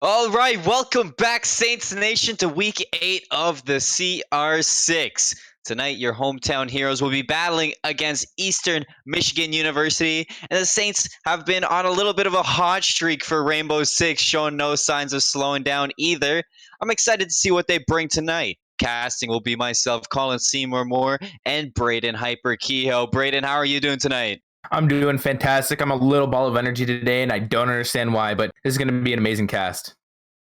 All right, welcome back, Saints Nation, to week 8 of the CR6. Tonight, your hometown heroes will be battling against Eastern Michigan University, and the Saints have been on a little bit of a hot streak for Rainbow Six, showing no signs of slowing down either. I'm excited to see what they bring tonight. Casting will be myself, Colin Seymour Moore, and Braden Hyper Kehoe. Braden, how are you doing tonight? I'm doing fantastic. I'm a little ball of energy today, and I don't understand why, but this is going to be an amazing cast.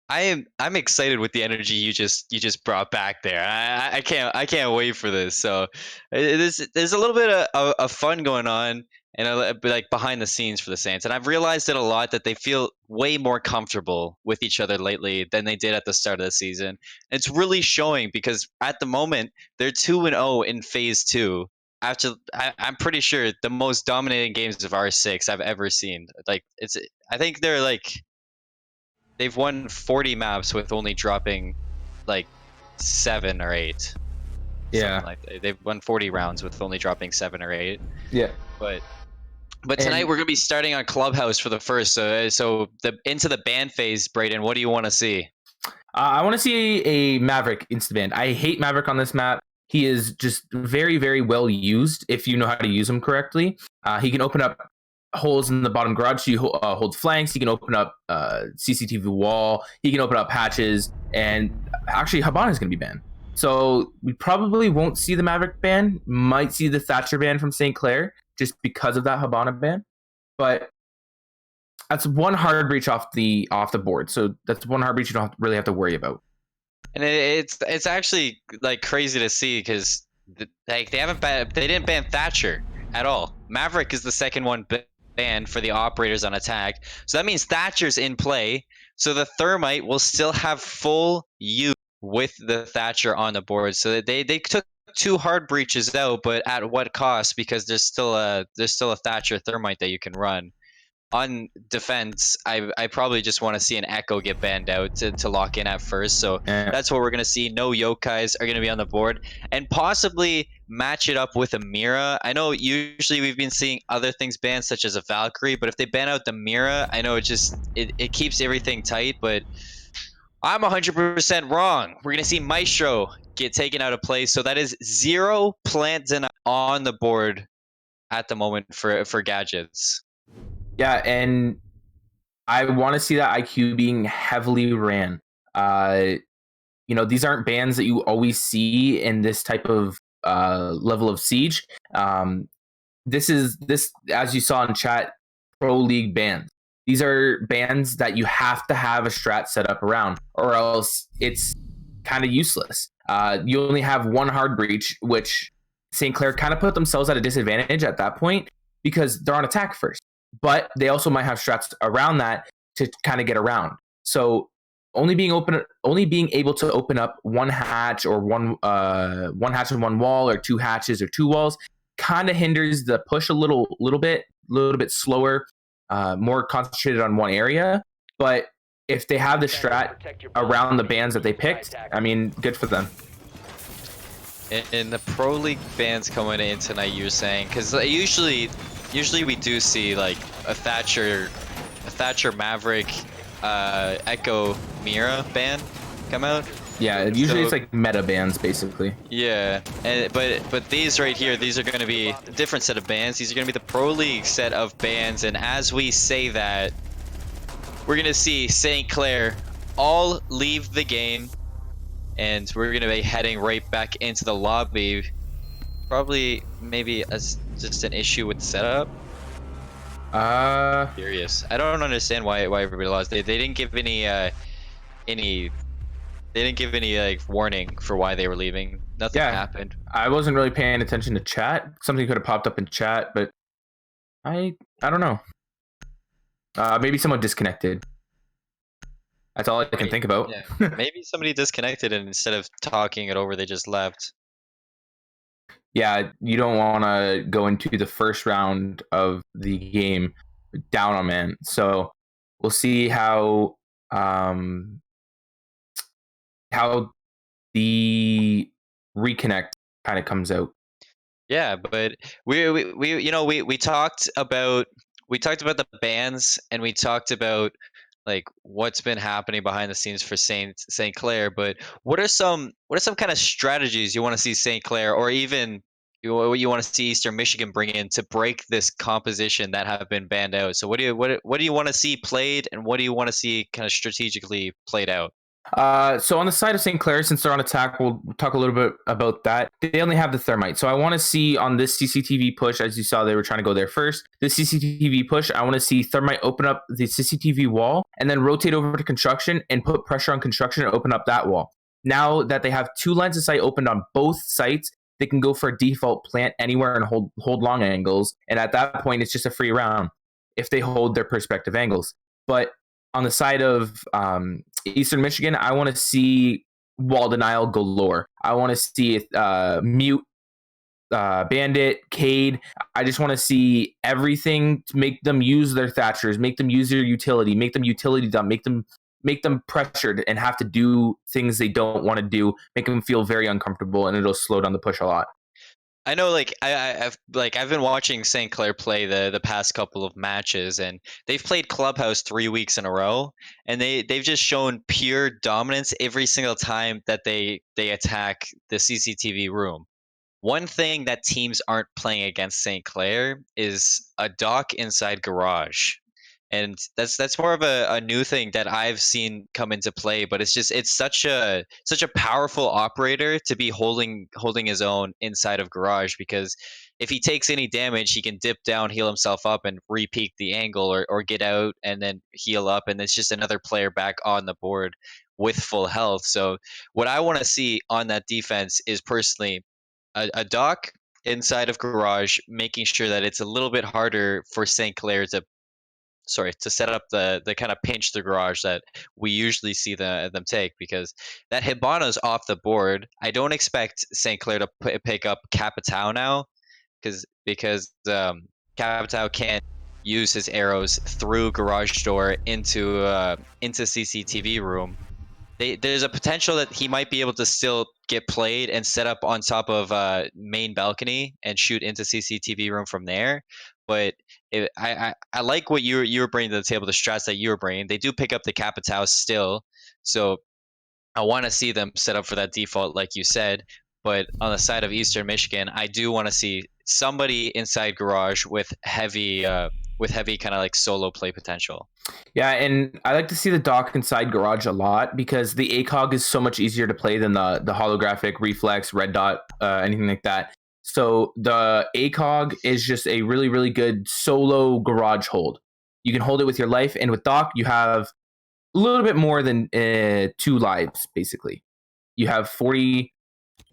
I'm excited with the energy you just brought back there. I can't wait for this. So there's a little bit of fun going on and like behind the scenes for the Saints, and I've realized it a lot that they feel way more comfortable with each other lately than they did at the start of the season. It's really showing because at the moment they're 2-0 in phase two. After I'm pretty sure the most dominating games of R6 I've ever seen. Like I think they're like they've won 40 maps with only dropping like 7 or 8, something Yeah, like that. They've won 40 rounds with only dropping 7 or 8. yeah. But but tonight And we're gonna be starting on Clubhouse for the first. So the into the ban phase, Braden. What do you want to see? I want to see a Maverick insta-ban. I hate Maverick on this map. He is just very, very well used if you know how to use him correctly. He can open up holes in the bottom garage. So you hold flanks. He can open up CCTV wall. He can open up patches. And actually, Habana is going to be banned. So we probably won't see the Maverick ban. Might see the Thatcher ban from St. Clair just because of that Habana ban. But that's one hard breach off the board. So that's one hard breach you don't really have to worry about. And it's actually like crazy to see because like they didn't ban Thatcher at all. Maverick is the second one banned for the operators on attack, so that means Thatcher's in play. So the Thermite will still have full use with the Thatcher on the board. So they took two hard breaches out, but at what cost? Because there's still a Thatcher Thermite that you can run on defense. I probably just want to see an Echo get banned out to lock in at first. So And that's what we're going to see. No Yokais are going to be on the board and possibly match it up with a Mira. I know usually we've been seeing other things banned such as a Valkyrie, but if they ban out the Mira, I know it keeps everything tight, but I'm 100% wrong. We're going to see Maestro get taken out of play. So that is 0 plant on the board at the moment for gadgets. yeah, and I want to see that IQ being heavily ran. Uh, these aren't bans that you always see in this type of level of siege. This is this, as you saw in chat, pro league bans. These are bans that you have to have a strat set up around, or else it's kind of useless. You only have one hard breach, which St. Clair kind of put themselves at a disadvantage at that point because they're on attack first. But they also might have strats around that to kind of get around. So only being able to open up one hatch or one hatch and one wall, or two hatches or two walls, kind of hinders the push a little bit slower, more concentrated on one area. But if they have the strat around the bans that they picked, I mean, good for them. In the Pro League bans coming in tonight, you were saying, because usually we do see like a Thatcher Maverick, Echo Mira ban come out. Yeah, usually it's like meta bans basically. Yeah, but these right here, these are going to be a different set of bans. These are going to be the Pro League set of bans, and as we say that, we're going to see St. Clair all leave the game, and we're going to be heading right back into the lobby. Probably maybe as just an issue with setup. Curious. I don't understand why everybody lost. They didn't give any they didn't give any like warning for why they were leaving. Nothing Yeah, happened. I wasn't really paying attention to chat. Something could have popped up in chat, but I don't know. Maybe someone disconnected. That's all I can think about. Yeah. Maybe somebody disconnected and instead of talking it over, they just left. Yeah, you don't want to go into the first round of the game down on man. So we'll see how the reconnect kind of comes out. Yeah, but we talked about the bans, and we talked about like what's been happening behind the scenes for Saint Clair, but what are some kind of strategies you want to see Saint Clair or even you want to see Eastern Michigan bring in to break this composition that have been banned out? So what do you want to see played, and what do you want to see kind of strategically played out? So on the side of St. Clair, since they're on attack, we'll talk a little bit about that. They only have the thermite. So I want to see on this CCTV push, as you saw, they were trying to go there first. The CCTV push, I want to see thermite open up the CCTV wall and then rotate over to construction and put pressure on construction and open up that wall. Now that they have two lines of sight opened on both sites, they can go for a default plant anywhere and hold long angles. And at that point, it's just a free round if they hold their perspective angles. But on the side of Eastern Michigan, I want to see wall denial galore. I want to see mute, bandit, Cade. I just want to see everything to make them use their thatchers, make them use their utility, make them utility dump, make them pressured and have to do things they don't want to do, make them feel very uncomfortable, and it'll slow down the push a lot. I know, like I've been watching St. Clair play the past couple of matches, and they've played Clubhouse 3 weeks in a row, and they've just shown pure dominance every single time that they attack the CCTV room. One thing that teams aren't playing against St. Clair is a dock inside garage. And that's more of a new thing that I've seen come into play, but it's such a powerful operator to be holding his own inside of garage, because if he takes any damage, he can dip down, heal himself up, and repeat the angle, or get out and then heal up, and it's just another player back on the board with full health. So what I want to see on that defense is personally a dock inside of garage, making sure that it's a little bit harder for St. Clair to set up the kind of pinch the garage that we usually see them take, because that Hibana's off the board. I don't expect St. Clair to pick up Capitao now, because Capitao can't use his arrows through garage door into CCTV room. There's a potential that he might be able to still get played and set up on top of main balcony and shoot into CCTV room from there. But I like what you were bringing to the table, the strats that you were bringing. They do pick up the Capitao still, so I want to see them set up for that default, like you said. But on the side of Eastern Michigan, I do want to see somebody inside garage with heavy kind of like solo play potential. Yeah, and I like to see the dock inside garage a lot because the ACOG is so much easier to play than the holographic reflex, red dot, anything like that. So the ACOG is just a really, really good solo garage hold. You can hold it with your life, and with dock, you have a little bit more than 2 lives, basically. You have 40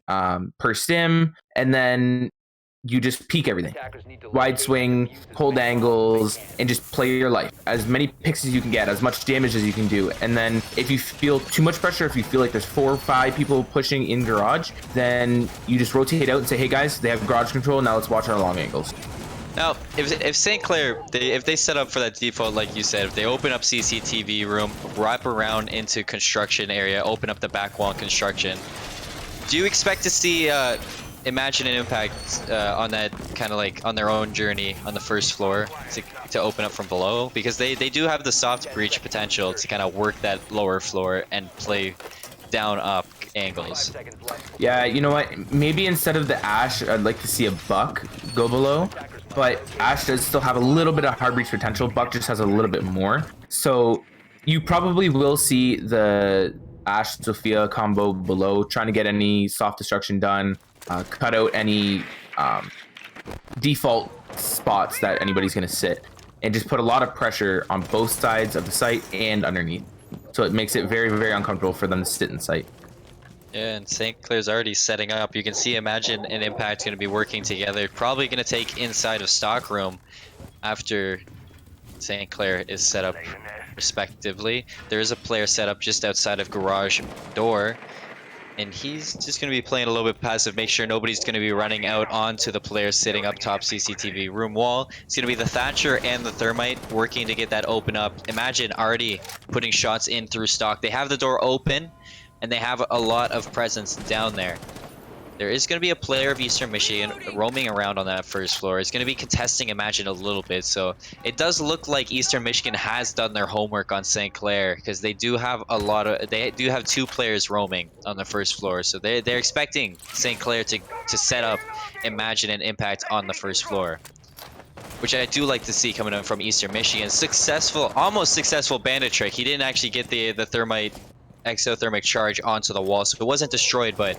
per stim, and then you just peek everything. Wide swing, hold angles, and just play your life. As many picks as you can get, as much damage as you can do. And then if you feel too much pressure, if you feel like there's 4 or 5 people pushing in garage, then you just rotate out and say, hey guys, they have garage control, now let's watch our long angles. Now, if St. Clair, if they set up for that default, like you said, if they open up CCTV room, wrap around into construction area, open up the back wall construction, do you expect to see Imagine an Impact on that kind of like on their own journey on the first floor to open up from below? Because they do have the soft breach potential to kind of work that lower floor and play down up angles. Yeah, you know what? Maybe instead of the Ash, I'd like to see a Buck go below. But Ash does still have a little bit of hard breach potential. Buck just has a little bit more. So you probably will see the Ash Sophia combo below, trying to get any soft destruction done, cut out any default spots that anybody's going to sit, and just put a lot of pressure on both sides of the site and underneath. So it makes it very, very uncomfortable for them to sit in sight. Yeah, and St. Clair's already setting up. You can see Imagine and Impact going to be working together. Probably going to take inside of stock room after St. Clair is set up respectively. There is a player set up just outside of garage door, and he's just going to be playing a little bit passive, make sure nobody's going to be running out onto the player sitting up top CCTV room wall. It's going to be the Thatcher and the Thermite working to get that open up. Imagine already putting shots in through stock. They have the door open, and they have a lot of presence down there. There is going to be a player of Eastern Michigan roaming around on that first floor. It's going to be contesting Imagine a little bit. So it does look like Eastern Michigan has done their homework on St. Clair because they do have they do have 2 players roaming on the first floor. So they're expecting St. Clair to set up Imagine and Impact on the first floor, which I do like to see coming in from Eastern Michigan. Almost successful bandit trick. He didn't actually get the thermite exothermic charge onto the wall, so it wasn't destroyed, but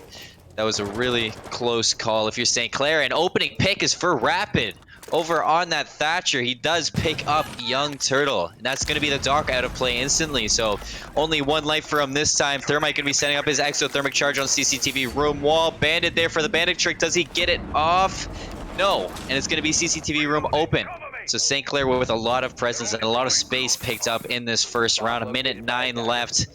that was a really close call if you're St. Clair. And opening pick is for Rapid. Over on that Thatcher, he does pick up Young Turtle. And that's going to be the Dark out of play instantly. So only 1 life for him this time. Thermite going to be setting up his exothermic charge on CCTV room wall. Bandit there for the bandit trick. Does he get it off? No. And it's going to be CCTV room open. So St. Clair with a lot of presence and a lot of space picked up in this first round. 1:09 left.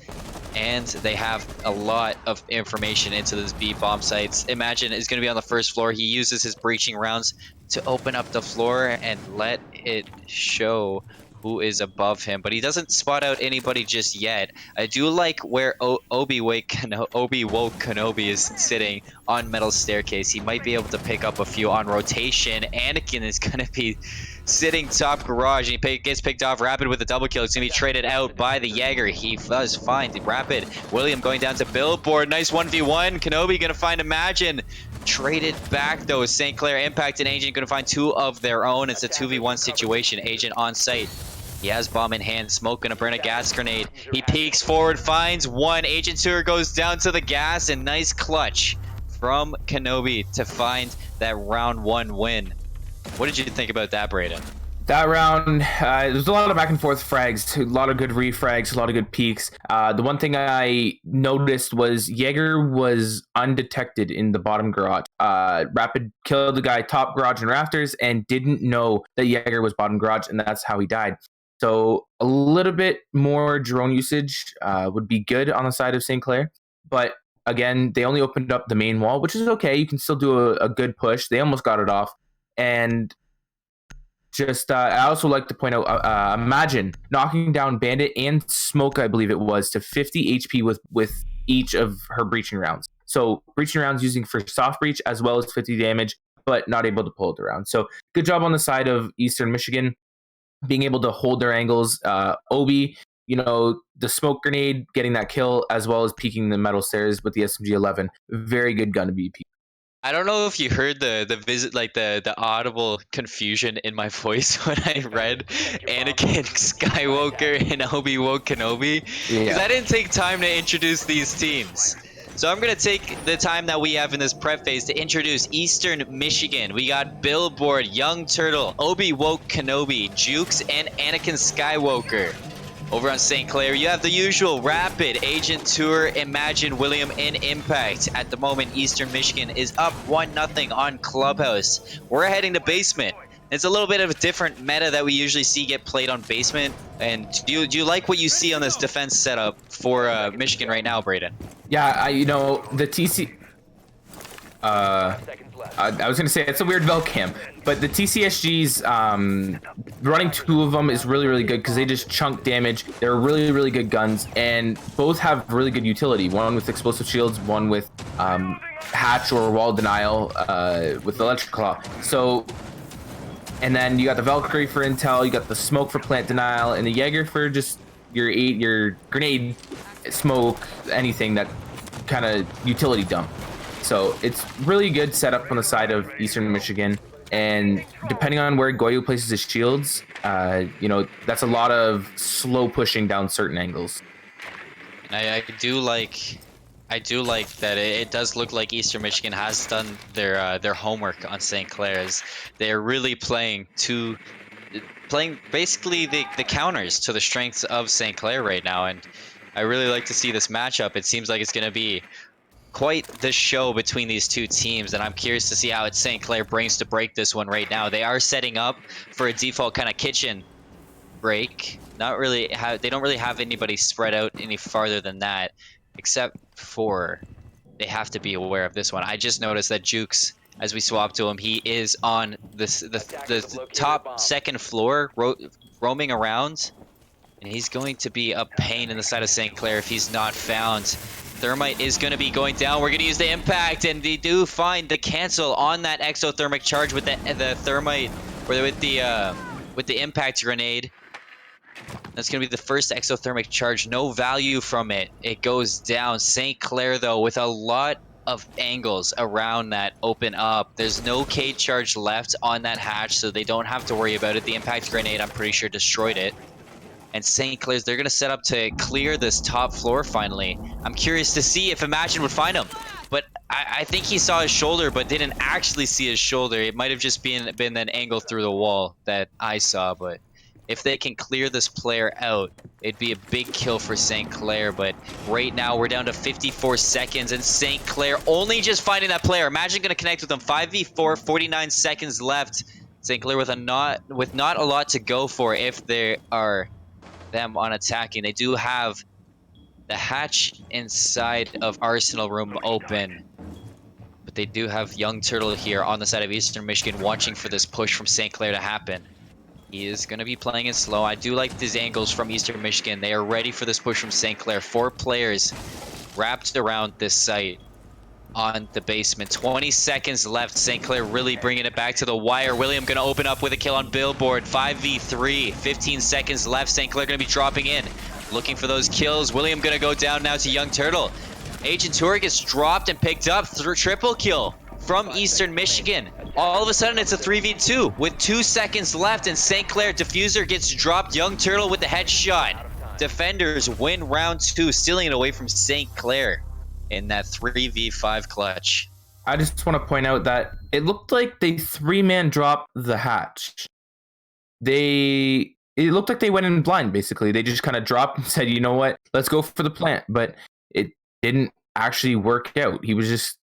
And they have a lot of information into this B bomb sites. Imagine is going to be on the first floor. He uses his breaching rounds to open up the floor and let it show who is above him, but he doesn't spot out anybody just yet. I do like where Obi-Woke Kenobi is sitting on Metal Staircase. He might be able to pick up a few on rotation. Anakin is going to be sitting top garage, and he gets picked off. Rapid with a double kill. It's going to be traded out by the Jaeger. He does find Rapid. William going down to Billboard. Nice 1v1. Kenobi going to find Imagine. Traded back though. St. Clair Impact and Agent going to find 2 of their own. It's a 2v1 situation. Agent on site. He has bomb in hand. Smoke going to burn a gas grenade. He peeks forward, finds 1. Agent Tour goes down to the gas, and nice clutch from Kenobi to find that round 1 win. What did you think about that, Braden? That round, there's a lot of back and forth frags, a lot of good refrags, a lot of good peaks. The one thing I noticed was Jaeger was undetected in the bottom garage. Rapid killed the guy top garage and rafters and didn't know that Jaeger was bottom garage, and that's how he died. So a little bit more drone usage would be good on the side of St. Clair. But again, they only opened up the main wall, which is okay. You can still do a good push. They almost got it off. And just, I also like to point out, Imagine knocking down Bandit and Smoke, I believe it was, to 50 HP with each of her breaching rounds. So breaching rounds using for soft breach as well as 50 damage, but not able to pull it around. So good job on the side of Eastern Michigan, being able to hold their angles. Obi, the smoke grenade, getting that kill, as well as peeking the metal stairs with the SMG-11. Very good gun to be peeked. I don't know if you heard the audible confusion in my voice when I read Anakin Skywalker and Obi-Wan Kenobi, because I didn't take time to introduce these teams. So I'm going to take the time that we have in this prep phase to introduce Eastern Michigan. We got Billboard, Young Turtle, Obi-Wan Kenobi, Jukes, and Anakin Skywalker. Over on St. Clair, you have the usual Rapid, Agent Tour, Imagine, William, and Impact. At the moment, Eastern Michigan is up 1-0 on Clubhouse. We're heading to Basement. It's a little bit of a different meta that we usually see get played on Basement. And do you like what you see on this defense setup for Michigan right now, Braden? Yeah, the TC... I was going to say it's a weird Velcam, but the TCSGs, running 2 of them is really, really good because they just chunk damage. They're really, really good guns, and both have really good utility. One with explosive shields, one with hatch or wall denial with electric claw. So, and then you got the Valkyrie for intel, you got the smoke for plant denial, and the Jaeger for just your grenade, smoke, anything that kind of utility dump. So it's really good setup on the side of Eastern Michigan, and depending on where Goyo places his shields, that's a lot of slow pushing down certain angles. And I do like that it does look like Eastern Michigan has done their homework on St. Clair's. They're really playing basically the counters to the strengths of St. Clair right now, and I really like to see this matchup. It seems like it's going to be quite the show between these 2 teams, and I'm curious to see how St. Clair brings to break this one right now. They are setting up for a default kind of kitchen break. They don't really have anybody spread out any farther than that, except for they have to be aware of this one. I just noticed that Jukes, as we swap to him, he is on the top 2nd floor roaming around, and he's going to be a pain in the side of St. Clair if he's not found. Thermite is going to be going down. We're going to use the impact, and they do find the cancel on that exothermic charge with the thermite, or with the impact grenade. That's going to be the first exothermic charge. No value from it. It goes down. St. Clair, though, with a lot of angles around that open up. There's no K charge left on that hatch, so they don't have to worry about it. The impact grenade, I'm pretty sure, destroyed it. And St. Clair's, they're going to set up to clear this top floor finally. I'm curious to see if Imagine would find him. But I think he saw his shoulder, but didn't actually see his shoulder. It might have just been an angle through the wall that I saw. But if they can clear this player out, it'd be a big kill for St. Clair. But right now, we're down to 54 seconds, and St. Clair only just finding that player. Imagine going to connect with them. 5v4, 49 seconds left. St. Clair with not a lot to go for if they are them on attacking. They do have the hatch inside of Arsenal room open, but they do have Young Turtle here on the side of Eastern Michigan watching for this push from St. Clair to happen. He is going to be playing it slow. I do like these angles from Eastern Michigan. They are ready for this push from St. Clair. 4 players wrapped around this site on the basement. 20 seconds left. St. Clair really bringing it back to the wire. William going to open up with a kill on Billboard. 5v3. 15 seconds left. St. Clair going to be dropping in, looking for those kills. William going to go down now to Young Turtle. Agent Tour gets dropped and picked up. Triple kill from Eastern Michigan. All of a sudden, it's a 3v2 with 2 seconds left, and St. Clair Diffuser gets dropped. Young Turtle with the headshot. Defenders win round 2, stealing it away from St. Clair in that 3v5 clutch. I just want to point out that it looked like they 3-man dropped the hatch. It looked like they went in blind, basically. They just kind of dropped and said, you know what, let's go for the plant. But it didn't actually work out. He was just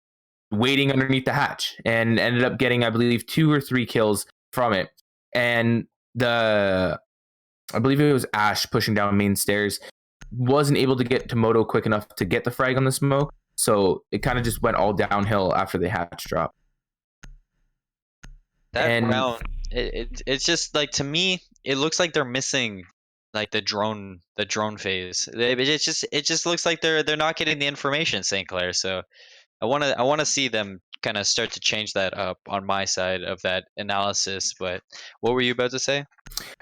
waiting underneath the hatch and ended up getting, I believe, 2 or 3 kills from it. And I believe it was Ash pushing down main stairs, wasn't able to get to Moto quick enough to get the frag on the smoke, so it kind of just went all downhill after the hatch drop. That round, it's just like, to me, it looks like they're missing like the drone phase. It just looks like they're not getting the information, St. Clair. So I want to see them kind of start to change that up on my side of that analysis. But what were you about to say?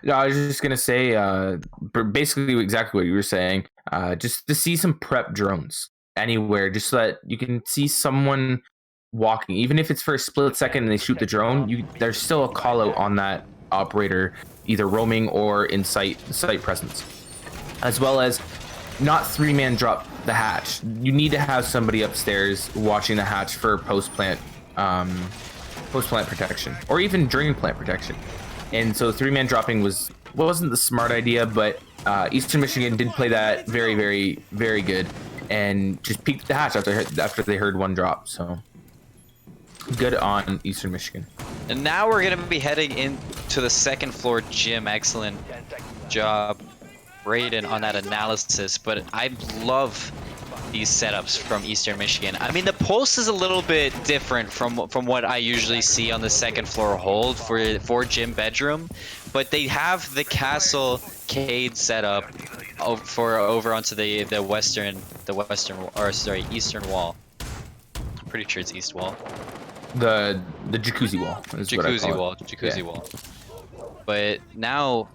No, I was just gonna say, basically exactly what you were saying. Just to see some prep drones anywhere, just so that you can see someone walking, even if it's for a split second and they shoot the drone. There's still a call out on that operator, either roaming or in site presence, as well as not 3-man drop the hatch. You need to have somebody upstairs watching the hatch for post plant protection, or even during plant protection. And so 3-man dropping wasn't the smart idea, but Eastern Michigan did play that very, very, very good, and just peeked the hatch after they heard one drop. So good on Eastern Michigan. And now we're gonna be heading into the second floor gym. Excellent job, Brayden, on that analysis. But I love these setups from Eastern Michigan. I mean, the pulse is a little bit different from what I usually see on the second floor hold for gym bedroom, but they have the castle cade set up over onto the eastern wall. I'm pretty sure it's east wall. The jacuzzi wall. Jacuzzi wall. But now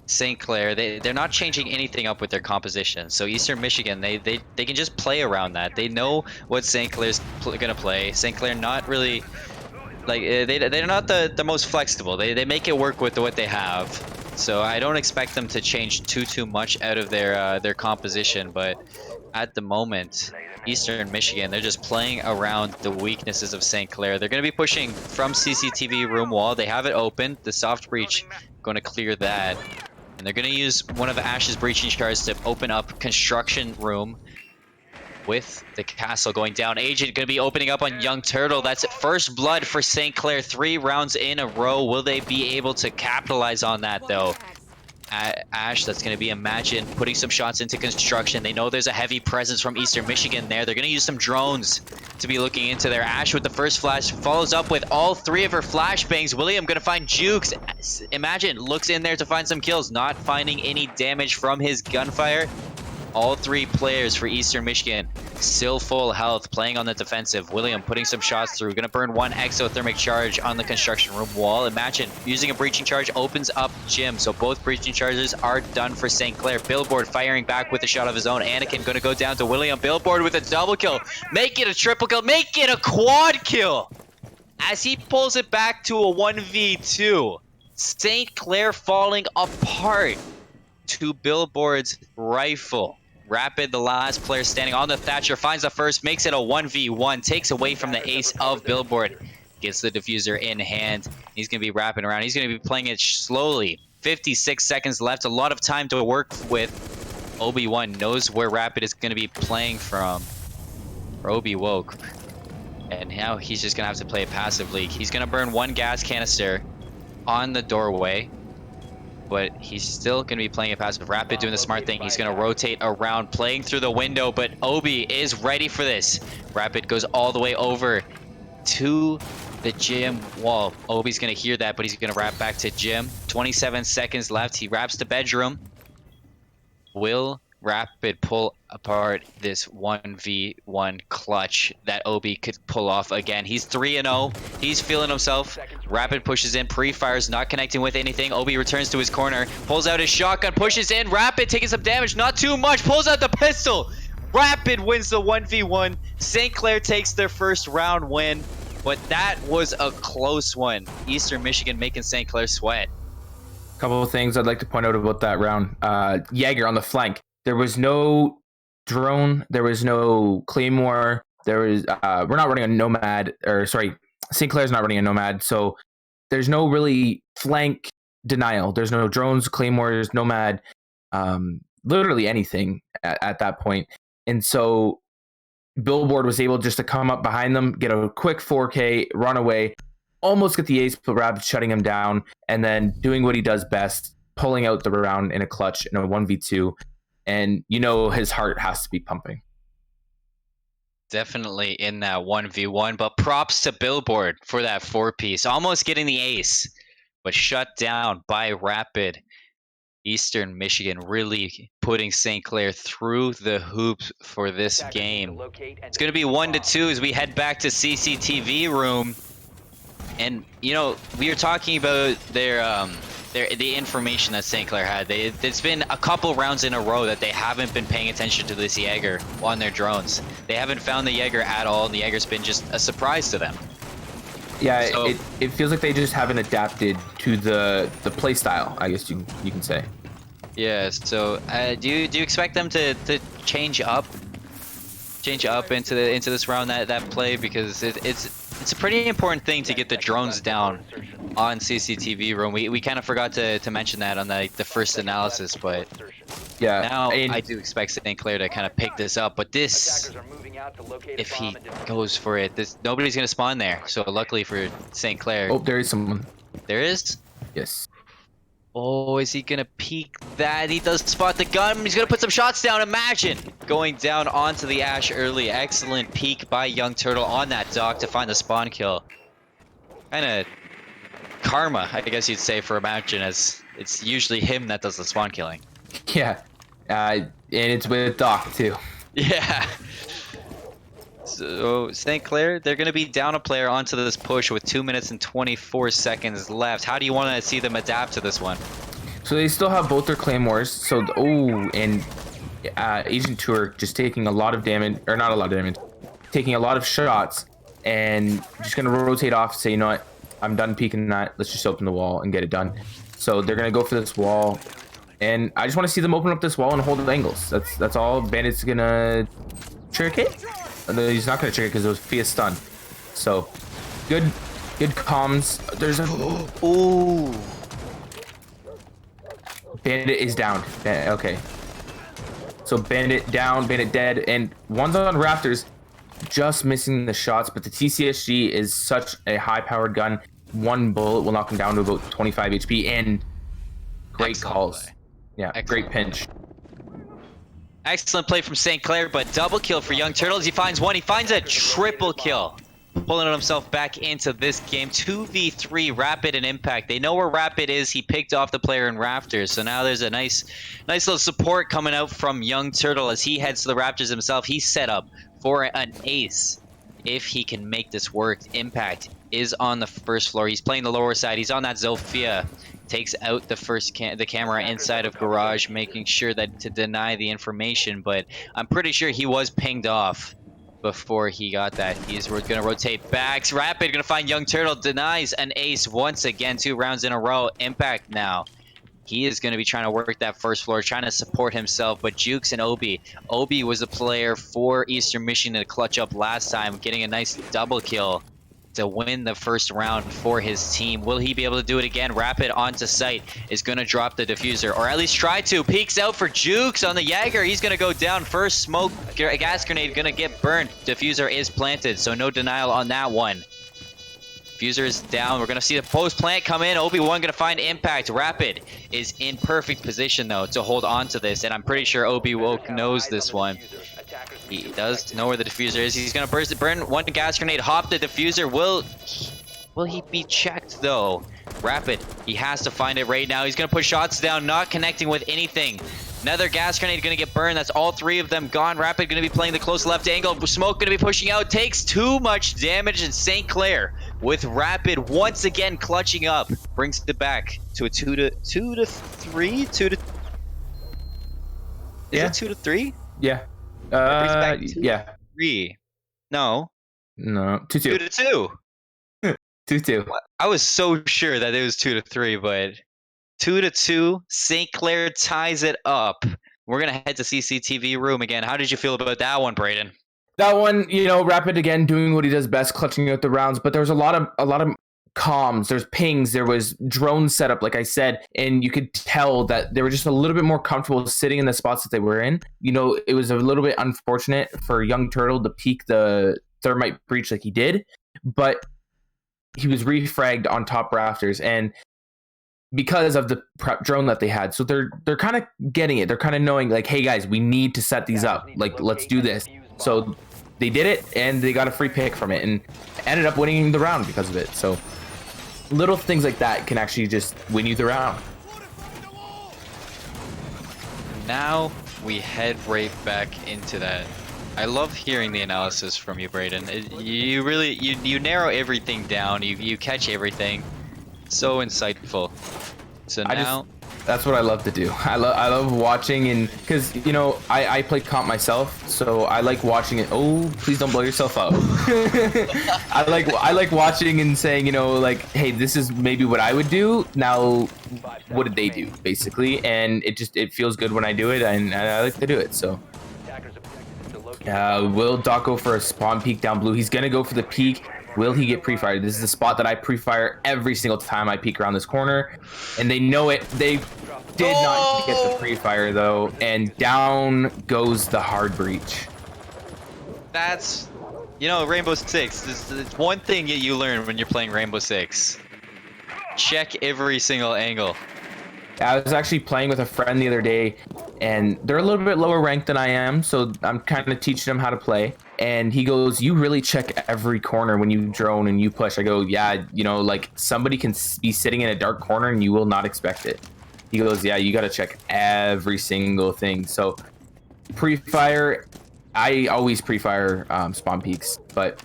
St. Clair, they're not changing anything up with their composition. So Eastern Michigan, they can just play around that. They know what St. Clair's gonna play. St. Clair not really, like, they're not the most flexible. They make it work with what they have. So I don't expect them to change too much out of their composition. But at the moment, Eastern Michigan, they're just playing around the weaknesses of St. Clair. They're going to be pushing from CCTV room wall. They have it open. The soft breach, going to clear that. And they're going to use one of Ash's breaching shards to open up construction room with the castle going down. Agent going to be opening up on Young Turtle. That's first blood for St. Clair. 3 rounds in a row. Will they be able to capitalize on that, though? Ash, that's going to be Imagine putting some shots into construction. They know there's a heavy presence from Eastern Michigan there. They're going to use some drones to be looking into there. Ash with the first flash follows up with all 3 of her flashbangs. William going to find Jukes. Imagine looks in there to find some kills, not finding any damage from his gunfire. All three players for Eastern Michigan still full health, playing on the defensive. William putting some shots through. Gonna burn one exothermic charge on the construction room wall. Imagine using a breaching charge opens up Jim. So both breaching charges are done for St. Clair. Billboard firing back with a shot of his own. Anakin gonna go down to William. Billboard with a double kill. Make it a triple kill. Make it a quad kill. As he pulls it back to a 1v2. St. Clair falling apart to Billboard's rifle. Rapid, the last player standing on the Thatcher, finds the first, makes it a 1v1, takes away from the ace of Billboard. Gets the diffuser in hand. He's going to be wrapping around. He's going to be playing it slowly. 56 seconds left. A lot of time to work with. Obi-Wan knows where Rapid is going to be playing from. Obi woke. And now he's just going to have to play it passively. He's going to burn one gas canister on the doorway. But he's still going to be playing it passive. Rapid doing the smart thing. He's going to rotate around, playing through the window. But Obi is ready for this. Rapid goes all the way over to the gym wall. Obi's going to hear that, but he's going to wrap back to gym. 27 seconds left. He wraps the bedroom. Will Rapid pull apart this 1v1 clutch that Obi could pull off again? He's 3-0. He's feeling himself. Rapid pushes in, pre-fires, not connecting with anything. Obi returns to his corner, pulls out his shotgun, pushes in. Rapid taking some damage, not too much, pulls out the pistol. Rapid wins the 1v1. St. Clair takes their first round win, but that was a close one. Eastern Michigan making St. Clair sweat. Couple of things I'd like to point out about that round. Jaeger on the flank. There was no drone. There was no Claymore. There was we're not running a Nomad, or sorry, St. Clair's not running a Nomad. So there's no really flank denial. There's no drones, Claymores, Nomad, literally anything at that point. And so Billboard was able just to come up behind them, get a quick 4K, run away, almost get the ace, but Rapid shutting him down, and then doing what he does best, pulling out the round in a clutch in a 1v2. And you know his heart has to be pumping. Definitely in that 1v1, but props to Billboard for that 4-piece. Almost getting the ace, but shut down by Rapid. Eastern Michigan really putting St. Clair through the hoops for this game. It's going to be 1-2 as we head back to CCTV room. And, you know, we were talking about the information that St. Clair had. It's been a couple rounds in a row that they haven't been paying attention to this Jaeger on their drones. They haven't found the Jaeger at all, and the Jaeger's been just a surprise to them. Yeah, so, it feels like they just haven't adapted to the play style, I guess you can say. Yeah, so do you expect them to change up into this round that play, because it's a pretty important thing to get the drones down on CCTV room. We kind of forgot to mention that on the first analysis, but yeah, now I do expect St. Clair to kind of pick this up. But this, if he goes for it, nobody's gonna spawn there. So luckily for St. Clair. Oh, there is someone. There is? Yes. Oh, is he gonna peek that? He does spot the gun. He's gonna put some shots down. Imagine going down onto the ash early. Excellent peek by Young Turtle on that dock to find the spawn kill. Kind of karma, I guess you'd say, for Imagine, as it's usually him that does the spawn killing. Yeah, and it's with Doc too. Yeah. So St. Clair, they're going to be down a player onto this push with 2 minutes and 24 seconds left. How do you want to see them adapt to this one? So they still have both their Claymores. So, and Agent Tour just taking a lot of damage, or not a lot of damage, taking a lot of shots, and just going to rotate off, say, you know what, I'm done peeking that. Let's just open the wall and get it done. So they're going to go for this wall. And I just want to see them open up this wall and hold the angles. That's all. Bandit's going to trick it. He's not going to trick it because it was via stun. So, good comms. There's a... Ooh. Bandit is down. Okay. So, Bandit down, Bandit dead, and one's on Raptors, just missing the shots, but the TCSG is such a high-powered gun. One bullet will knock him down to about 25 HP, and great Excellent calls. Play. Yeah, Excellent great pinch. Excellent play from St. Clair, but double kill for Young Turtles. He finds one. He finds a triple kill. pulling himself back into this game. 2v3 Rapid and Impact. They know where Rapid is. He picked off the player in Raptors. So now there's a nice little support coming out from Young Turtle as he heads to the Raptors himself. He's set up for an ace. If he can make this work, Impact is on the first floor. He's playing the lower side. He's on that Zofia. Takes out the camera inside of Garage, making sure that to deny the information. But I'm pretty sure he was pinged off before he got that. He's going to rotate back. Rapid going to find Young Turtle. Denies an ace once again. 2 rounds in a row. Impact now. He is going to be trying to work that first floor, trying to support himself. But Jukes and Obi. Obi was the player for Eastern Michigan to clutch up last time, getting a nice double kill to win the first round for his team. Will he be able to do it again? Rapid onto site is going to drop the diffuser, or at least try to. Peeks out for Jukes on the Jaeger. He's going to go down first. Smoke, gas grenade going to get burned. Diffuser is planted, so no denial on that one. Diffuser is down. We're going to see the post plant come in. Obi-Wan going to find Impact. Rapid is in perfect position, though, to hold on to this, and I'm pretty sure Obi-Woke knows this one. He does know where the diffuser is. He's going to burn one gas grenade, hop the diffuser. Will he be checked, though? Rapid, he has to find it right now. He's going to put shots down, not connecting with anything. Another gas grenade going to get burned. That's all 3 of them gone. Rapid going to be playing the close left angle. Smoke going to be pushing out. Takes too much damage, and St. Clair with Rapid once again clutching up. Brings it back to a 2 to 3? 2 to... Is it 2 to 3? Yeah. Yeah. 3. No. 2-2. 2 to 2. 2-2. I was so sure that it was 2 to 3, but 2 to 2. St. Clair ties it up. We're gonna head to CCTV room again. How did you feel about that one, Braden? That one, Rapid again doing what he does best, clutching out the rounds. But there was a lot of comms. There's pings. There was drone setup, like I said, and you could tell that they were just a little bit more comfortable sitting in the spots that they were in. It was a little bit unfortunate for Young Turtle to peek the thermite breach like he did, but he was refragged on top rafters, and because of the prep drone that they had, so they're kind of getting it. They're kind of knowing, like, hey guys, we need to set these up. Like, let's do this. So they did it, and they got a free pick from it, and ended up winning the round because of it. So little things like that can actually just win you the round. Now we head right back into that. I love hearing the analysis from you, Braden. You really you narrow everything down. You catch everything. So insightful. So now that's what I love to do. I love watching, and because I play comp myself, so I like watching it. Oh, please don't blow yourself up. I like watching and saying, like, hey, this is maybe what I would do. Now, what did they do, basically? And it feels good when I do it, and I like to do it. So, will Doc go for a spawn peek down blue? He's gonna go for the peek. Will he get pre-fired? This is the spot that I pre-fire every single time I peek around this corner, and they know it. They did not get the pre-fire, though, and down goes the hard breach. That's, Rainbow Six. It's one thing that you learn when you're playing Rainbow Six. Check every single angle. I was actually playing with a friend the other day, and they're a little bit lower ranked than I am, so I'm kind of teaching them how to play. And he goes, you really check every corner when you drone and you push. I go, yeah, like somebody can be sitting in a dark corner and you will not expect it. He goes, yeah, you got to check every single thing. So pre-fire, I always pre-fire spawn peaks. But,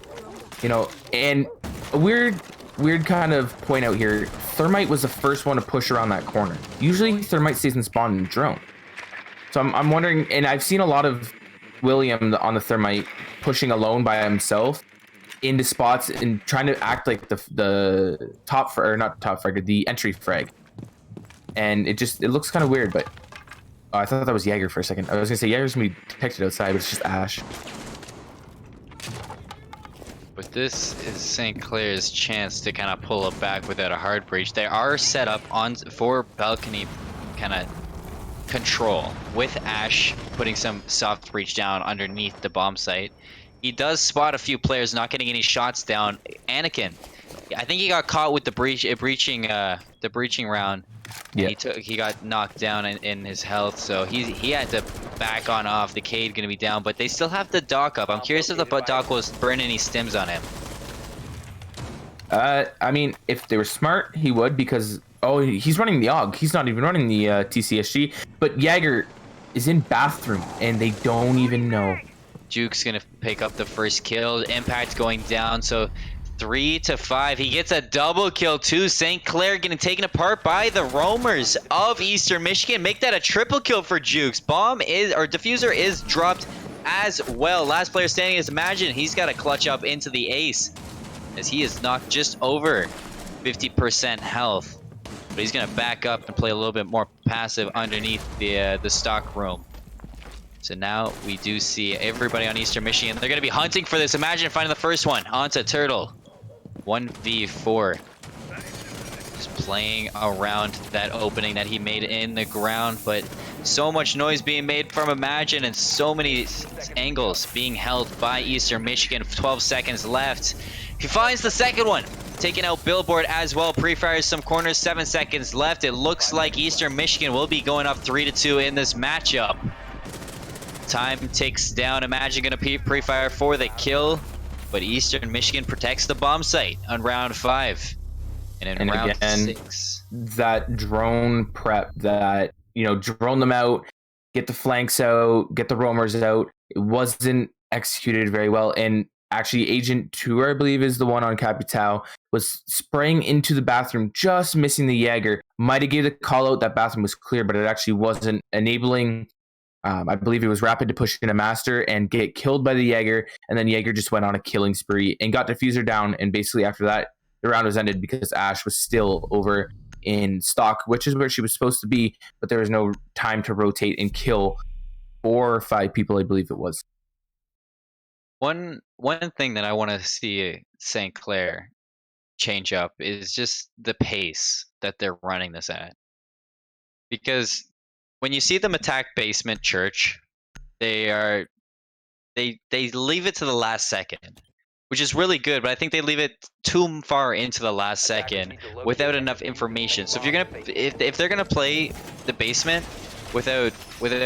and a weird kind of point out here, Thermite was the first one to push around that corner. Usually Thermite stays in spawn and drone. So I'm wondering, and I've seen a lot of William on the Thermite pushing alone by himself into spots and trying to act like the top or not top frag, the entry frag, and it looks kind of weird. But I thought that was Jaeger for a second. I was gonna say Jaeger's gonna be detected outside, but it's just Ash. But this is St. Clair's chance to kind of pull it back without a hard breach. They are set up for balcony kind of control with Ash putting some soft breach down underneath the bomb site. He does spot a few players not getting any shots down. Anakin, I think he got caught with the breaching round. Yeah. He got knocked down in his health, so he had to back on off. The Cade gonna be down, but they still have the Doc up. I'm curious if the Doc will burn any stims on him. I mean, if they were smart, he would, because he's running the AUG. He's not even running the TCSG. But Jaeger is in bathroom, and they don't even know. Juke's gonna pick up the first kill. Impact's going down, so 3 to 5. He gets a double kill too. St. Clair getting taken apart by the roamers of Eastern Michigan. Make that a triple kill for Jukes. Diffuser is dropped as well. Last player standing is Imagine. He's got to clutch up into the ace, as he is knocked just over 50% health. But he's gonna back up and play a little bit more passive underneath the stock room. So now we do see everybody on Eastern Michigan. They're going to be hunting for this. Imagine finding the first one. Onto Turtle. 1v4. Just playing around that opening that he made in the ground. But so much noise being made from Imagine and so many angles being held by Eastern Michigan. 12 seconds left. He finds the second one. Taking out Billboard as well. Pre-fires some corners. 7 seconds left. It looks like Eastern Michigan will be going up 3-2 in this matchup. Time ticks down. Imagine gonna pre-fire for the kill, but Eastern Michigan protects the bomb site on round 5. And in round again, 6, that drone prep, that, drone them out, get the flanks out, get the roamers out, it wasn't executed very well. And actually, Agent Tour, I believe, is the one on Capital, was spraying into the bathroom, just missing the Jaeger. Might have gave the call out that bathroom was clear, but it actually wasn't enabling. I believe it was Rapid to push in a Master and get killed by the Jaeger, and then Jaeger just went on a killing spree and got Diffuser down, and basically after that, the round was ended because Ash was still over in stock, which is where she was supposed to be, but there was no time to rotate and kill 4 or 5 people, I believe it was. one thing that I want to see St. Clair change up is just the pace that they're running this at. Because when you see them attack basement church, they leave it to the last second, which is really good, but I think they leave it too far into the last second without enough information. So if they're gonna play the basement without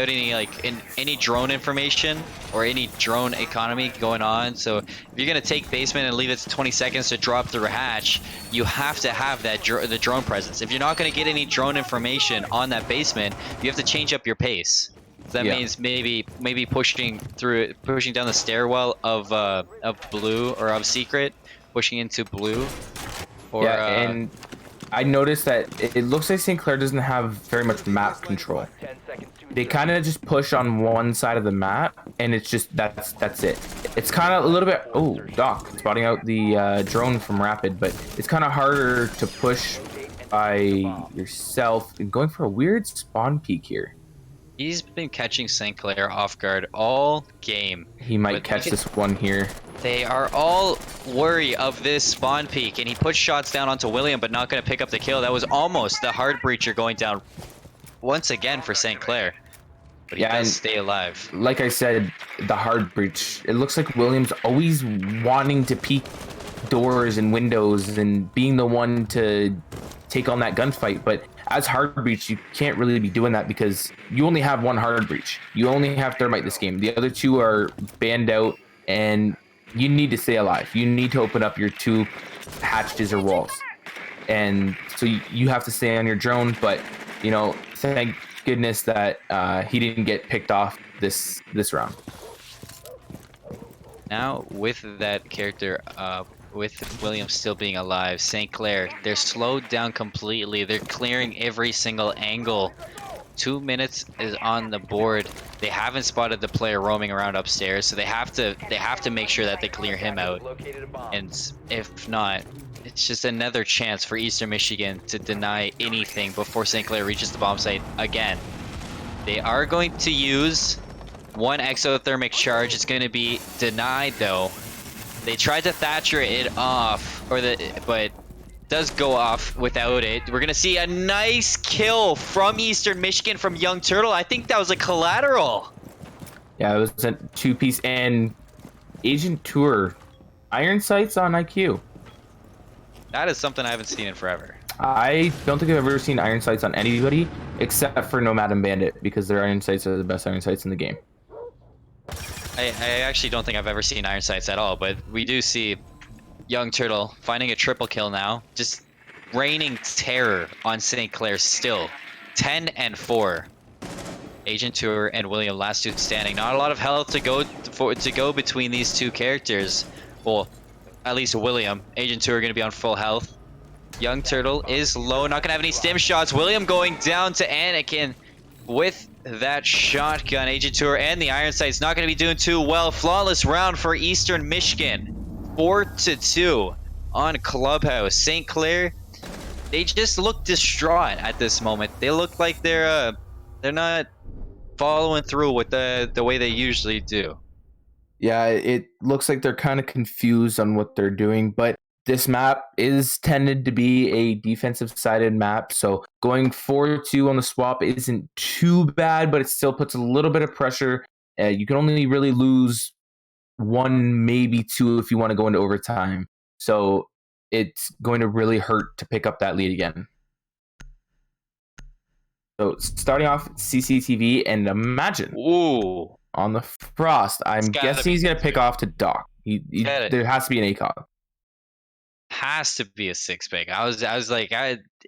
any drone information or any drone economy going on, so if you're gonna take basement and leave it to 20 seconds to drop through a hatch, you have to have the drone presence. If you're not gonna get any drone information on that basement, you have to change up your pace. So that means maybe pushing down the stairwell of blue, or of secret, pushing into blue. Or, and I noticed that it looks like St. Clair doesn't have very much map control. They kind of just push on one side of the map, and it's just that's it. It's kind of a little bit. Oh, Doc spotting out the drone from Rapid, but it's kind of harder to push by yourself and going for a weird spawn peek here. He's been catching St. Clair off guard all game. He might catch this one here. They are all wary of this spawn peek, and he puts shots down onto William, but not going to pick up the kill. That was almost the hard breacher going down once again for St. Clair. But he does stay alive. Like I said, the hard breach. It looks like William's always wanting to peek doors and windows and being the one to take on that gunfight, but as hard breach, you can't really be doing that because you only have one hard breach. You only have Thermite this game. The other 2 are banned out, and you need to stay alive. You need to open up your 2 hatches or walls, and so you have to stay on your drone. But thank goodness that he didn't get picked off this round. Now with that character with Williams still being alive, St. Clair, they're slowed down completely. They're clearing every single angle. 2 minutes is on the board. They haven't spotted the player roaming around upstairs, so they have to make sure that they clear him out. And if not, it's just another chance for Eastern Michigan to deny anything before St. Clair reaches the bomb site again. They are going to use one exothermic charge. It's going to be denied though. They tried to Thatcher it off, but does go off without it. We're gonna see a nice kill from Eastern Michigan from Young Turtle. I think that was a collateral. Yeah, it was a 2-piece, and Agent Tour iron sights on IQ. That is something I haven't seen in forever. I don't think I've ever seen iron sights on anybody except for Nomad and Bandit, because their iron sights are the best iron sights in the game. I actually don't think I've ever seen iron sights at all, but we do see Young Turtle finding a triple kill now. Just raining terror on St. Clair still. 10 and 4. Agent Tour and William, last two standing. Not a lot of health to go between these two characters. Well, at least William. Agent Tour going to be on full health. Young Turtle is low, not going to have any stim shots. William going down to Anakin with that shotgun. Agent Tour and the Iron Sight's not going to be doing too well. Flawless round for Eastern Michigan. 4-2 on Clubhouse. St. Clair, they just look distraught at this moment. They look like they're not following through with the way they usually do. Yeah, it looks like they're kind of confused on what they're doing, but this map is tended to be a defensive sided map, so going 4-2 on the swap isn't too bad, but it still puts a little bit of pressure. You can only really lose 1, maybe 2 if you want to go into overtime, so it's going to really hurt to pick up that lead again. So starting off CCTV, and imagine on the Frost, I'm guessing he's going to pick off to Doc. There has to be an ACOG. Has to be a 6-pick. I was like,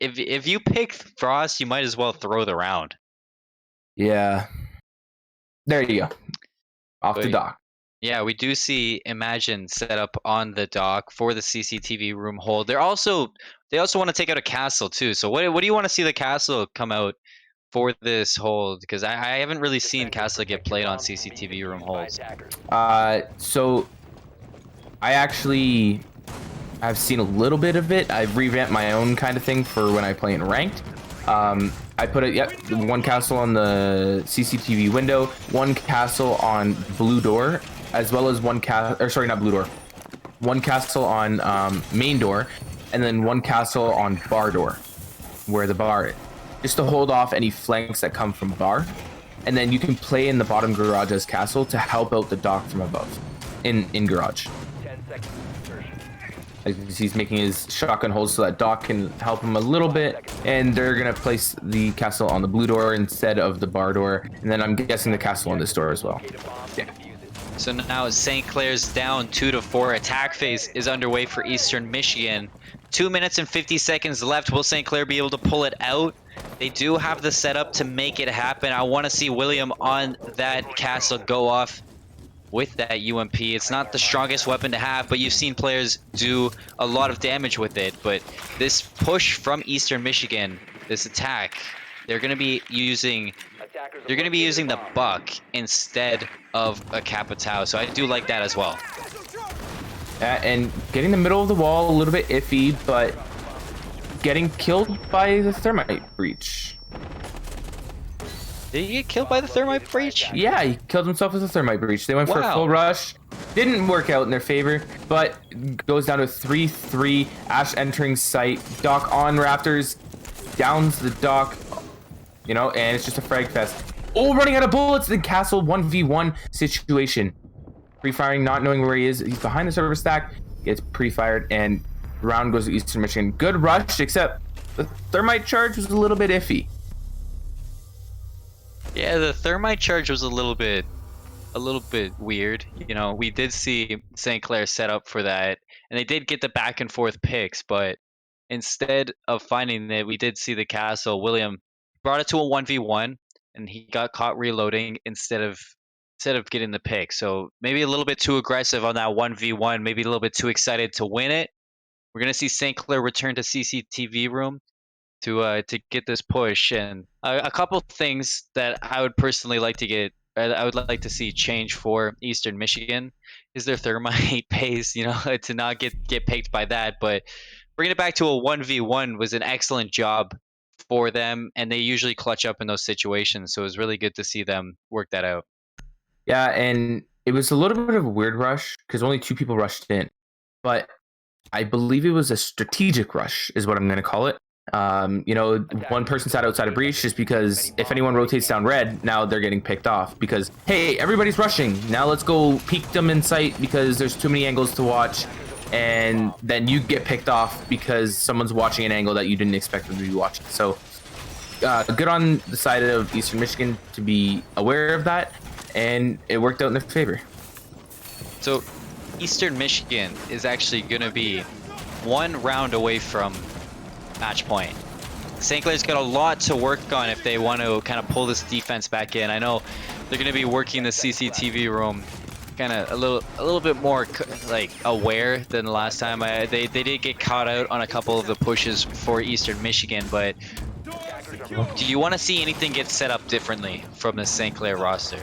if you pick Frost, you might as well throw the round. Yeah. There you go. Off to Doc. Yeah, we do see Imagine set up on the dock for the CCTV room hold. They also want to take out a castle too. So what do you want to see the castle come out for this hold? Because I haven't really seen castle get played on CCTV room holds. So I've seen a little bit of it. I've revamped my own kind of thing for when I play in ranked. I put it, one castle on the CCTV window, one castle on blue door, as well as one castle on main door, and then one castle on bar door, where the bar is, just to hold off any flanks that come from bar. And then you can play in the bottom garage as castle to help out the dock from above, in garage. 10 seconds. He's making his shotgun holds so that Doc can help him a little bit, and they're gonna place the castle on the blue door instead of the bar door, and then I'm guessing the castle on this door as well. Yeah. So now St. Clair's down 2-4. Attack phase is underway for Eastern Michigan. 2 minutes and 50 seconds left. Will St. Clair be able to pull it out? They do have the setup to make it happen. I want to see William on that castle go off with that UMP. It's not the strongest weapon to have, but you've seen players do a lot of damage with it. But this push from Eastern Michigan, this attack, they're going to be using the Buck instead of a Capitao. So I do like that as well. And getting the middle of the wall a little bit iffy, but getting killed by the thermite breach. Did he get killed by the thermite breach? Yeah, he killed himself with a thermite breach. They went for a full rush. Didn't work out in their favor, but goes down to 3-3. Ash entering site. Doc on Raptors. Downs the Doc. You know, and it's just a frag fest. Oh, running out of bullets. The castle 1v1 situation. Pre-firing, not knowing where he is. He's behind the server stack. Gets pre-fired, and round goes to Eastern Michigan. Good rush, except the thermite charge was a little bit iffy. Yeah, the thermite charge was a little bit weird. You know, we did see St. Clair set up for that, and they did get the back and forth picks, but instead of finding that, we did see the castle. William brought it to a 1v1, and he got caught reloading instead of getting the pick. So maybe a little bit too aggressive on that 1v1, maybe a little bit too excited to win it. We're gonna see St. Clair return to CCTV room to get this push, and a couple things that I would personally like to get. I would like to see change for Eastern Michigan is their thermite pace, you know, to not get picked by that. But bringing it back to a 1v1 was an excellent job for them, and they usually clutch up in those situations. So it was really good to see them work that out. Yeah, and it was a little bit of a weird rush because only 2 people rushed in, but I believe it was a strategic rush is what I'm going to call it. You know, one person sat outside a breach just because if anyone rotates down red, now they're getting picked off because, hey, everybody's rushing. Now let's go peek them in sight because there's too many angles to watch. And then you get picked off because someone's watching an angle that you didn't expect them to be watching. So good on the side of Eastern Michigan to be aware of that. And it worked out in their favor. So Eastern Michigan is actually going to be 1 round away from match point. St. Clair's got a lot to work on if they want to kind of pull this defense back in. I know they're going to be working the CCTV room kind of a little bit more like aware than the last time. They did get caught out on a couple of the pushes for Eastern Michigan, but do you want to see anything get set up differently from the St. Clair roster?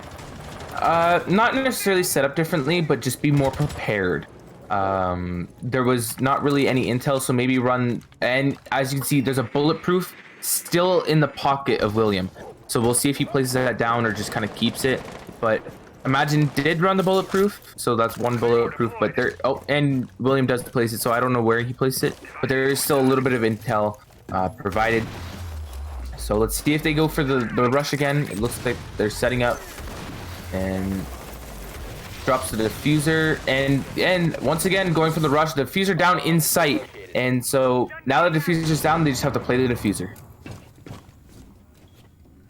Not necessarily set up differently, but just be more prepared. There was not really any intel, so maybe run, and as you can see, there's a bulletproof still in the pocket of William. So we'll see if he places that down or just kind of keeps it. But Imagine did run the bulletproof, so that's one bulletproof, but there, oh, and William does place it, so I don't know where he placed it, but there is still a little bit of intel provided. So let's see if they go for the rush again. It looks like they're setting up, and drops the diffuser, and once again going for the rush. The diffuser down in sight, and so now the diffuser's down, they just have to play the diffuser.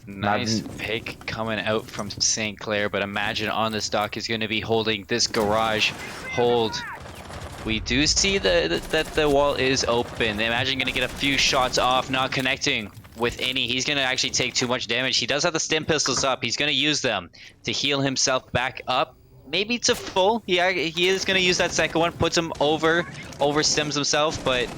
Nice pick coming out from St. Clair, but Imagine on this dock is going to be holding this garage hold. We do see that the wall is open. Imagine going to get a few shots off, not connecting with any. He's going to actually take too much damage. He does have the stim pistols up. He's going to use them to heal himself back up. Maybe to full. He is going to use that second one, puts him over stims himself, but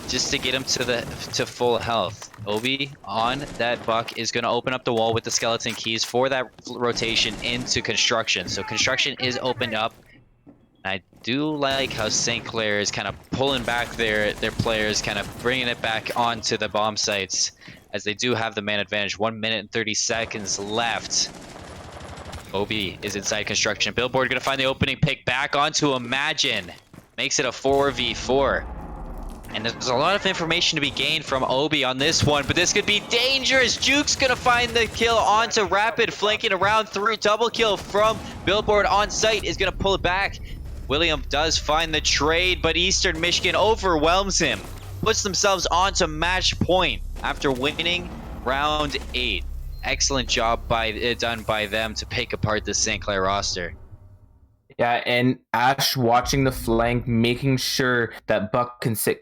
just to get him to full health. Obi on that buck is going to open up the wall with the skeleton keys for that rotation into construction. So construction is opened up. I do like how St. Clair is kind of pulling back their players, kind of bringing it back onto the bomb sites, as they do have the man advantage. 1 minute and 30 seconds left. Obi is inside construction. Billboard going to find the opening, pick back onto Imagine. Makes it a 4v4. And there's a lot of information to be gained from Obi on this one, but this could be dangerous. Juke's gonna find the kill onto Rapid, flanking around through. Double kill from Billboard on site is gonna pull it back. William does find the trade, but Eastern Michigan overwhelms him. Puts themselves onto match point after winning round 8. Excellent job done by them to pick apart the St. Clair roster. Yeah, and Ash watching the flank, making sure that Buck can sit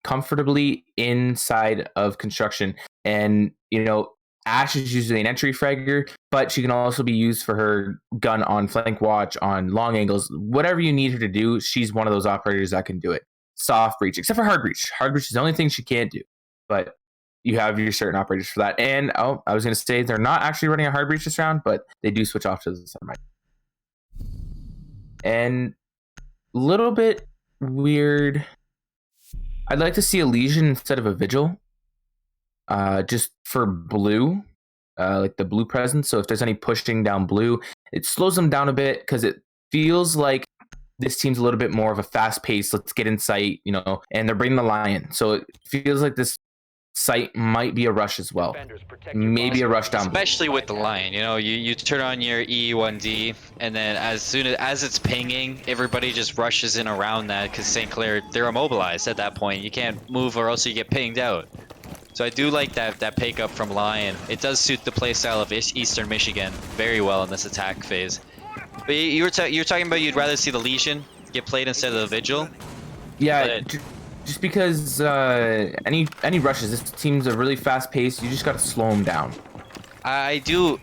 comfortably inside of construction. And, you know, Ash is usually an entry fragger, but she can also be used for her gun on flank watch, on long angles. Whatever you need her to do, she's one of those operators that can do it. Soft breach, except for hard breach. Hard breach is the only thing she can't do. But you have your certain operators for that. And, oh, I was going to say they're not actually running a hard breach this round, but they do switch off to the summer. And a little bit weird. I'd like to see a Legion instead of a Vigil. Just for blue. Like the blue presence. So if there's any pushing down blue, it slows them down a bit, because it feels like this team's a little bit more of a fast pace. Let's get in sight, you know, and they're bringing the Lion. So it feels like this site might be a rush as well. Maybe a rush down, especially with the Lion. You know, you turn on your E1D, and then as soon as it's pinging, everybody just rushes in around that, because St. Clair, they're immobilized at that point. You can't move or else you get pinged out. So I do like that pick up from Lion. It does suit the playstyle of Eastern Michigan very well in this attack phase. But you're talking about you'd rather see the Legion get played instead of the Vigil. Yeah. Just because any rushes, this team's a really fast pace. You just got to slow them down. I do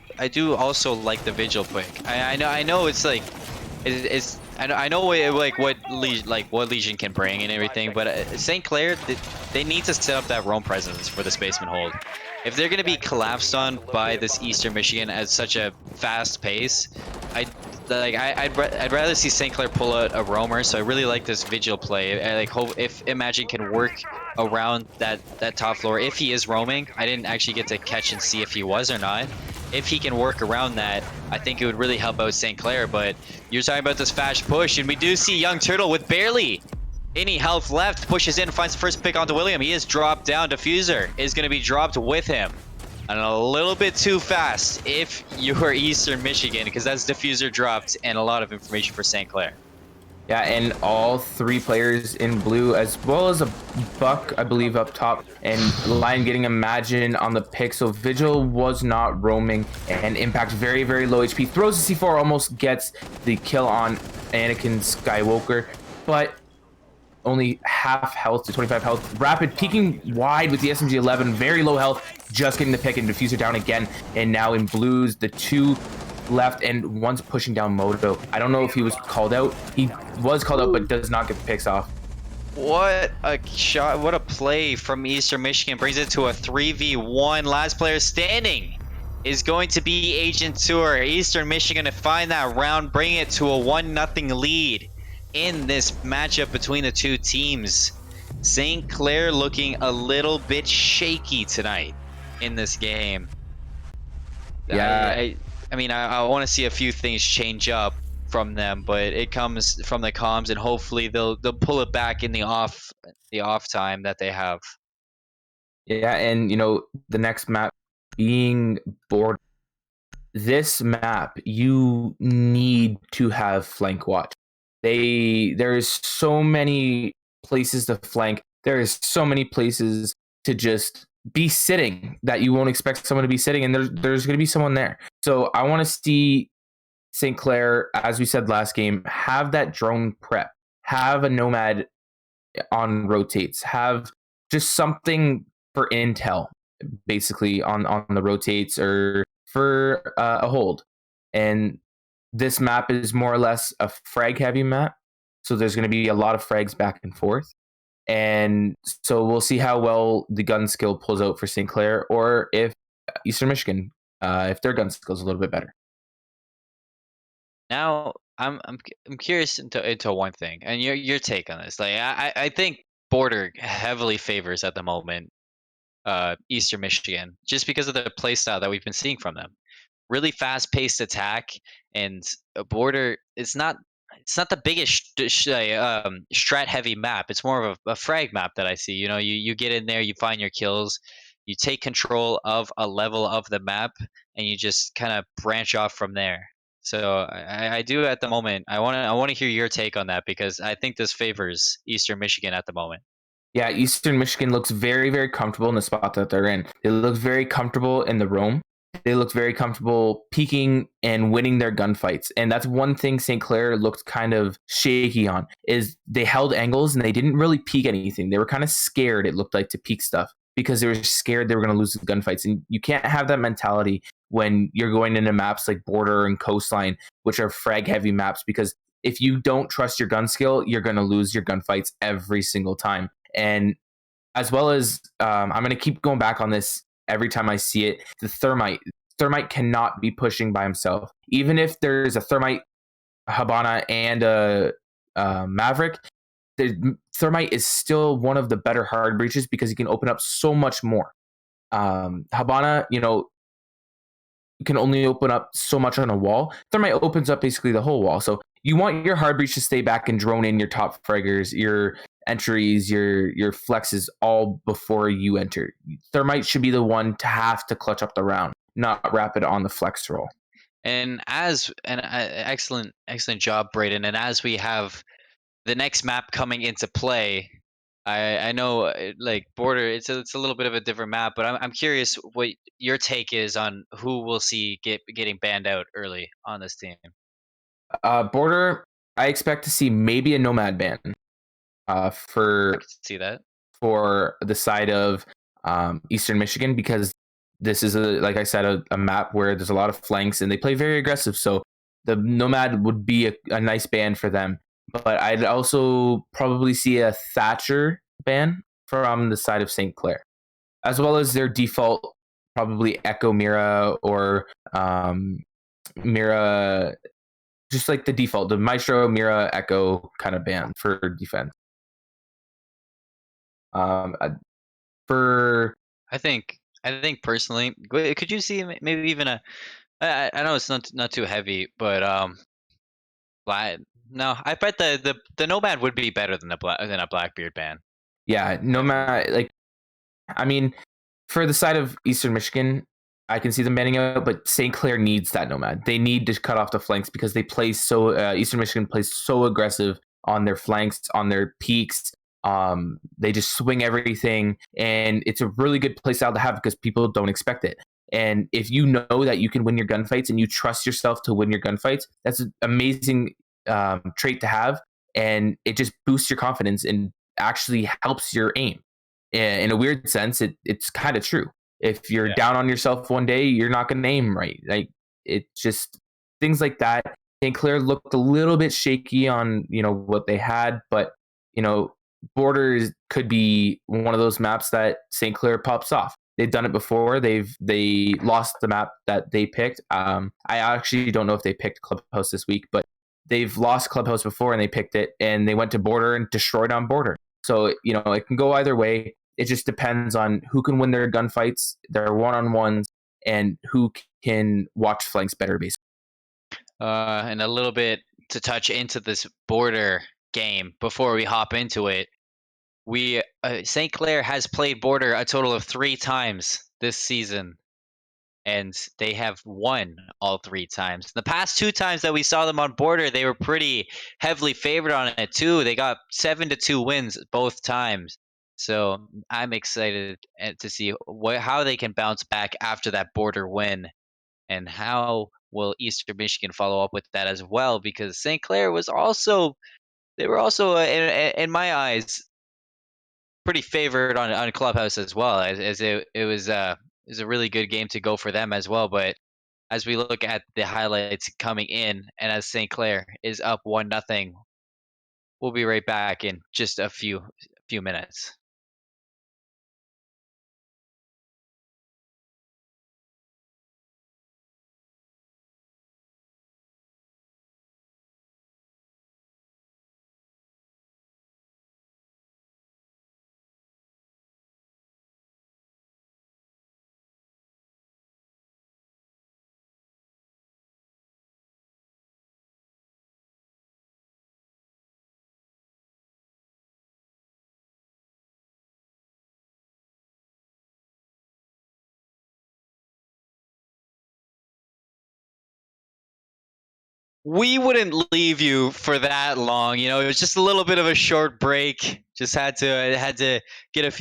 also like the Vigil pick. I know it's like I know what Legion can bring and everything, but St. Clair, they need to set up that roam presence for the basement hold. If they're going to be collapsed on by this Eastern Michigan at such a fast pace, I'd rather see St. Clair pull out a roamer. So I really like this Vigil play. I hope if Imagine can work around that top floor. If he is roaming, I didn't actually get to catch and see if he was or not. If he can work around that, I think it would really help out St. Clair. But you're talking about this fast push, and we do see Young Turtle with barely any health left, pushes in, finds the first pick onto William. He is dropped down. Diffuser is going to be dropped with him. And a little bit too fast if you are Eastern Michigan, because that's Diffuser dropped and a lot of information for St. Clair. Yeah, and all three players in blue, as well as a Buck, I believe, up top, and Lion getting Imagine on the pick. So Vigil was not roaming, and Impact very, very low HP. Throws the C4, almost gets the kill on Anakin Skywalker, but only half health to 25 health. Rapid peeking wide with the SMG-11, very low health, just getting the pick and Diffuser down again. And now in blues, the two left and one's pushing down Moto. I don't know if he was called out. He was called out, but does not get the picks off. What a shot, what a play from Eastern Michigan. Brings it to a 3v1. Last player standing is going to be Agent Tour. Eastern Michigan to find that round, bring it to a 1-0 lead in this matchup between the two teams. St. Clair looking a little bit shaky tonight in this game. Yeah. I mean, I want to see a few things change up from them, but it comes from the comms, and hopefully they'll pull it back in the off time that they have. Yeah, and the next map being board. This map, you need to have flank watch. There's so many places to flank. There is so many places to just be sitting that you won't expect someone to be sitting, and there's going to be someone there. So I want to see St. Clair, as we said last game, have that drone prep, have a Nomad on rotates, have just something for intel, basically on the rotates or for a hold. And this map is more or less a frag heavy map, so there's going to be a lot of frags back and forth. And so we'll see how well the gun skill pulls out for St. Clair, or if Eastern Michigan, if their gun skill is a little bit better. Now, I'm curious into one thing, and your take on this. Like, I think Border heavily favors at the moment Eastern Michigan, just because of the play style that we've been seeing from them. Really fast-paced attack, and a Border. It's not the biggest strat-heavy map. It's more of a frag map that I see. You get in there, you find your kills, you take control of a level of the map, and you just kind of branch off from there. So I do at the moment. I want to hear your take on that, because I think this favors Eastern Michigan at the moment. Yeah, Eastern Michigan looks very, very comfortable in the spot that they're in. They look very comfortable in the roam. They look very comfortable peeking and winning their gunfights. And that's one thing St. Clair looked kind of shaky on, is they held angles and they didn't really peek anything. They were kind of scared, it looked like, to peek stuff because they were scared they were going to lose the gunfights. And you can't have that mentality when you're going into maps like Border and Coastline, which are frag heavy maps, because if you don't trust your gun skill, you're going to lose your gunfights every single time. And as well as I'm going to keep going back on this every time I see it, the Thermite cannot be pushing by himself. Even if there's a Thermite, Habana, and a Maverick, the Thermite is still one of the better hard breaches because he can open up so much more. Habana, you can only open up so much on a wall. Thermite opens up basically the whole wall. So you want your hard breach to stay back and drone in your top fraggers, your entries, your flexes all before you enter. Thermite should be the one to have to clutch up the round, not Rapid on the flex roll. And excellent job, Braden. And as we have the next map coming into play, I know like Border, it's a little bit of a different map, but I'm curious what your take is on who we'll see getting banned out early on this team. Border, I expect to see maybe a Nomad ban I can see that. for the side of Eastern Michigan, because this is like I said, a map where there's a lot of flanks and they play very aggressive. So the Nomad would be a nice ban for them. But I'd also probably see a Thatcher ban from the side of St. Clair, as well as their default, probably Echo Mira or Mira, just like the default, the Maestro Mira Echo kind of ban for defense. Um, for I think personally, could you see maybe even a? I know it's not too heavy, but no, I bet the Nomad would be better than a Blackbeard ban. yeah, Nomad, like, I mean, for the side of Eastern Michigan, I can see them banning out, but St. Clair needs that Nomad. They need to cut off the flanks because they play so. Eastern Michigan plays so aggressive on their flanks, on their peaks. They just swing everything, and it's a really good play style to have because people don't expect it. And if you know that you can win your gunfights and you trust yourself to win your gunfights, that's an amazing trait to have, and it just boosts your confidence and actually helps your aim. In a weird sense, it's kind of true. If you're Yeah. down on yourself one day, you're not going to aim right. Like it just things like that. St. Clair looked a little bit shaky on what they had, but Borders could be one of those maps that St. Clair pops off. They've done it before. They lost the map that they picked. I actually don't know if they picked Clubhouse this week, but they've lost Clubhouse before and they picked it, and they went to Border and destroyed on Border. So it can go either way. It just depends on who can win their gunfights, their one-on-ones, and who can watch flanks better, basically. And a little bit to touch into this Border game before we hop into it. St. Clair has played Border a total of 3 times this season, and they have won all 3 times. The past 2 times that we saw them on Border, they were pretty heavily favored on it too. They got 7-2 wins both times. So I'm excited to see how they can bounce back after that Border win, and how will Eastern Michigan follow up with that as well, because St. Clair was also in my eyes pretty favored on Clubhouse as well, as it was a really good game to go for them as well. But as we look at the highlights coming in, and as St. Clair is up 1-0, we'll be right back in just a few minutes. We wouldn't leave you for that long. It was just a little bit of a short break. Just had to get a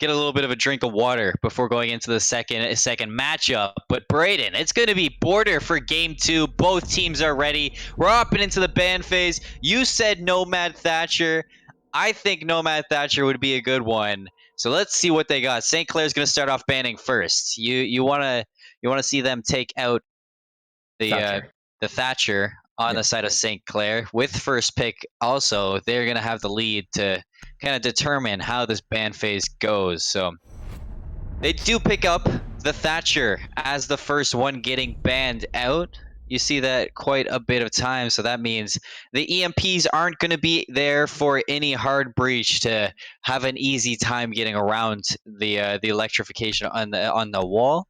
little bit of a drink of water before going into the second matchup. But Braden, it's going to be Border for game 2. Both teams are ready. We're up and into the ban phase. You said Nomad Thatcher. I think Nomad Thatcher would be a good one. So let's see what they got. St. Clair's going to start off banning first. You want to see them take out the Thatcher on the side of St. Clair with first pick. Also, they're going to have the lead to kind of determine how this ban phase goes. So they do pick up the Thatcher as the first one getting banned out. You see that quite a bit of time, so that means the EMPs aren't going to be there for any hard breach to have an easy time getting around the electrification on the wall.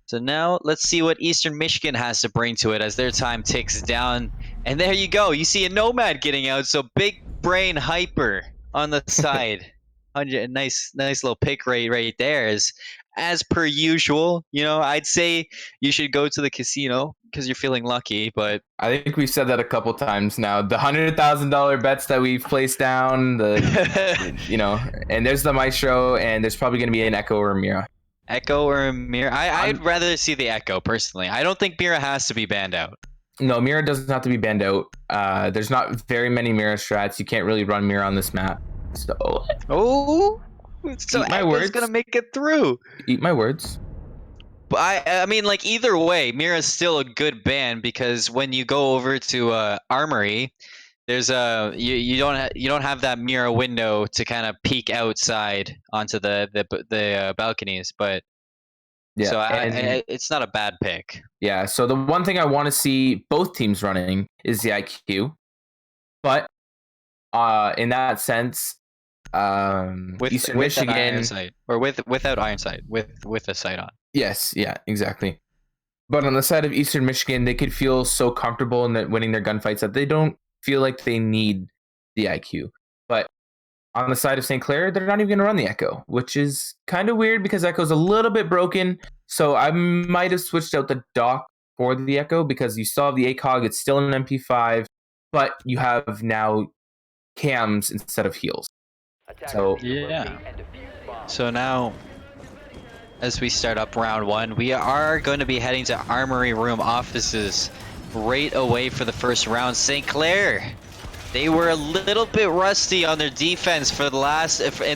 So now let's see what Eastern Michigan has to bring to it as their time ticks down. And there you go. You see a Nomad getting out. So Big Brain Hyper on the side. Nice little pick right there. As per usual, I'd say you should go to the casino because you're feeling lucky. But I think we've said that a couple times now. The $100,000 bets that we've placed down, and there's the Maestro, and there's probably going to be an Echo or a Mira. Echo or Mira? I'd rather see the Echo, personally. I don't think Mira has to be banned out. No, Mira doesn't have to be banned out. There's not very many Mira strats. You can't really run Mira on this map. So Echo's going to make it through. Eat my words. But I mean, like, either way, Mira's still a good ban, because when you go over to Armory, there's you don't have that Mira window to kind of peek outside onto the balconies, but yeah, so it's not a bad pick. Yeah, so the one thing I want to see both teams running is the IQ, but in that sense, Eastern Michigan iron sight, or without iron sight, with a sight on. Yes, yeah, exactly. But on the side of Eastern Michigan, they could feel so comfortable in winning their gunfights that they don't feel like they need the IQ. But on the side of St. Clair, they're not even going to run the Echo, which is kind of weird because Echo's a little bit broken. So I might have switched out the dock for the Echo because you still have the ACOG. It's still an MP5, but you have now cams instead of heals. So Yeah. So now, as we start up round 1, we are going to be heading to Armory Room offices right away for the first round. St. Clair, they were a little bit rusty on their defense for in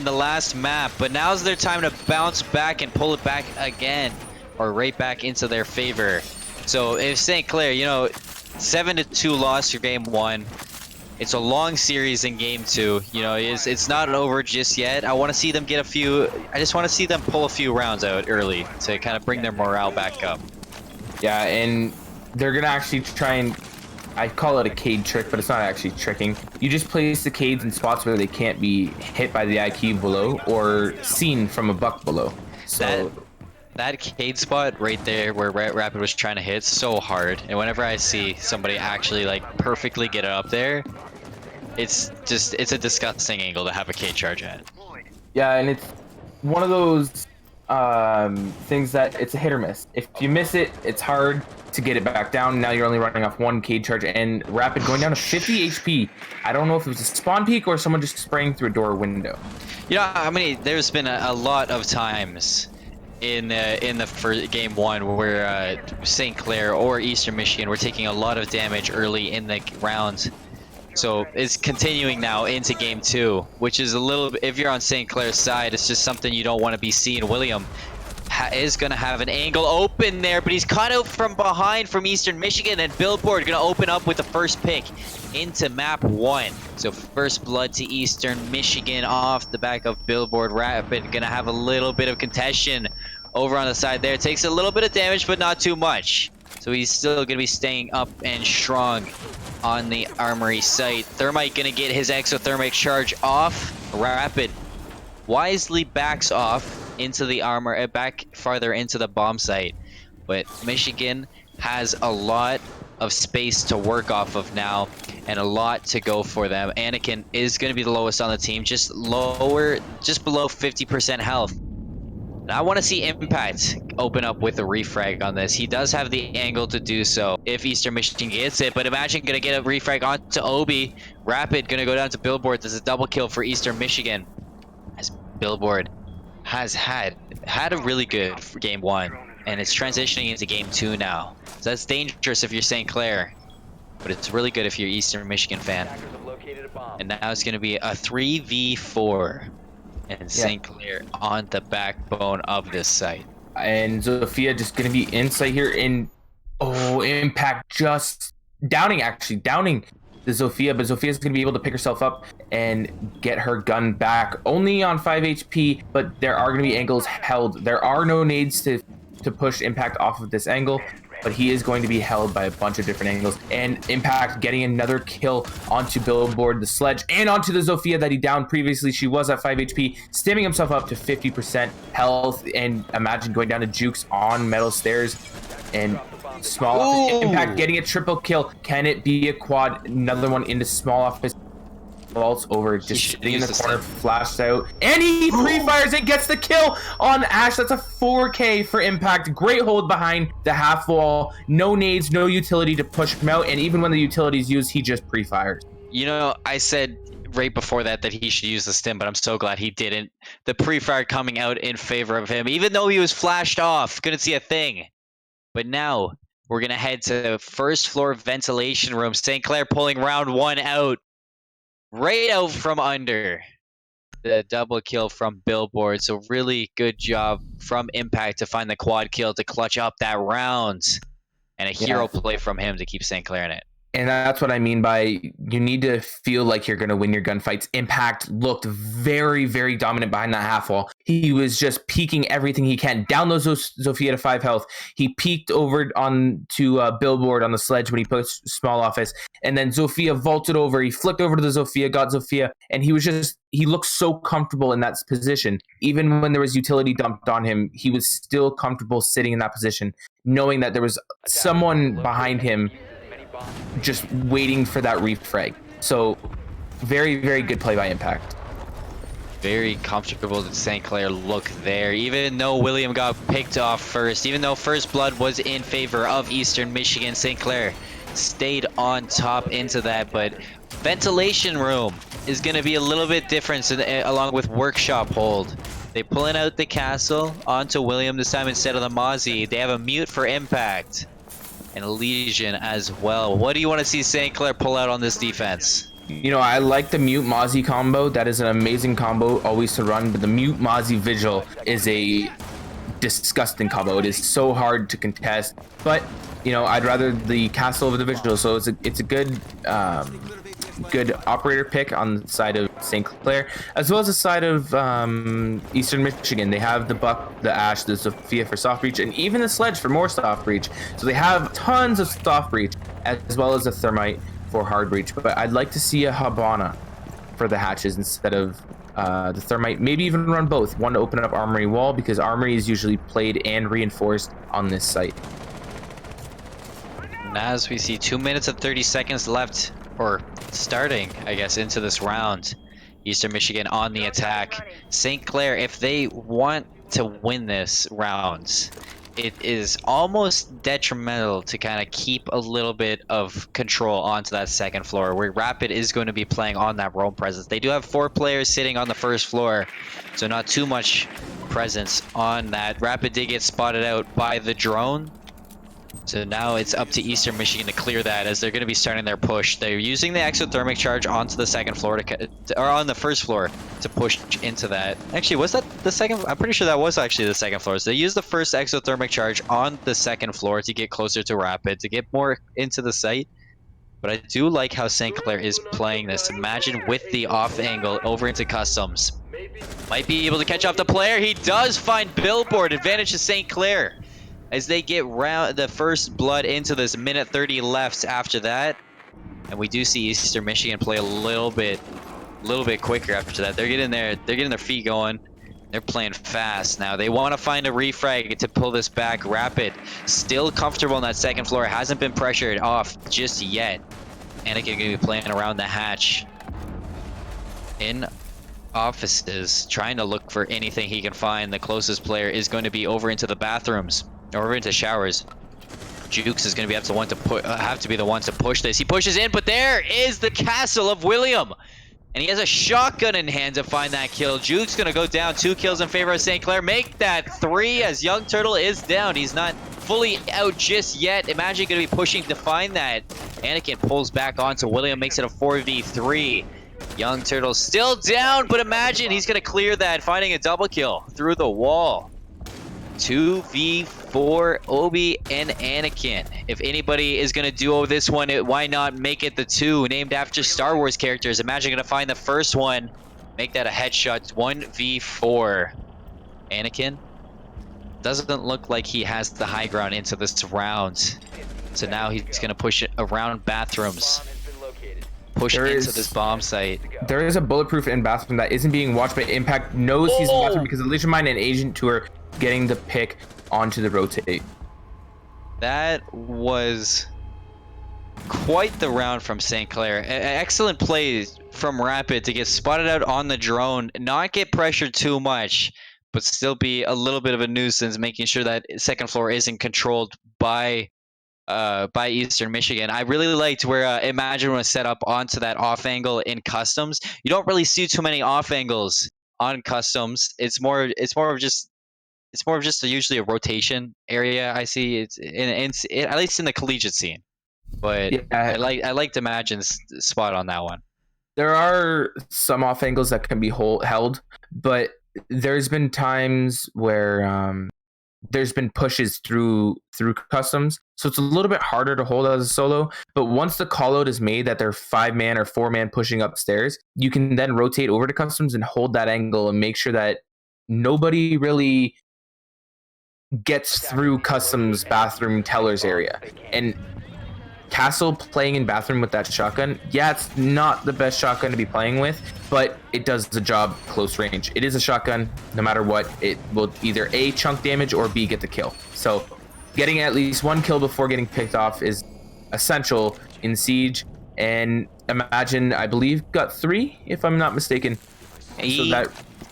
the last map, but now's their time to bounce back and pull it back again, or right back into their favor. So if St. Clair, 7-2 loss your game 1. It's a long series in game 2. It's not over just yet. I want to see them get I just want to see them pull a few rounds out early to kind of bring their morale back up. yeah, and they're gonna actually try and, I call it a cade trick, but it's not actually tricking. You just place the cades in spots where they can't be hit by the IQ below or seen from a buck below. So that cade spot right there where Rapid was trying to hit, so hard. And whenever I see somebody actually like perfectly get it up there, it's a disgusting angle to have a cade charge at. yeah, and it's one of those things that it's a hit or miss. If you miss it, it's hard to get it back down. Now you're only running off 1 cade charge, and Rapid going down to 50 HP. I don't know if it was a spawn peek or someone just spraying through a door window. There's been a lot of times in the first game 1 where St. Clair or Eastern Michigan were taking a lot of damage early in the round. So it's continuing now into game 2, which is a little bit, if you're on St. Clair's side, it's just something you don't want to be seeing. William is going to have an angle open there, but he's caught out from behind from Eastern Michigan, and Billboard going to open up with the first pick into map 1. So first blood to Eastern Michigan off the back of Billboard. Rapid going to have a little bit of contention over on the side there. Takes a little bit of damage, but not too much. So he's still going to be staying up and strong on the Armory site. Thermite going to get his exothermic charge off. Rapid wisely backs off into the armor, back farther into the bomb site. But Michigan has a lot of space to work off of now and a lot to go for them. Anakin is going to be the lowest on the team, just below 50% health. And I want to see Impact open up with a refrag on this. He does have the angle to do so if Eastern Michigan gets it, but imagine going to get a refrag onto Obi. Rapid going to go down to Billboard. This is a double kill for Eastern Michigan, as Billboard has had a really good game 1, and it's transitioning into game 2 now. So that's dangerous if you're St. Clair, but it's really good if you're Eastern Michigan fan. And now it's going to be a 3v4. And St. Clair on the backbone of this site. And Zofia just going to be inside here. And Impact just downing the Zofia. But Zofia's going to be able to pick herself up and get her gun back. Only on 5 HP, but there are going to be angles held. There are no nades to push Impact off of this angle, but he is going to be held by a bunch of different angles. And Impact getting another kill onto Billboard, the sledge, and onto the Zofia that he downed previously. She was at 5 HP, stimming himself up to 50% health. And imagine going down to Jukes on metal stairs. And small office. Impact getting a triple kill. Can it be a quad? Another one into small office. Vaults over, just sitting in the corner, flashed out, and he pre-fires and gets the kill on Ash. That's a 4K for Impact. Great hold behind the half wall. No nades, no utility to push him out, and even when the utility is used, he just pre-fires. I said right before that he should use the stim, but I'm so glad he didn't. The pre-fire coming out in favor of him, even though he was flashed off. Couldn't see a thing. But now we're going to head to first floor ventilation room. St. Clair pulling round 1 out. Right out from under. The double kill from Billboard. So really good job from Impact to find the quad kill to clutch up that round. And a hero play from him to keep St. Clair in it. And that's what I mean by you need to feel like you're going to win your gunfights. Impact looked very, very dominant behind that half wall. He was just peeking everything he can. Down those Zofia to 5 health. He peeked over on to Billboard on the sledge when he put small office. And then Zofia vaulted over. He flicked over to the Zofia, got Zofia. And he looked so comfortable in that position. Even when there was utility dumped on him, he was still comfortable sitting in that position, knowing that there was someone behind him just waiting for that refrag. So very, very good play by Impact. Very comfortable to St. Clair look there, even though William got picked off first, even though first blood was in favor of Eastern Michigan. St. Clair stayed on top into that, but ventilation room is going to be a little bit different along with Workshop Hold. They pulling out the castle onto William this time instead of the Mozzie. They have a mute for impact and a Legion as well. What do you want to see St. Clair pull out on this defense? You know, I like the Mute Mozzie combo. That is an amazing combo always to run, but the Mute Mozzie Vigil is a disgusting combo. It is so hard to contest, but you know, I'd rather the castle over the Vigil, so it's a good good operator pick on the side of St. Clair, as well as the side of Eastern Michigan. They have the Buck, the Ash, the Sophia for soft breach, and even the Sledge for more soft breach. So they have tons of soft breach, as well as a Thermite for hard breach. But I'd like to see a Habana for the hatches instead of the Thermite. Maybe even run both. One to open up Armory Wall, because Armory is usually played and reinforced on this site. And as we see 2 minutes and 30 seconds left, or starting, I guess, into this round. Eastern Michigan on the attack. St. Clair, if they want to win this round, it is almost detrimental to kind of keep a little bit of control onto that second floor, where Rapid is going to be playing on that roam presence. They do have 4 players sitting on the first floor, so not too much presence on that. Rapid did get spotted out by the drone. So now it's up to Eastern Michigan to clear that, as they're going to be starting their push. They're using the exothermic charge onto the second floor or on the first floor to push into that. Actually, was that the second? I'm pretty sure that was actually the second floor. So they used the first exothermic charge on the second floor to get closer to Rapid, to get more into the site. But I do like how St. Clair is playing this. Imagine with the off angle over into Customs. Might be able to catch off the player. He does find Billboard. Advantage to St. Clair, as they get the first blood into this. Minute 30 left after that. And we do see Eastern Michigan play a little bit quicker after that. They're getting their feet going. They're playing fast now. They want to find a refrag to pull this back. Rapid still comfortable on that second floor. Hasn't been pressured off just yet. Anakin going to be playing around the hatch in offices, trying to look for anything he can find. The closest player is going to be over into the bathrooms. Over into showers. Jukes is going to be have to be the one to push this. He pushes in, but there is the castle of William, and he has a shotgun in hand to find that kill. Jukes going to go down. 2 kills in favor of St. Clair. Make that 3 as Young Turtle is down. He's not fully out just yet. Imagine going to be pushing to find that. Anakin pulls back onto William, makes it a 4v3. Young Turtle still down, but imagine he's going to clear that, finding a double kill through the wall. 2v4 Obi and Anakin. If anybody is going to duo this one, why not make it the 2 named after Star Wars characters? Imagine going to find the first one, make that a headshot. 1v4. Anakin doesn't look like he has the high ground into this round. So now he's going to push it around bathrooms. Push into this bomb site. There is a bulletproof in bathroom that isn't being watched, but Impact knows he's in the bathroom because Legion Mine and Agent Tour getting the pick onto the rotate. That was quite the round from St. Clair. Excellent plays from Rapid to get spotted out on the drone, not get pressured too much, but still be a little bit of a nuisance, making sure that second floor isn't controlled by Eastern Michigan. I really liked where Imagine was set up onto that off angle in Customs. You don't really see too many off angles on Customs. It's more of just usually a rotation area. I see it's at least in the collegiate scene. But yeah, I liked Imagine's spot on that one. There are some off angles that can be held, but there's been times where there's been pushes through Customs, so it's a little bit harder to hold as a solo. But once the call out is made that they're 5-man or 4-man pushing upstairs, you can then rotate over to Customs and hold that angle and make sure that nobody really gets through Customs bathroom tellers area. And Castle playing in bathroom with that shotgun, yeah, it's not the best shotgun to be playing with, but it does the job close range. It is a shotgun. No matter what, it will either A, chunk damage, or B, get the kill. So getting at least 1 kill before getting picked off is essential in Siege. And Imagine, I believe, got 3, if I'm not mistaken.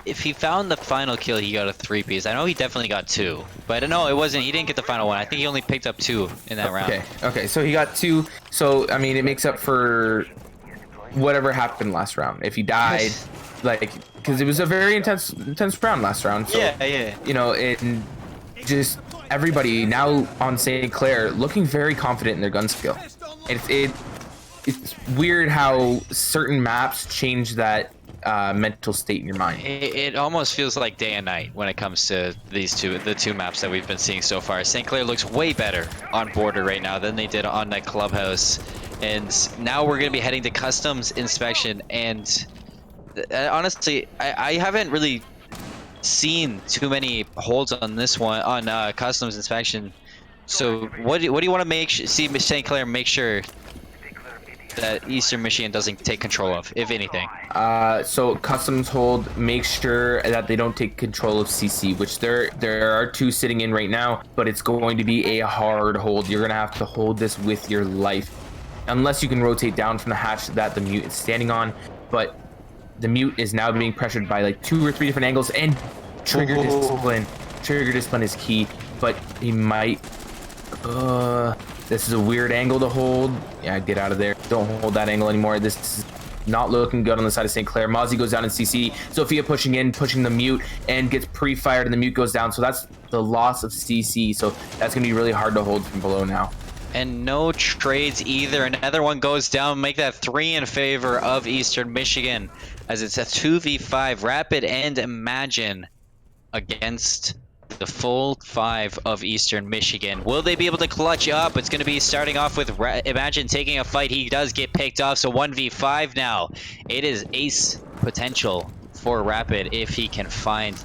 If he found the final kill, he got a 3-piece. I know he definitely got 2, but no, it wasn't. He didn't get the final one. I think he only picked up 2 in that round. Okay, so he got 2. So I mean, it makes up for whatever happened last round. If he died, like, because it was a very intense round last round. So, Yeah. you know, and just everybody now on St. Clair looking very confident in their gun skill. It's weird how certain maps change that mental state in your mind. It almost feels like day and night when it comes to the two maps that we've been seeing so far. St. Clair looks way better on border right now than they did on that clubhouse, and now we're gonna be heading to customs inspection. And honestly, I haven't really seen too many holds on this one on customs inspection. So what do you want to see St. Clair make sure that Eastern Michigan doesn't take control of, if anything? So customs hold, make sure that they don't take control of CC, which there are 2 sitting in right now, but it's going to be a hard hold. You're gonna have to hold this with your life, unless you can rotate down from the hatch that the mute is standing on. But the mute is now being pressured by like 2 or 3 different angles, and trigger discipline. Trigger discipline is key, but he might. This is a weird angle to hold. Yeah, get out of there. Don't hold that angle anymore. This is not looking good on the side of St. Clair. Mozzie goes down in CC. Sophia pushing in, pushing the mute, and gets pre-fired, and the mute goes down. So that's the loss of CC. So that's going to be really hard to hold from below now. And no trades either. Another one goes down. Make that 3 in favor of Eastern Michigan, as it's a 2v5 Rapid and Imagine against the full 5 of Eastern Michigan. Will they be able to clutch up? It's going to be starting off with Imagine taking a fight. He does get picked off, so 1v5 now. It is ace potential for Rapid if he can find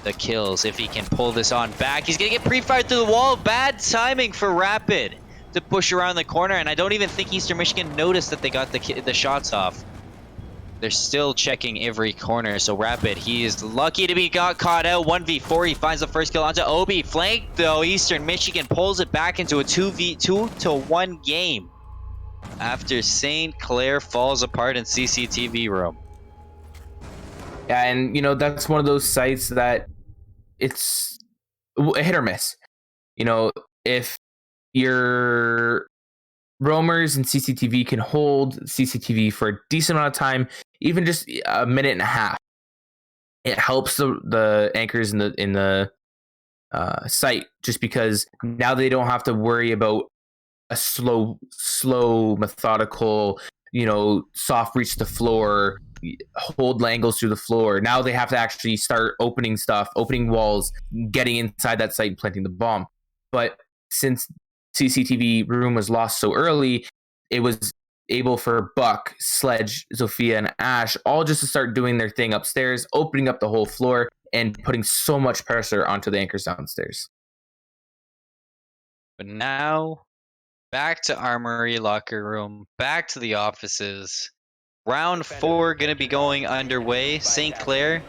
the kills, if he can pull this on back. He's going to get pre-fired through the wall. Bad timing for Rapid to push around the corner, and I don't even think Eastern Michigan noticed that they got the shots off. They're still checking every corner, so Rapid, he is lucky to be caught out. 1v4, he finds the first kill onto Obi. Flanked though, Eastern Michigan pulls it back into a 2-1 game after St. Clair falls apart in CCTV room. Yeah, and you know, that's one of those sites that it's a hit or miss. You know, if your roamers and CCTV can hold CCTV for a decent amount of time, even just a minute and a half, it helps the anchors in the site, just because now they don't have to worry about a slow methodical, you know, soft reach the floor, hold angles through the floor. Now they have to actually start opening walls, getting inside that site and planting the bomb. But since CCTV room was lost so early, it was able for Buck, Sledge, Sophia, and Ash all just to start doing their thing upstairs, opening up the whole floor and putting so much pressure onto the anchors downstairs. But now, back to Armory locker room, back to the offices. Round 4 going to be going underway. St. Clair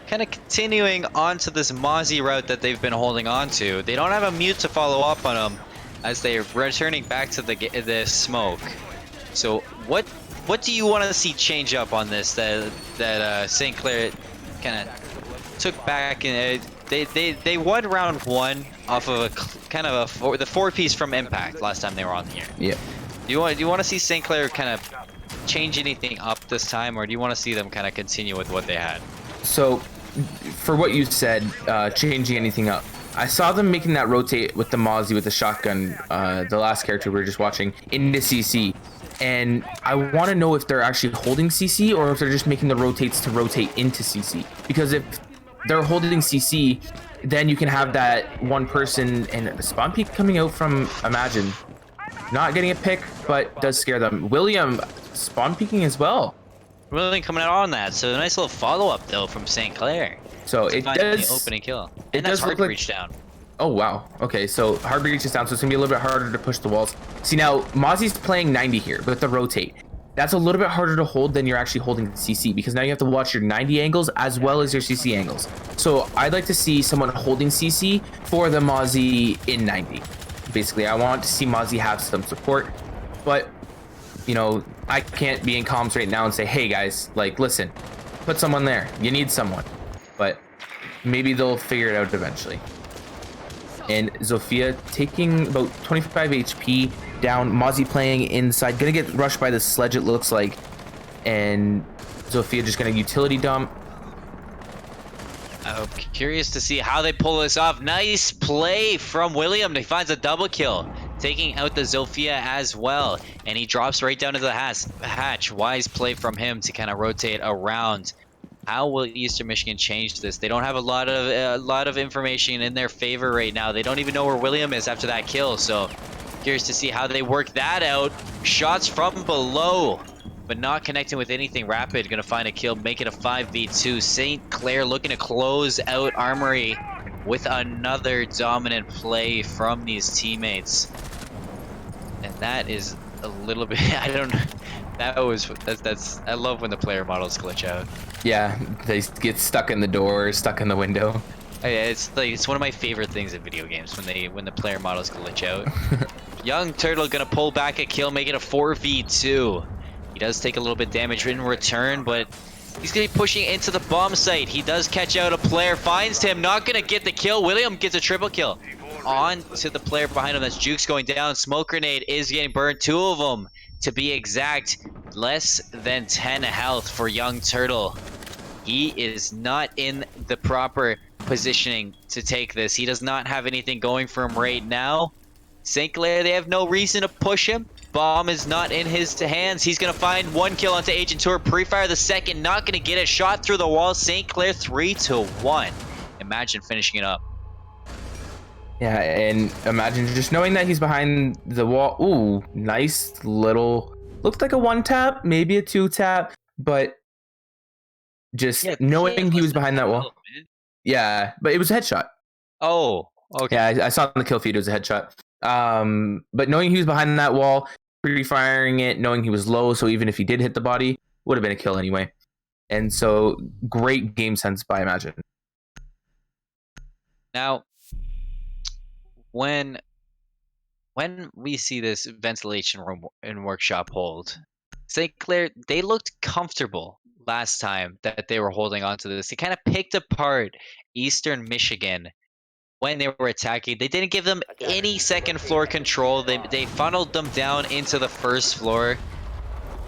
kind of continuing onto this Mozzie route that they've been holding on to. They don't have a mute to follow up on them as they're returning back to the smoke. So what do you want to see change up on this that St. Clair kind of took back? And they won round 1 off of the 4-piece from Impact last time they were on here. Yeah. Do you want to see St. Clair kind of change anything up this time, or do you want to see them kind of continue with what they had? So, for what you said, changing anything up, I saw them making that rotate with the Mozzie with the shotgun, the last character we were just watching, into CC. And I want to know if they're actually holding CC or if they're just making the rotates to rotate into CC. Because if they're holding CC, then you can have that one person and spawn peek coming out from Imagine. Not getting a pick, but does scare them. William spawn peeking as well. William coming out on that, so a nice little follow-up though from St. Clair. So it does. The opening kill. It And that's does hard look to like reach down. Oh, wow. Okay, so hard to reach this down, so it's going to be a little bit harder to push the walls. See, now, Mozzie's playing 90 here with the rotate. That's a little bit harder to hold than you're actually holding CC, because now you have to watch your 90 angles as well as your CC angles. So I'd like to see someone holding CC for the Mozzie in 90. Basically, I want to see Mozzie have some support, but, you know, I can't be in comms right now and say, hey, guys, like, listen, put someone there. You need someone. But maybe they'll figure it out eventually. And Zofia taking about 25 HP down. Mozzie playing inside. Gonna get rushed by the Sledge, it looks like. and Zofia just gonna utility dump. I'm curious to see how they pull this off. Nice play from William. He finds a double kill, taking out the Zofia as well. And he drops right down to the hatch. Wise play from him to kind of rotate around. How will Eastern Michigan change this? They don't have a lot of information in their favor right now. They don't even know where William is after that kill. So curious to see how they work that out. Shots from below, but not connecting with anything. Rapid gonna find a kill, make it a 5v2. St. Clair looking to close out Armory with another dominant play from these teammates. And that is a little bit, I don't know. That's I love when the player models glitch out. Yeah, they get stuck in the door, stuck in the window. It's one of my favorite things in video games when the player models glitch out. Young Turtle gonna pull back a kill, make it a 4v2. He does take a little bit damage in return, but he's gonna be pushing into the bomb site. He does catch out a player, finds him, not gonna get the kill. William gets a triple kill. On to the player behind him. That's Jukes going down. Smoke grenade is getting burned. 2 of them, to be exact. Less than 10 health for Young Turtle. He is not in the proper positioning to take this. He does not have anything going for him right now. St. Clair, they have no reason to push him. Bomb is not in his hands. He's going to find 1 kill onto Agent Tour. Pre-fire the second, not going to get a shot through the wall. St. Clair 3-1. Imagine finishing it up. Yeah, and imagine just knowing that he's behind the wall. Ooh, nice little, looked like a 1-tap, maybe a 2-tap, but just knowing he was behind that wall. Yeah, but it was a headshot. Oh, okay. Yeah, I saw in the kill feed it was a headshot. But knowing he was behind that wall, pre-firing it, knowing he was low, so even if he did hit the body, would have been a kill anyway. And so, great game sense by Imagine. Now, when we see this ventilation room and workshop hold, St. Clair, they looked comfortable last time that they were holding on to this. They kind of picked apart Eastern Michigan when they were attacking. They didn't give them any second floor control. They funneled them down into the first floor.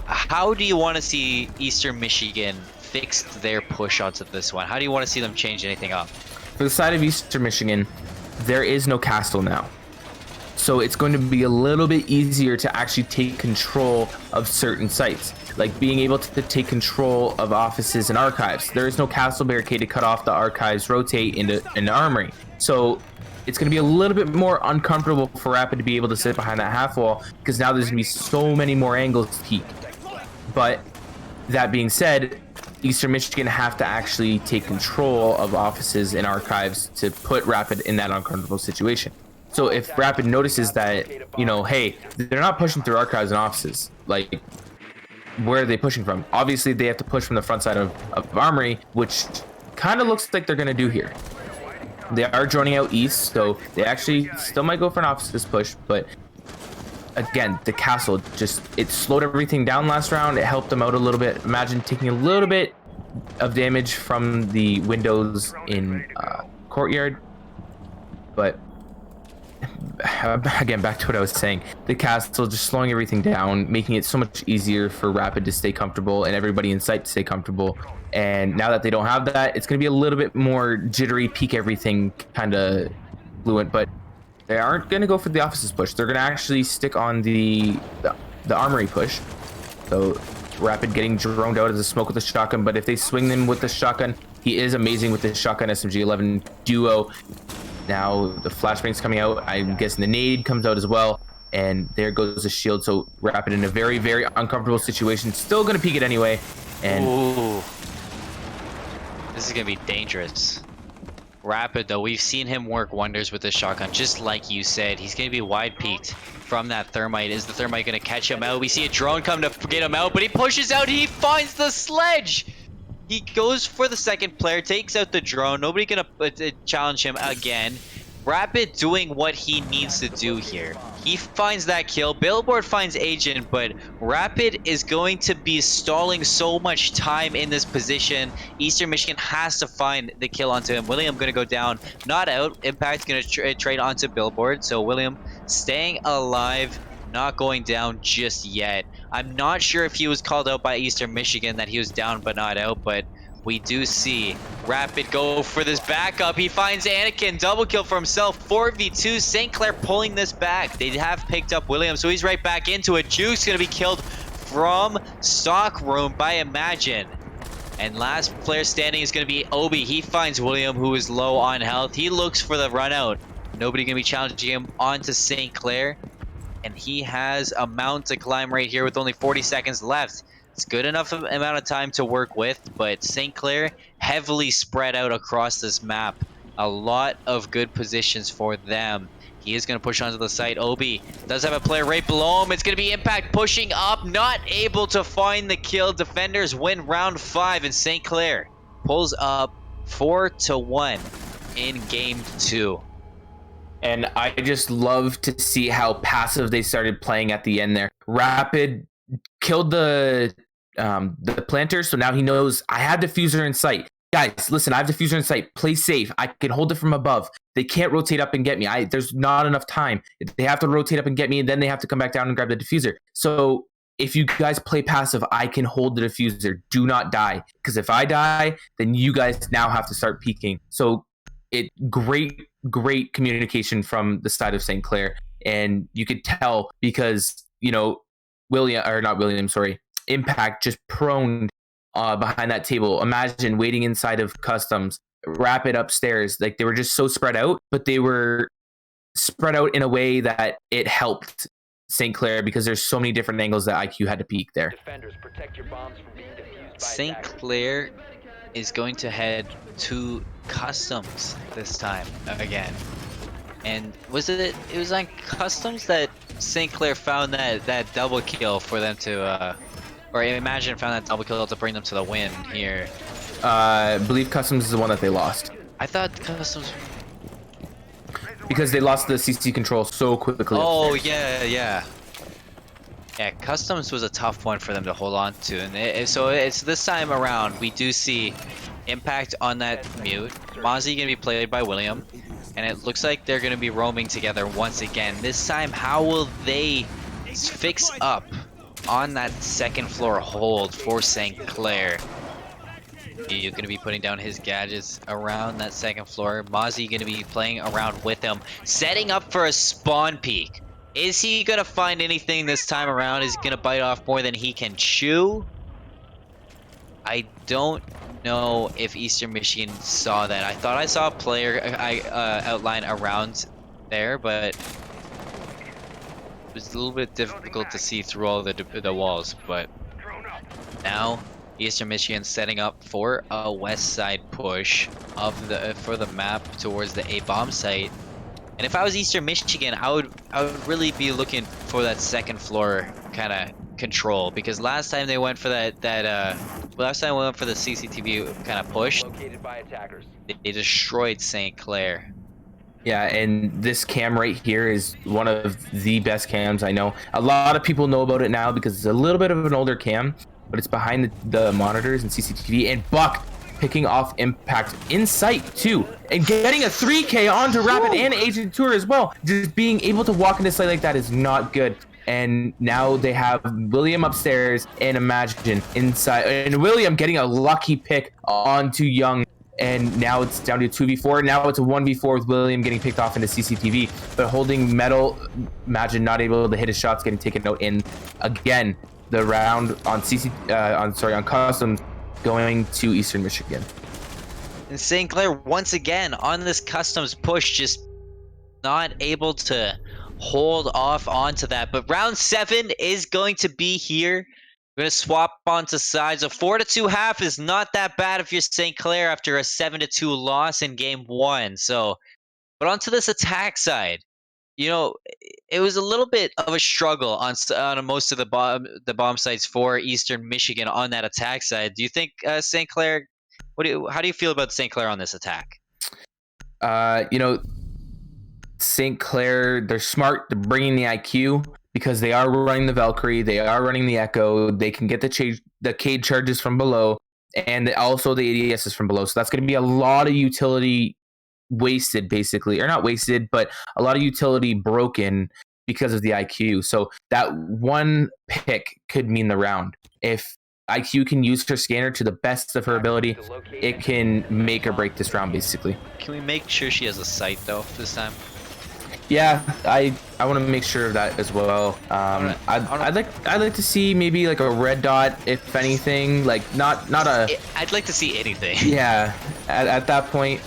How do you want to see Eastern Michigan fix their push onto this one? How do you want to see them change anything up? For the side of Eastern Michigan, there is no castle now. So it's going to be a little bit easier to actually take control of certain sites, like being able to take control of offices and archives. There is no castle barricade to cut off the archives, rotate into an armory. So it's going to be a little bit more uncomfortable for Rapid to be able to sit behind that half wall, because now there's going to be so many more angles to keep. But that being said, Eastern Michigan have to actually take control of offices and archives to put Rapid in that uncomfortable situation. So if Rapid notices that, you know, hey, they're not pushing through archives and offices, like, where are they pushing from? Obviously, they have to push from the front side of Armory, which kind of looks like they're going to do here. They are joining out east, so they actually still might go for an offices push, but again, the castle just, it slowed everything down last round. It helped them out a little bit. Imagine taking a little bit of damage from the windows in courtyard, but again, back to what I was saying, the castle just slowing everything down, making it so much easier for Rapid to stay comfortable and everybody in sight to stay comfortable. And now that they don't have that, it's going to be a little bit more jittery, peek everything kind of fluent, but they aren't going to go for the offices push. They're going to actually stick on the armory push. So Rapid getting droned out of the smoke with the shotgun, but if they swing them with the shotgun, he is amazing with the shotgun SMG-11 duo. Now the flashbang's coming out. I'm guessing the nade comes out as well, and there goes the shield. So Rapid in a very, very uncomfortable situation. Still gonna peek it anyway. And ooh, this is gonna be dangerous. Rapid though, we've seen him work wonders with the shotgun, just like you said. He's gonna be wide peeked from that thermite. Is the thermite gonna catch him out? We see a drone come to get him out, but he pushes out. He finds the sledge. He goes for the second player, takes out the drone. Nobody gonna challenge him again. Rapid doing what he needs to do here. He finds that kill. Billboard finds Agent, but Rapid is going to be stalling so much time in this position. Eastern Michigan has to find the kill onto him. William gonna go down, not out. Impact gonna trade onto Billboard. So William staying alive. not going down just yet. I'm not sure if he was called out by Eastern Michigan that he was down but not out, but we do see Rapid go for this backup. He finds Anakin, double kill for himself, 4v2. St. Clair pulling this back. They have picked up William, so he's right back into it. Juke's going to be killed from stock room by Imagine. And last player standing is going to be Obi. He finds William, who is low on health. He looks for the run out. Nobody going to be challenging him onto St. Clair. And he has a mount to climb right here with only 40 seconds left. It's good enough amount of time to work with, but St. Clair heavily spread out across this map. A lot of good positions for them. He is going to push onto the site. Obi does have a player right below him. It's going to be Impact pushing up, not able to find the kill. Defenders win round 5, and St. Clair pulls up 4-1 in game 2. And I just love to see how passive they started playing at the end there. Rapid killed the planter, so now he knows I have diffuser in sight. Guys, listen, I have diffuser in sight. Play safe. I can hold it from above. They can't rotate up and get me. There's not enough time. They have to rotate up and get me, and then they have to come back down and grab the diffuser. So if you guys play passive, I can hold the diffuser. Do not die. Because if I die, then you guys now have to start peeking. So great communication from the side of St. Clair. And you could tell because, Impact just prone behind that table. Imagine waiting inside of customs, Rapid upstairs. Like they were just so spread out, but they were spread out in a way that it helped St. Clair because there's so many different angles that IQ had to peek there. St. Clair is going to head to customs this time again. And it was on customs that St. Clair found that double kill for them to or Imagine found that double kill to bring them to the win here. I believe customs is the one that they lost. I thought customs because they lost the CC control so quickly. Oh yeah. Yeah, customs was a tough one for them to hold on to, and so it's this time around we do see Impact on that mute. Mozzie gonna be played by William, and it looks like they're gonna be roaming together once again. This time, how will they fix up on that second floor hold for St. Clair? You're gonna be putting down his gadgets around that second floor. Mozzie gonna be playing around with him, setting up for a spawn peek. Is he gonna find anything this time around? Is he gonna bite off more than he can chew? I don't know if Eastern Michigan saw that. I thought I saw a player outline around there, but it was a little bit difficult to see through all the walls. But now Eastern Michigan setting up for a west side push of for the map towards the A bomb site. And if I was Eastern Michigan, I would really be looking for that second floor kind of control, because last time they went for the CCTV kind of push, they destroyed St. Clair. Yeah, and this cam right here is one of the best cams I know. A lot of people know about it now because it's a little bit of an older cam, but it's behind the monitors and CCTV. And Buck picking off Impact in sight too, and getting a 3K onto Rapid and Agent Tour as well. Just being able to walk into sight like that is not good. And now they have William upstairs and Imagine inside, and William getting a lucky pick onto Young. And now it's down to 2v4. Now it's a 1v4 with William getting picked off into CCTV, but holding metal. Imagine not able to hit his shots, getting taken out in again. The round on on customs going to Eastern Michigan. And St. Clair once again on this customs push, just not able to hold off onto that. But round 7 is going to be here. We're going to swap onto sides. A 4-2 half is not that bad if you're St. Clair after a 7-2 loss in game 1. So, but onto this attack side, it was a little bit of a struggle on most of the bomb sites for Eastern Michigan on that attack side. Do you think St. Clair? How do you feel about St. Clair on this attack? St. Clair, they're smart. They're bringing the IQ because they are running the Valkyrie. They are running the Echo. They can get the Cade charges from below, and also the ADSs from below. So that's going to be a lot of utility wasted, basically, or not wasted, but a lot of utility broken because of the IQ. So that one pick could mean the round. If IQ can use her scanner to the best of her ability, it can make or break this round, basically. Can we make sure she has a sight though this time? Yeah, I want to make sure of that as well. I'd like to see maybe like a red dot, if anything, like not a. I'd like to see anything. Yeah, at that point,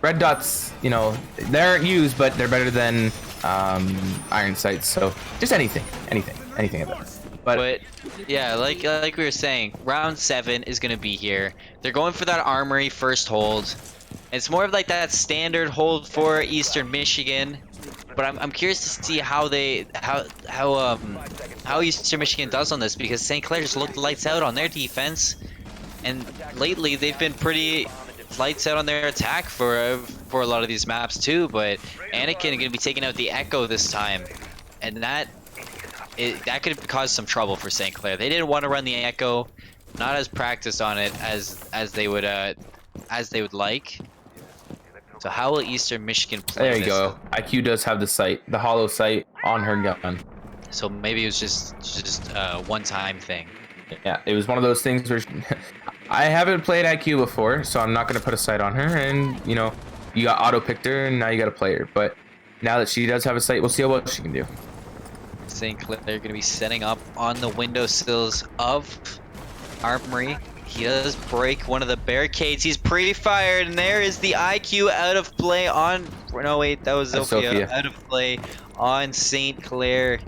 red dots, you know, they aren't used, but they're better than iron sights. So just anything at that. But yeah, like we were saying, round 7 is gonna be here. They're going for that armory first hold. It's more of like that standard hold for Eastern Michigan, but I'm curious to see how Eastern Michigan does on this, because St. Clair just looked lights out on their defense, and lately they've been pretty lights out on their attack for a lot of these maps too. But Anakin is gonna be taking out the Echo this time, and that could cause some trouble for St. Clair. They didn't want to run the Echo, not as practiced on it as they would like. So how will Eastern Michigan play There you this? go. IQ does have the sight, the hollow sight on her gun. So maybe it was just a one-time thing. Yeah, it was one of those things where I haven't played IQ before, so I'm not going to put a sight on her. And, you know, you got auto-picked her, and now you got to play her. But now that she does have a sight, we'll see how well she can do. St. Clair going to be setting up on the windowsills of Armory. He does break one of the barricades. He's pre-fired, and there is the IQ out of play on... No, wait, that was Sophia. Out of play on St. Clair.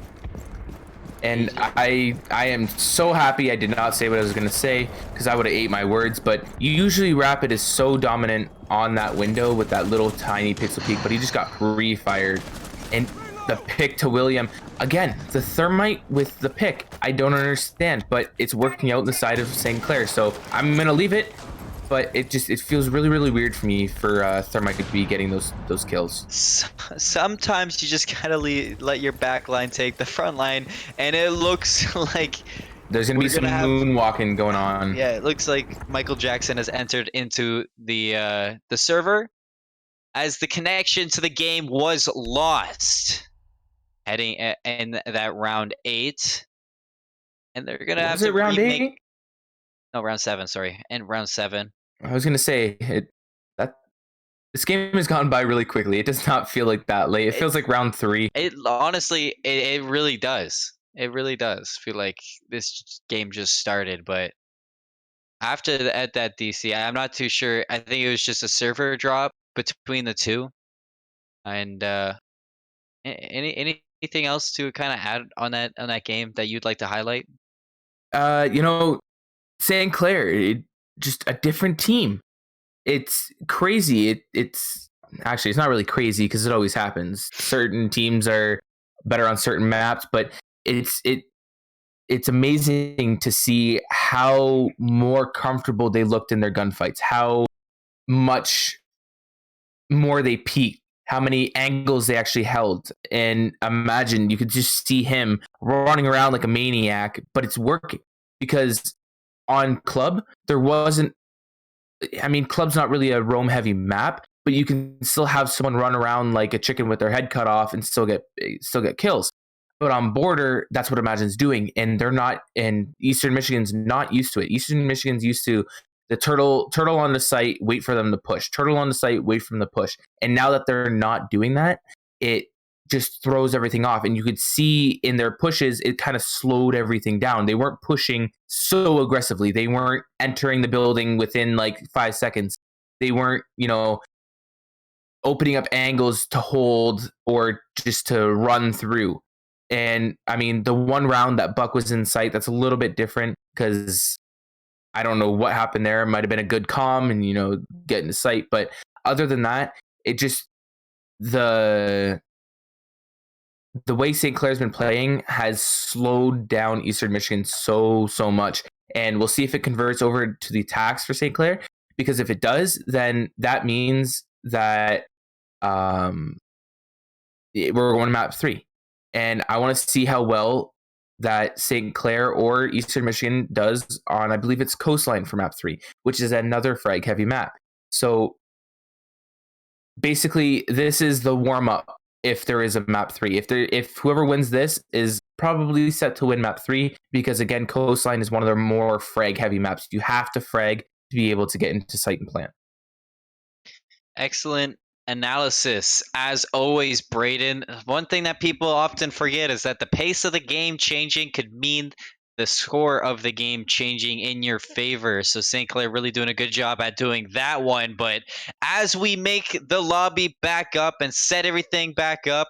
And I am so happy I did not say what I was going to say, because I would have ate my words. But usually Rapid is so dominant on that window with that little tiny pixel peak, but he just got pre-fired. And the pick to William, again, the thermite with the pick, I don't understand, but it's working out in the side of St. Clair. So I'm going to leave it, but it feels really, really weird for me for thermite to be getting those kills. Sometimes you just gotta let your back line take the front line, and it looks like there's gonna be some moonwalking going on. Yeah, it looks like Michael Jackson has entered into the server, as the connection to the game was lost heading in that round 8, and they're gonna have to round 8? No, round 7. Sorry, and round 7. I was gonna say this game has gone by really quickly. It does not feel like that late. It feels like round 3. It honestly, it really does. It really does feel like this game just started. But after at that DC, I'm not too sure. I think it was just a server drop between the two. And anything else to kind of add on that game that you'd like to highlight? You know, St. Clair, just a different team. It's crazy. It's actually, it's not really crazy because it always happens. Certain teams are better on certain maps, but it's amazing to see how more comfortable they looked in their gunfights, how much more they peaked, how many angles they actually held. And imagine, you could just see him running around like a maniac, but it's working because on Club, there wasn't, I mean, Club's not really a roam heavy map, but you can still have someone run around like a chicken with their head cut off and still get kills. But on Border, that's what Imagine's doing, and they're not. And Eastern Michigan's not used to it. Eastern Michigan's used to the turtle on the site, wait for them to push. Turtle on the site, wait for them to push. And now that they're not doing that, it just throws everything off. And you could see in their pushes, it kind of slowed everything down. They weren't pushing so aggressively. They weren't entering the building within like 5 seconds. They weren't, you know, opening up angles to hold or just to run through. And I mean, the one round that Buck was in sight, that's a little bit different because I don't know what happened there. It might have been a good calm and, you know, get into sight. But other than that, it just, the way St. Clair's been playing has slowed down Eastern Michigan so much. And we'll see if it converts over to the attacks for St. Clair. Because if it does, then that means that we're going to map 3. And I want to see how well that St. Clair or Eastern Michigan does on, I believe it's Coastline for map 3, which is another frag heavy map. So basically, this is the warm up if there is a map 3. If whoever wins this is probably set to win map 3, because again, Coastline is one of the more frag heavy maps. You have to frag to be able to get into site and plant. Excellent analysis. As always, Braden. One thing that people often forget is that the pace of the game changing could mean the score of the game changing in your favor. So St. Clair really doing a good job at doing that one. But as we make the lobby back up and set everything back up,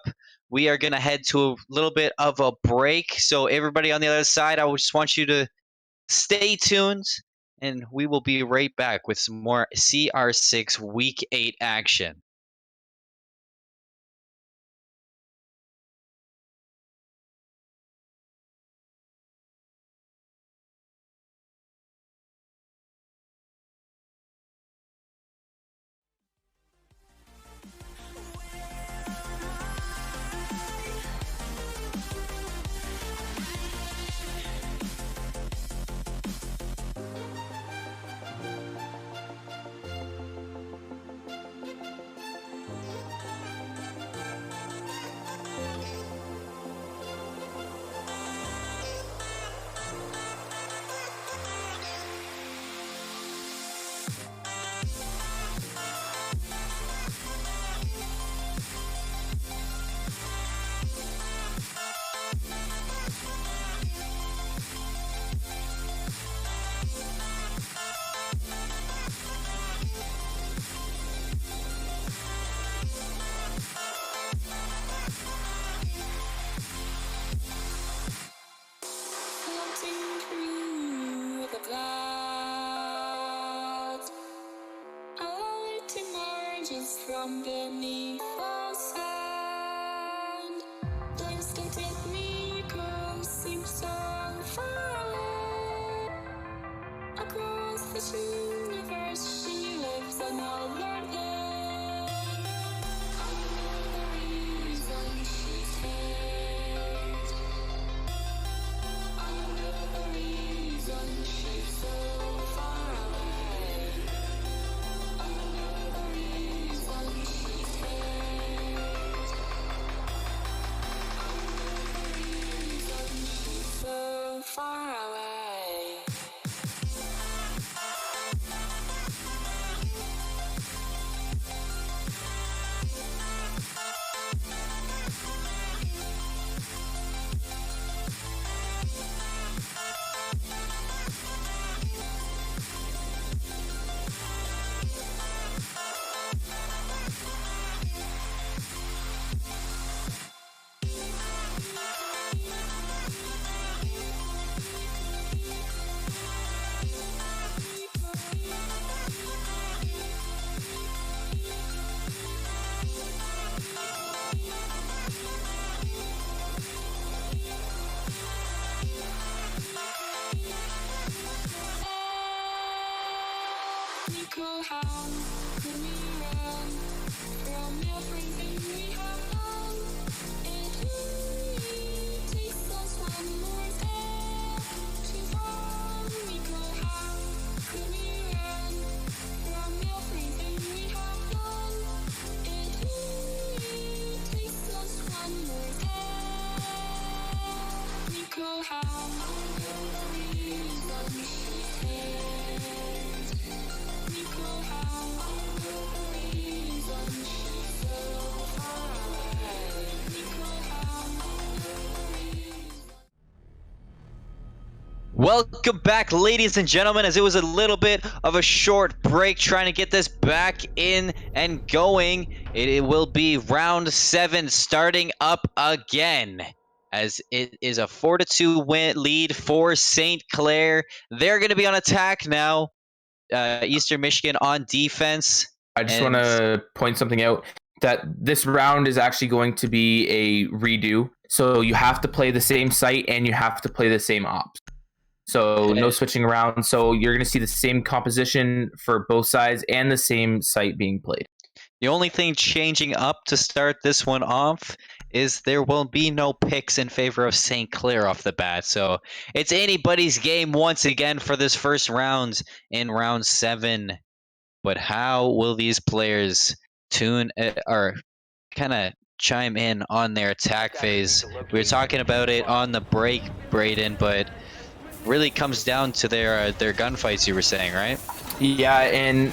we are going to head to a little bit of a break. So everybody on the other side, I just want you to stay tuned, and we will be right back with some more CR6 Week 8 action. Floating through the clouds, a light emerges from beneath the sand. Place to take me across seems so far away. Across this universe, she lives another day. Another reason she's here. Another reason she's so far away. Another reason she's here. Another reason she's so far away. Nico, how can we run from everything we have done? It only takes us one more day to fall. Nico, how can we run from everything we have done? It only takes us one more day. Nico, how the reason she's here. Nico, how the reason she's so far away. Nico, how the reason. Welcome back, ladies and gentlemen, as it was a little bit of a short break trying to get this back in and going. It will be round 7 starting up again, as it is a 4-2 win lead for St. Clair. They're going to be on attack now. Eastern Michigan on defense. I just want to point something out, that this round is actually going to be a redo. So you have to play the same site and you have to play the same ops. So no switching around. So you're going to see the same composition for both sides and the same site being played. The only thing changing up to start this one off is there will be no picks in favor of St. Clair off the bat. So it's anybody's game once again for this first round in round 7. But how will these players tune or kind of chime in on their attack phase. We were talking about it on the break, Braden, but really comes down to their gunfights. You were saying, right? Yeah, and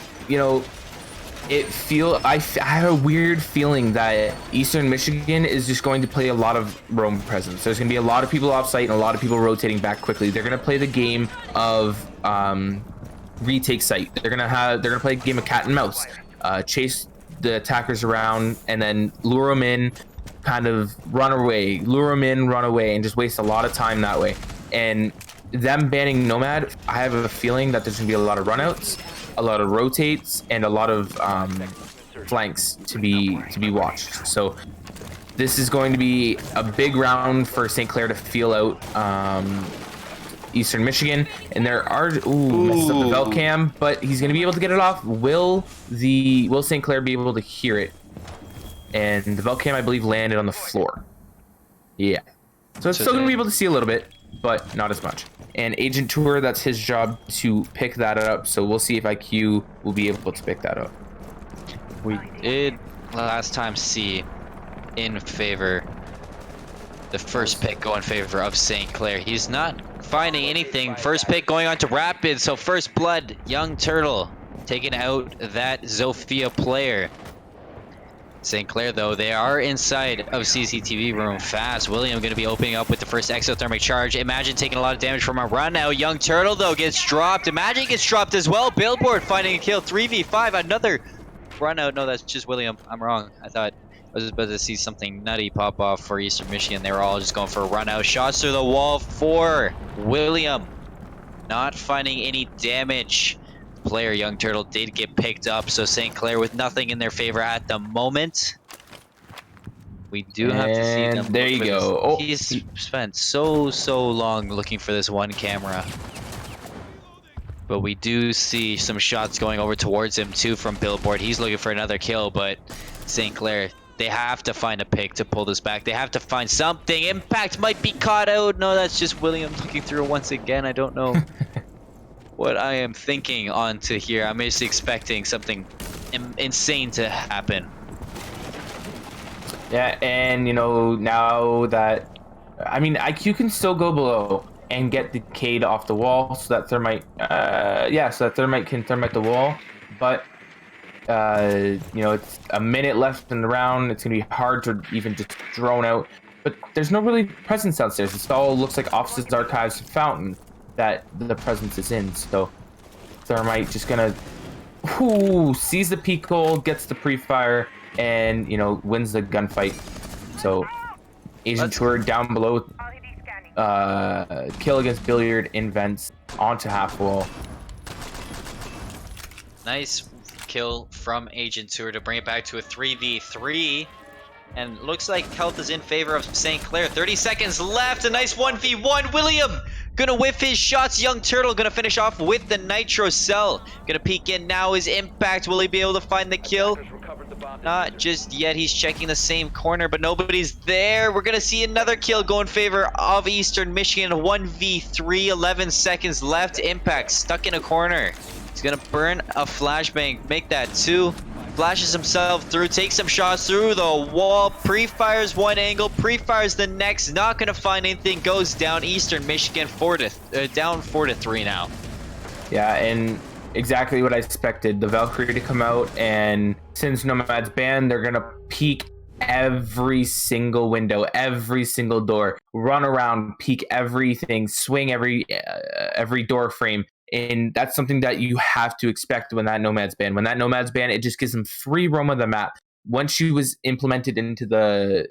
I have a weird feeling that Eastern Michigan is just going to play a lot of roam presence. There's going to be a lot of people off site and a lot of people rotating back quickly. They're going to play the game of retake site. They're going to play a game of cat and mouse, chase the attackers around and then lure them in, kind of run away, and just waste a lot of time that way. And them banning Nomad, I have a feeling that there's going to be a lot of runouts, a lot of rotates, and a lot of flanks to be watched. So this is going to be a big round for St. Clair to feel out Eastern Michigan, and there are messes up the belt cam, but he's going to be able to get it off. Will St. Clair be able to hear it? And the belt cam, I believe, landed on the floor. Yeah, so it's still going to be able to see a little bit, but not as much. And Agent Tour, that's his job to pick that up. So we'll see if IQ will be able to pick that up. We did last time see in favor, the first pick go in favor of St. Clair. He's not finding anything. First pick going on to Rapid. So first blood, Young Turtle taking out that Zofia player. St. Clair, though, they are inside of CCTV room fast. William going to be opening up with the first exothermic charge. Imagine taking a lot of damage from a run now. Young Turtle, though, gets dropped. Imagine gets dropped as well. Billboard finding a kill. 3v5. Another run out. No, that's just William. I'm wrong. I thought I was about to see something nutty pop off for Eastern Michigan. They were all just going for a run out. Shots through the wall for William. Not finding any damage. Player Young Turtle did get picked up, so St. Clair with nothing in their favor at the moment. We do have to see them. There you go. Oh, he's spent so long looking for this one camera, but we do see some shots going over towards him too from Billboard. He's looking for another kill, but St. Clair, they have to find a pick to pull this back. They have to find something. Impact might be caught out. No, that's just William looking through once again. I don't know what I am thinking onto here. I'm just expecting something insane to happen. Yeah, and now that IQ can still go below and get the Cade off the wall, so that thermite can thermite the wall. But it's a minute left in the round. It's gonna be hard to even just drone out. But there's no really presence downstairs. It all looks like Offices, Archives, Fountain that the presence is in. So thermite just gonna sees the peak hole, gets the pre-fire, and wins the gunfight. So Agent Tour down below, kill against Billiard in vents onto half wall. Nice kill from Agent Tour to bring it back to a 3v3. And looks like health is in favor of St. Clair. 30 seconds left. A nice 1v1. William gonna whiff his shots. Young Turtle gonna finish off with the Nitro Cell. Gonna peek in now is Impact. Will he be able to find the kill? Not just yet. He's checking the same corner, but nobody's there. We're gonna see another kill go in favor of Eastern Michigan. 1v3. 11 seconds left. Impact stuck in a corner. He's gonna burn a flashbang. Make that 2. Flashes himself through, takes some shots through the wall, pre-fires one angle, pre-fires the next, not gonna find anything, goes down. Eastern Michigan down 4-3 now. Yeah, and exactly what I expected. The Valkyrie to come out, and since Nomad's banned, they're gonna peek every single window, every single door, run around, peek everything, swing every door frame. And that's something that you have to expect when that Nomad's banned. When that Nomad's banned, it just gives them free roam of the map. Once she was implemented into the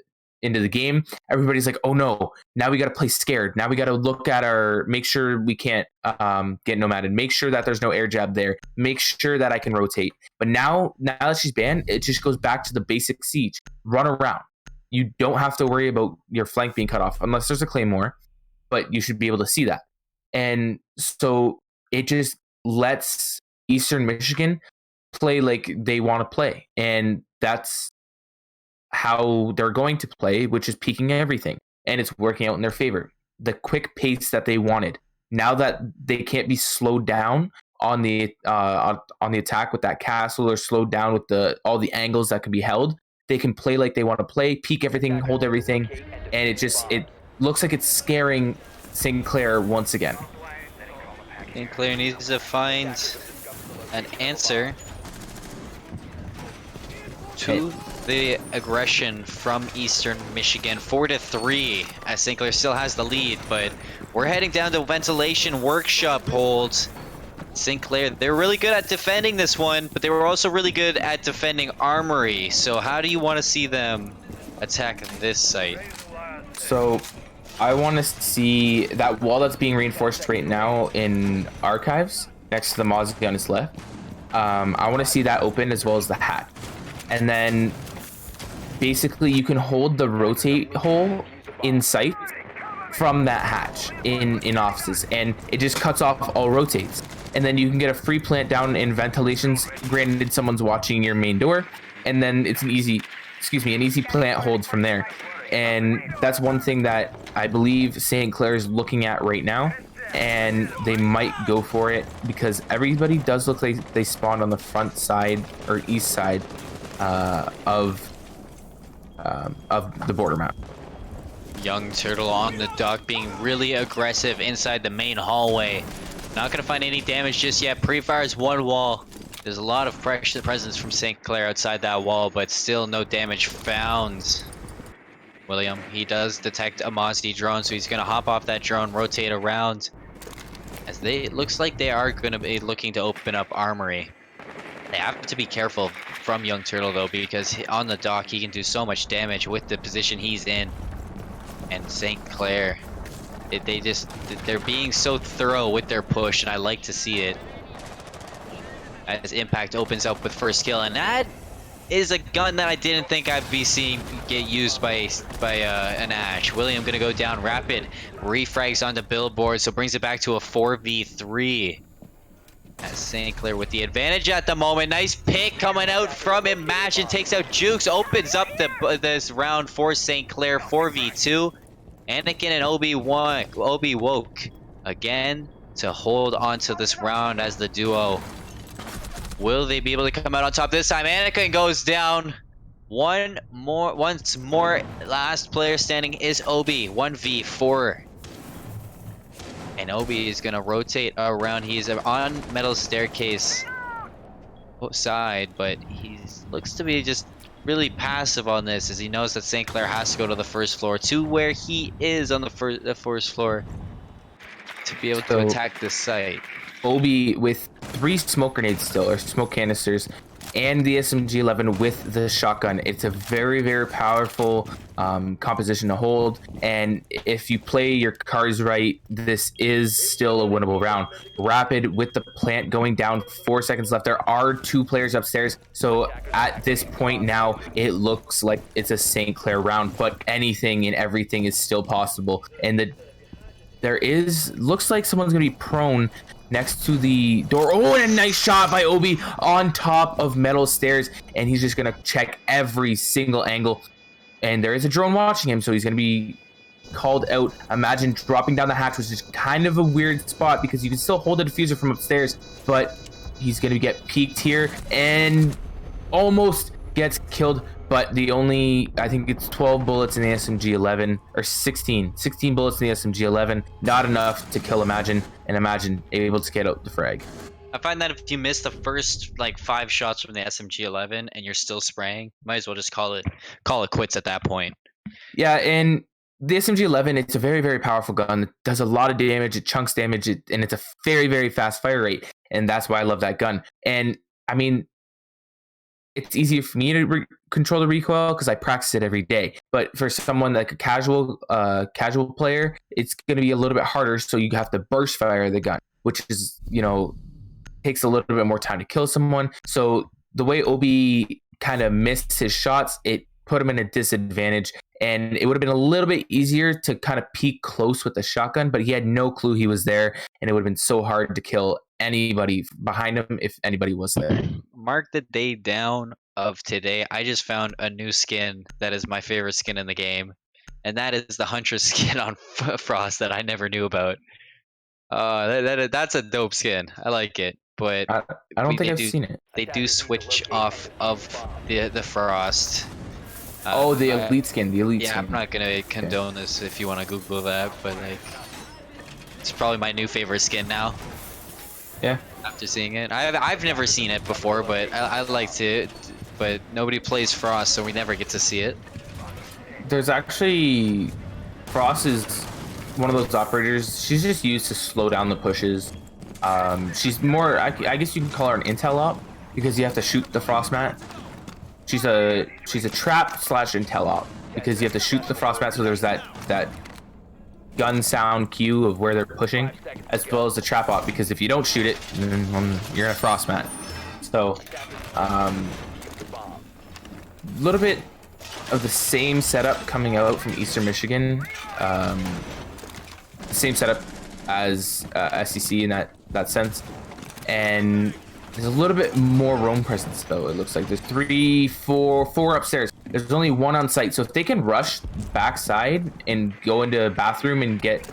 game, everybody's like, oh no, now we got to play scared. Now we got to make sure we can't get Nomaded. Make sure that there's no air jab there. Make sure that I can rotate. But now that she's banned, it just goes back to the basic siege. Run around. You don't have to worry about your flank being cut off unless there's a claymore, but you should be able to see that. And so it just lets Eastern Michigan play like they want to play. And that's how they're going to play, which is peaking everything. And it's working out in their favor. The quick pace that they wanted. Now that they can't be slowed down on the attack with that castle, or slowed down with all the angles that can be held, They can play like they want to play, peek everything, hold everything, and it looks like it's scaring St. Clair once again. St. Clair needs to find an answer to the aggression from Eastern Michigan. 4-3 as St. Clair still has the lead, but we're heading down to ventilation workshop holds. St. Clair, they're really good at defending this one, but they were also really good at defending armory. So how do you want to see them attack this site? So I want to see that wall that's being reinforced right now in archives next to the Mozzie on his left. I want to see that open as well as the hat. And then basically you can hold the rotate hole in sight from that hatch in offices, and it just cuts off all rotates. And then you can get a free plant down in ventilations, granted someone's watching your main door, and then it's an easy plant hold from there. And that's one thing that I believe St. Clair is looking at right now, and they might go for it because everybody does look like they spawned on the front side or east side of the border map. Young Turtle on the dock being really aggressive inside the main hallway. Not gonna find any damage just yet. Pre-fires one wall. There's a lot of presence from St. Clair outside that wall, but still no damage found. William, he does detect a Mozzie drone, so he's gonna hop off that drone, rotate around. As it looks like they are gonna be looking to open up armory. They have to be careful from Young Turtle though, because on the dock he can do so much damage with the position he's in. And St. Clair, they're being so thorough with their push, and I like to see it. As Impact opens up with first kill, and that is a gun that I didn't think I'd be seeing get used by an Ash. William gonna go down rapid, refrags onto billboard, so brings it back to a 4v3. As St. Clair with the advantage at the moment. Nice pick coming out from Imagine, takes out Jukes, opens up this round for St. Clair. 4v2. Anakin and Obi woke again to hold on to this round as the duo. Will they be able to come out on top this time? Anakin goes down. Once more, last player standing is Obi. 1v4. And Obi is going to rotate around. He's on metal staircase side, but he looks to be just really passive on this, as he knows that St. Clair has to go to the first floor, to where he is on the first floor, to be able to attack this site. Obi with 3 smoke grenades still, or smoke canisters, and the SMG-11 with the shotgun. It's a very, very powerful composition to hold, and if you play your cards right, this is still a winnable round. Rapid with the plant going down, 4 seconds left. There are 2 players upstairs, so at this point now, it looks like it's a St. Clair round, but anything and everything is still possible. And looks like someone's gonna be prone next to the door. Oh, and a nice shot by Obi on top of metal stairs, and he's just gonna check every single angle. And there is a drone watching him, so he's gonna be called out. Imagine dropping down the hatch, which is kind of a weird spot because you can still hold the diffuser from upstairs, but he's gonna get peeked here and almost gets killed. But I think it's 12 bullets in the SMG-11, or 16 bullets in the SMG-11, not enough to kill Imagine, and Imagine able to get out the frag. I find that if you miss the first like 5 shots from the SMG-11 and you're still spraying, might as well just call it quits at that point. Yeah, and the SMG-11, it's a very, very powerful gun. It does a lot of damage, it chunks damage, and it's a very, very fast fire rate, and that's why I love that gun. And I mean, it's easier for me to control the recoil because I practice it every day. But for someone like a casual player, it's going to be a little bit harder. So you have to burst fire the gun, which is, takes a little bit more time to kill someone. So the way Obi kind of missed his shots, it put him in a disadvantage. And it would have been a little bit easier to kind of peek close with the shotgun, but he had no clue he was there. And it would have been so hard to kill anybody behind him if anybody was there. Mark the day down of today. I just found a new skin that is my favorite skin in the game, and that is the Huntress skin on Frost that I never knew about. That's a dope skin. I like it, but I don't think I've seen it. They do switch off of the Frost Oh, the elite skin, the elite Yeah, skin. I'm not gonna condone this if you want to Google that, but like, it's probably my new favorite skin now. Yeah. After seeing it, I've never seen it before, but I'd like to. But nobody plays Frost, so we never get to see it. There's actually Frost is one of those operators. She's just used to slow down the pushes. She's more. I guess you can call her an intel op because you have to shoot the Frost mat. She's a trap slash intel op because you have to shoot the Frost mat. So there's that gun sound cue of where they're pushing, as well as the trap op because if you don't shoot it, then you're in a Frost mat. So, a little bit of the same setup coming out from Eastern Michigan. Same setup as SEC in that sense, and there's a little bit more roam presence though. It looks like there's four upstairs. There's only one on site, so if they can rush backside and go into a bathroom and get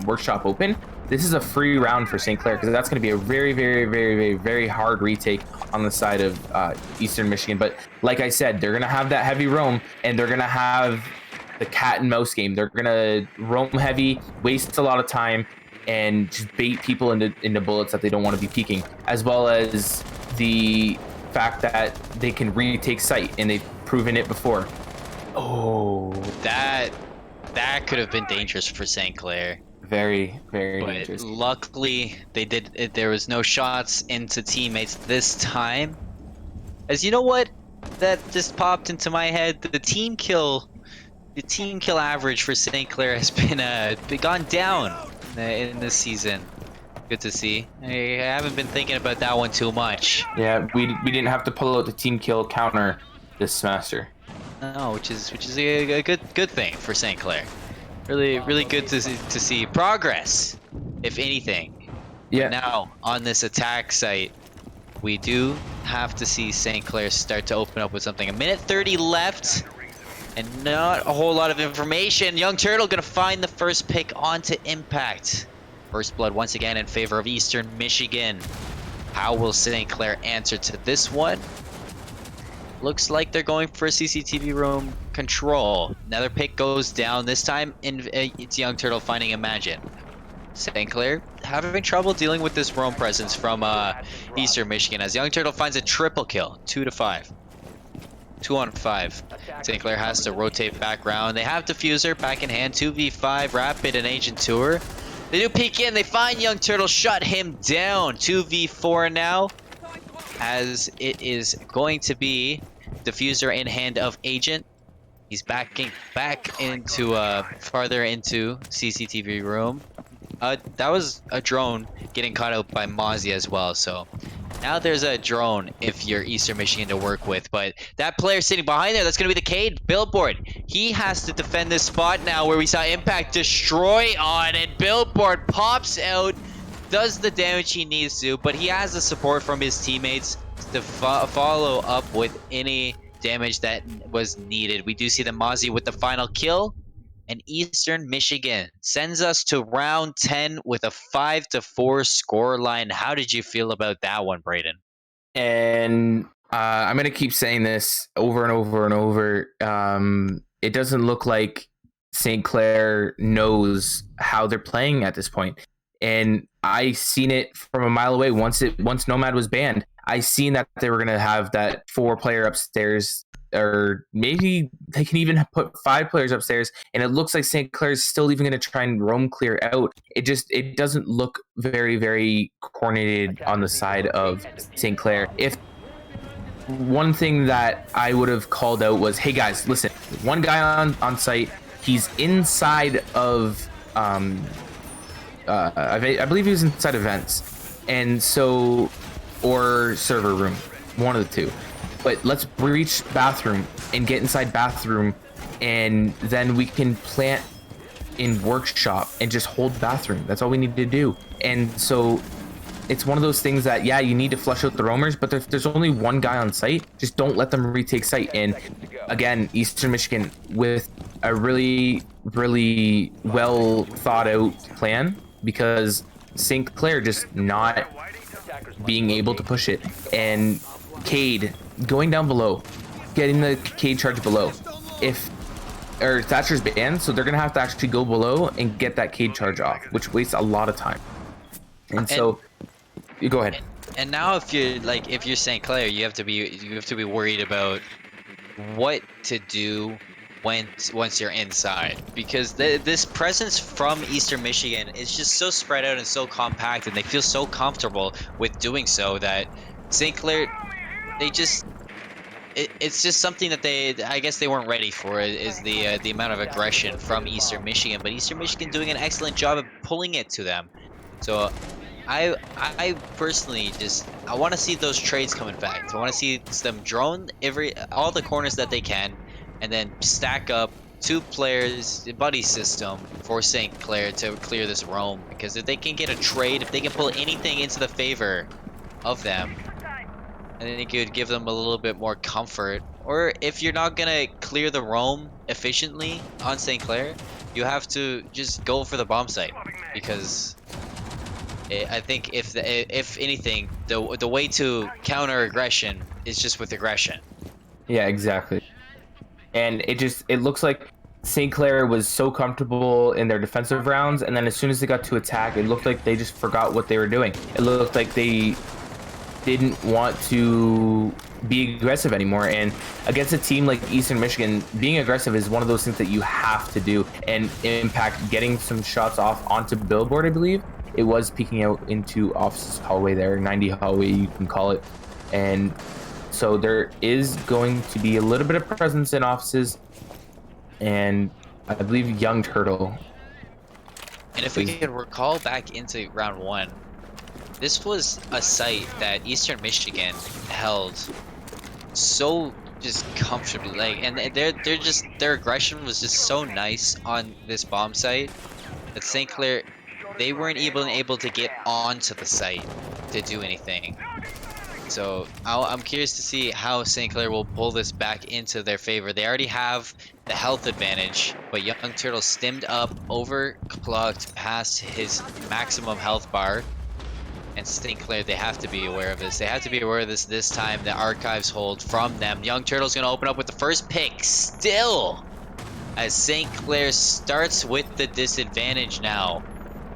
workshop open, this is a free round for St. Clair because that's going to be a very, very, very, very, very hard retake on the side of Eastern Michigan. But like I said, they're going to have that heavy roam, and they're going to have the cat and mouse game. They're going to roam heavy, waste a lot of time, and just bait people into bullets that they don't want to be peeking, as well as the fact that they can retake site, and they've proven it before. Oh, That could have been dangerous for St. Clair. very, very But dangerous. luckily, they did. There was no shots into teammates this time. As you know what, that just popped into my head. The team kill average for St. Clair has been gone down in this season. Good to see. I haven't been thinking about that one too much. Yeah, we didn't have to pull out the team kill counter this semester. No, which is a good thing for St. Clair. Really good to see progress, if anything. Yeah. Now on this attack site, we do have to see St. Clair start to open up with something. 1:30 left, and not a whole lot of information. Young Turtle gonna find the first pick onto impact. First blood once again in favor of Eastern Michigan. How will St. Clair answer to this one? Looks like they're going for a CCTV room control. Another pick goes down. This time, it's Young Turtle finding Imagine. St. Clair having trouble dealing with this roam presence from Eastern Michigan as Young Turtle finds a triple kill. 2-5. 2 on 5. St. Clair has to rotate back around. They have Diffuser back in hand. 2v5, Rapid and Agent Tour. They do peek in. They find Young Turtle. Shut him down. 2v4 now. As it is going to be Diffuser in hand of Agent. He's backing back into farther into CCTV room. That was a drone getting caught out by Mozzie as well. So now there's a drone if you're Eastern Michigan to work with. But that player sitting behind there, that's going to be the Cade Billboard. He has to defend this spot now where we saw Impact destroy on, and Billboard pops out, does the damage he needs to, but he has the support from his teammates to follow up with any damage that was needed. We do see the Mozzie with the final kill, and Eastern Michigan sends us to round 10 with a 5-4 score line. How did you feel about that one, Braden? And I'm going to keep saying this over and over and over. It doesn't look like St. Clair knows how they're playing at this point. And I seen it from a mile away. Once Nomad was banned, I seen that they were going to have that 4-player upstairs, or maybe they can even put 5 players upstairs. And it looks like St. Clair is still even going to try and roam clear out. It doesn't look very, very coordinated on the side of St. Clair. If one thing that I would have called out was, hey guys, listen, one guy on site, he's inside of I believe he was inside events, and so, or server room, one of the two. But let's breach bathroom and get inside bathroom, and then we can plant in workshop and just hold bathroom. That's all we need to do. And so it's one of those things that, yeah, you need to flush out the roamers, but there's only one guy on site. Just don't let them retake site. And again, Eastern Michigan with a really, really well thought out plan, because St. Clair just not being able to push it. And Cade going down below, getting the Cade charge below. if or Thatcher's banned, so they're gonna have to actually go below and get that Cade charge off, which wastes a lot of time. And so, you go ahead. And now if you're St. Clair, you have to be worried about what to do once you're inside, because this presence from Eastern Michigan is just so spread out and so compact, and they feel so comfortable with doing so that St. Clair, it's just something that I guess they weren't ready for, is the amount of aggression from Eastern Michigan, but Eastern Michigan doing an excellent job of pulling it to them. So I personally I want to see those trades coming back. I want to see them drone all the corners that they can, and then stack up 2 players buddy system for St. Clair to clear this roam. Because if they can get a trade, if they can pull anything into the favor of them, and then it could give them a little bit more comfort. Or if you're not gonna clear the roam efficiently on St. Clair, you have to just go for the bomb site, because I think if anything, the way to counter aggression is just with aggression. Yeah, exactly. And it looks like St. Clair was so comfortable in their defensive rounds, and then as soon as they got to attack, it looked like they just forgot what they were doing. It looked like they didn't want to be aggressive anymore. And against a team like Eastern Michigan, being aggressive is one of those things that you have to do. And Impact getting some shots off onto Billboard, I believe. It was peeking out into Office's hallway there, 90 hallway, you can call it. And so there is going to be a little bit of presence in Offices, and I believe Young Turtle. And if we can recall back into round 1, this was a site that Eastern Michigan held so just comfortably, and their aggression was just so nice on this bomb site that St. Clair, they weren't able to get onto the site to do anything. So I'm curious to see how St. Clair will pull this back into their favor. They already have the health advantage, but Young Turtle stimmed up, overclocked past his maximum health bar. And St. Clair, they have to be aware of this. They have to be aware of this time. The archives hold from them. Young Turtle's going to open up with the first pick still, as St. Clair starts with the disadvantage now.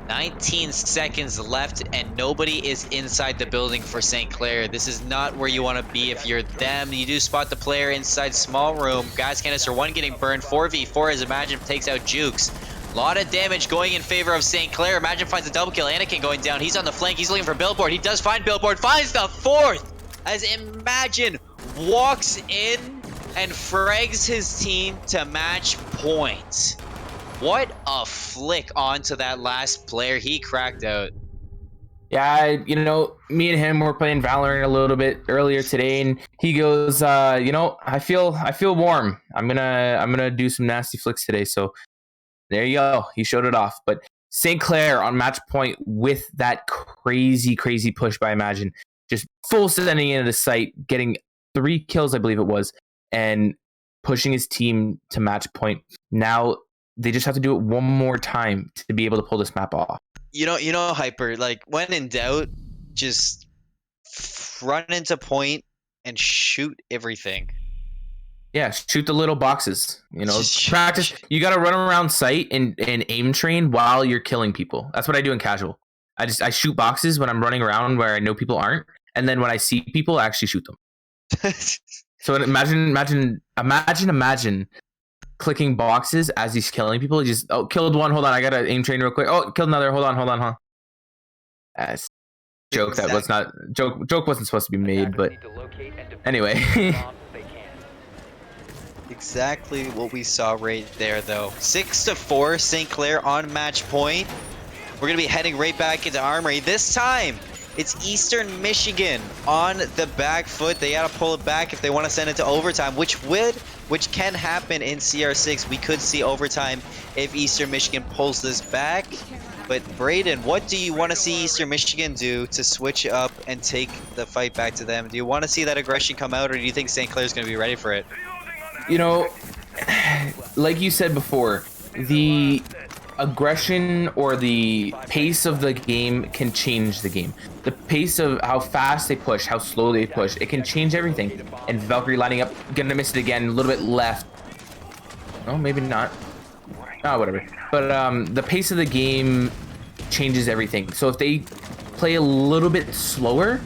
19 seconds left, and nobody is inside the building for St. Clair. This is not where you want to be if you're them. You do spot the player inside small room. Gas canister 1 getting burned. 4v4 as Imagine takes out Jukes. A lot of damage going in favor of St. Clair. Imagine finds a double kill. Anakin going down. He's on the flank. He's looking for Billboard. He does find Billboard. Finds the 4th as Imagine walks in and frags his team to match point. What a flick onto that last player. He cracked out. Yeah, you know, me and him were playing Valorant a little bit earlier today, and he goes, you know, I feel warm. I'm gonna do some nasty flicks today. So there you go. He showed it off. But St. Clair on match point with that crazy push by Imagine, just full sending into the site, getting 3 kills, I believe it was, and pushing his team to match point. Now they just have to do it one more time to be able to pull this map off. You know, Hyper, like, when in doubt, just run into point and shoot everything. Yeah, shoot the little boxes. You know, practice. You got to run around site and aim train while you're killing people. That's what I do in casual. I shoot boxes when I'm running around where I know people aren't, and then when I see people, I actually shoot them. So imagine clicking boxes as he's killing people. He just killed one. Hold on, I gotta aim train real quick. Oh, killed another. Hold on, huh? That's joke. Exactly. That was not joke. Wasn't supposed to be made, but anyway. Exactly what we saw right there, though. 6-4, St. Clair on match point. We're gonna be heading right back into Armory. This time, it's Eastern Michigan on the back foot. They gotta pull it back if they want to send it to overtime, which can happen in CR6. We could see overtime if Eastern Michigan pulls this back. But Braden, what do you want to see Eastern Michigan do to switch up and take the fight back to them? Do you want to see that aggression come out, or do you think St. Clair's going to be ready for it? You know, like you said before, the aggression or the pace of the game can change the game. The pace of how fast they push, how slow they push, it can change everything. And Valkyrie lining up, gonna miss it again, a little bit left. Oh, maybe not. Oh, whatever. But the pace of the game changes everything. So if they play a little bit slower,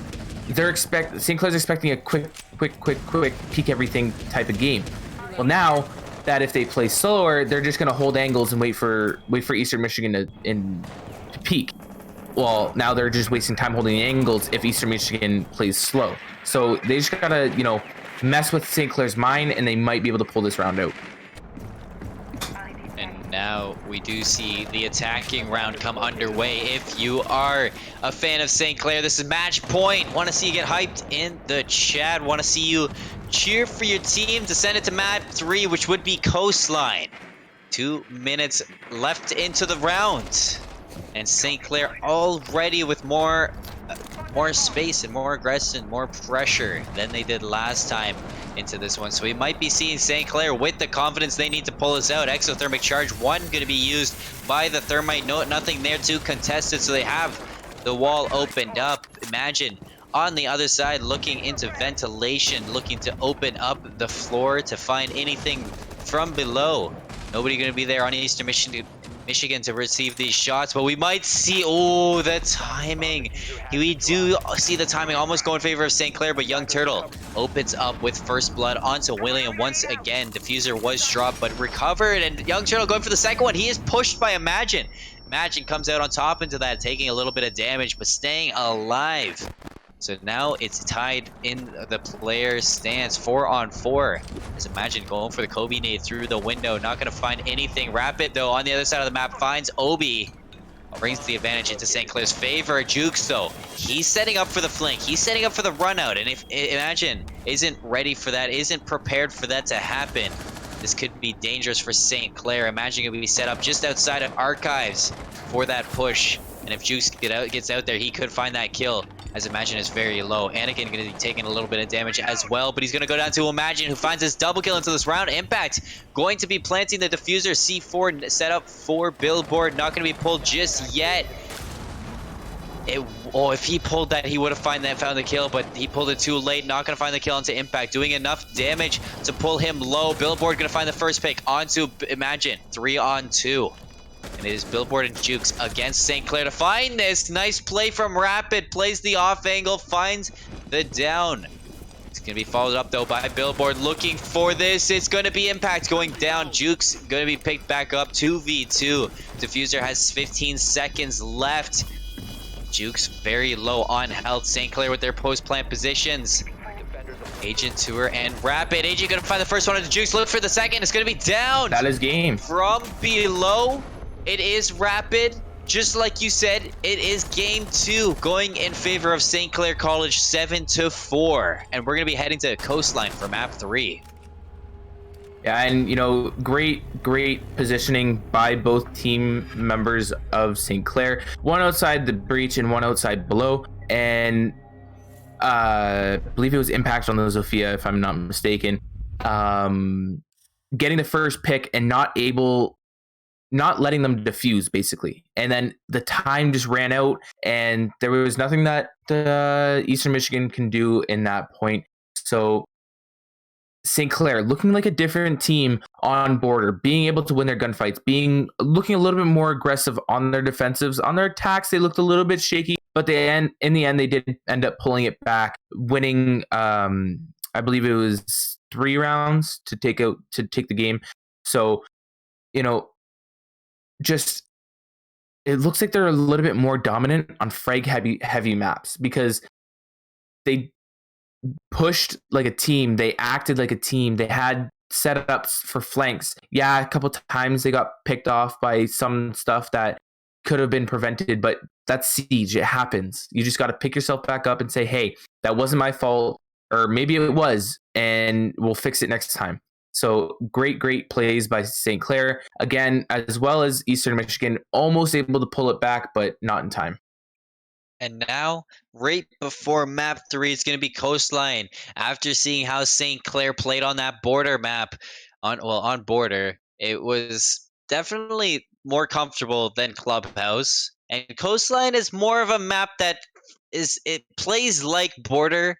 St. Clair's expecting a quick peek everything type of game. Well, now that if they play slower, they're just gonna hold angles and wait for Eastern Michigan to peak. Well, now they're just wasting time holding angles if Eastern Michigan plays slow. So they just gotta, mess with St. Clair's mind, and they might be able to pull this round out. And now we do see the attacking round come underway. If you are a fan of St. Clair, this is match point. Want to see you get hyped in the chat. Want to see you cheer for your team to send it to map 3, which would be Coastline. 2 minutes left into the round. And St. Clair already with more space and more aggression, more pressure than they did last time into this one. So we might be seeing St. Clair with the confidence they need to pull this out. Exothermic charge 1 going to be used by the Thermite. No, nothing there to contest it, so they have the wall opened up. Imagine on the other side looking into ventilation, looking to open up the floor to find anything from below. Nobody going to be there on Eastern Michigan to receive these shots, but we might see, oh, the timing. We do see the timing almost go in favor of St. Clair, but Young Turtle opens up with first blood onto William once again. Diffuser was dropped, but recovered, and Young Turtle going for the second one. He is pushed by Imagine. Imagine comes out on top into that, taking a little bit of damage, but staying alive. So now it's tied in the player's stance, 4-on-4. As Imagine going for the Kobe nade through the window, not going to find anything. Rapid, though, on the other side of the map, finds Obi. Brings the advantage into St. Clair's favor. Jukes, though, he's setting up for the flank. He's setting up for the run out. And if Imagine isn't ready for that, isn't prepared for that to happen, this could be dangerous for St. Clair. Imagine it would be set up just outside of Archives for that push. And if Jukes gets out there, he could find that kill. As Imagine is very low. Anakin going to be taking a little bit of damage as well, but he's going to go down to Imagine, who finds his double kill into this round. Impact going to be planting the diffuser. C4 set up for Billboard. Not going to be pulled just yet. If he pulled that, he would have found the kill, but he pulled it too late. Not going to find the kill onto Impact. Doing enough damage to pull him low. Billboard going to find the first pick onto Imagine. 3-on-2. And it is Billboard and Jukes against St. Clair to find this. Nice play from Rapid. Plays the off angle. Finds the down. It's going to be followed up, though, by Billboard looking for this. It's going to be Impact going down. Jukes going to be picked back up. 2v2. Diffuser has 15 seconds left. Jukes very low on health. St. Clair with their post-plant positions. Agent Tour and Rapid. Agent going to find the first one of the Jukes. Look for the second. It's going to be down. That is game. From below. It is Rapid. Just like you said, it is game 2 going in favor of St. Clair College 7-4. And we're going to be heading to Coastline for map 3. Yeah, and great positioning by both team members of St. Clair. One outside the breach and one outside below. And I believe it was Impact on the Zofia, if I'm not mistaken. Getting the first pick and not letting them defuse, basically. And then the time just ran out, and there was nothing that Eastern Michigan can do in that point. So St. Clair looking like a different team on border, being able to win their gunfights, looking a little bit more aggressive on their defensives. On their attacks, they looked a little bit shaky, but in the end, they did end up pulling it back, winning, I believe it was 3 rounds to take the game. So, just it looks like they're a little bit more dominant on frag heavy maps because they pushed like a team, they acted like a team, they had setups for flanks. Yeah, a couple times they got picked off by some stuff that could have been prevented, but that's Siege. It happens. You just got to pick yourself back up and say, hey, that wasn't my fault, or maybe it was, and we'll fix it next time. So great plays by St. Clair. Again, as well as Eastern Michigan, almost able to pull it back, but not in time. And now, right before map 3, it's going to be Coastline. After seeing how St. Clair played on that border map, on border, it was definitely more comfortable than Clubhouse. And Coastline is more of a map that it plays like border,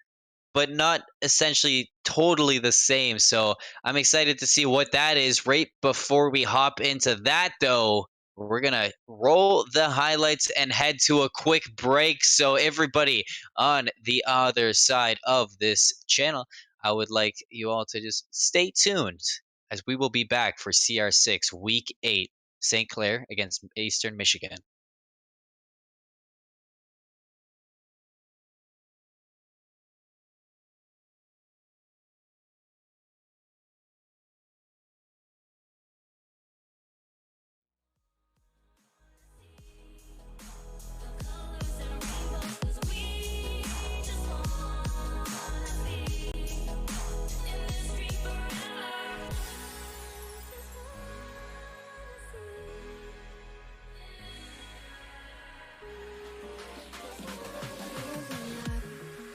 but not essentially totally the same. So I'm excited to see what that is. Right before we hop into that, though, we're gonna roll the highlights and head to a quick break. So everybody on the other side of this channel, I would like you all to just stay tuned as we will be back for CR6 Week 8, St. Clair against Eastern Michigan.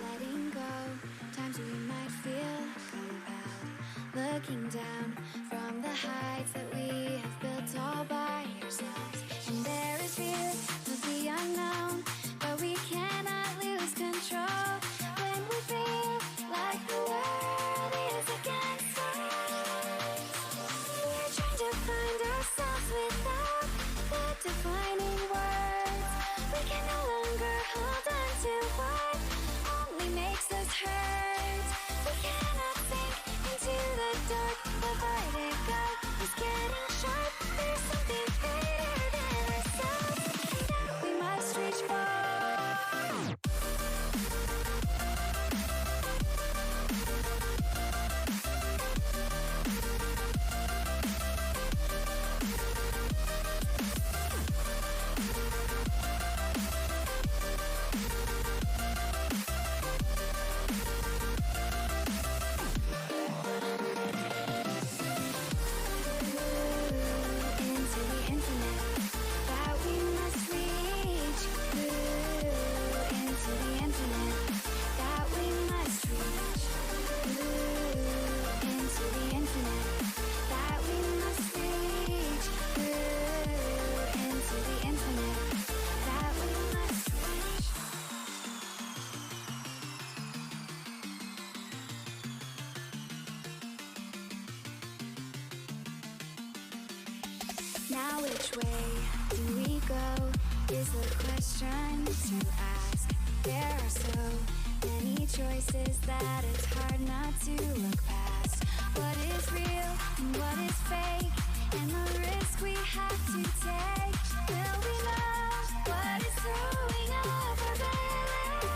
Letting go, times we might feel compelled. Looking down from the heights that we have built all by ourselves. And there is fear of the unknown, but we cannot lose control. When we feel like the world is against us, we're trying to find ourselves without the defining words. We can no longer hold on to what only makes us hurt. We cannot sink into the dark. The vertigo is getting sharp. There's something greater than ourselves that we must reach for. Into the infinite that we must reach. Into the infinite that we must reach. Into the infinite that we must reach. Into the infinite that we must reach. Now which way do we go is the question to ask. There are so many choices that it's hard not to look past. What is real and what is fake, and the risk we have to take. Will we know what is throwing off our balance?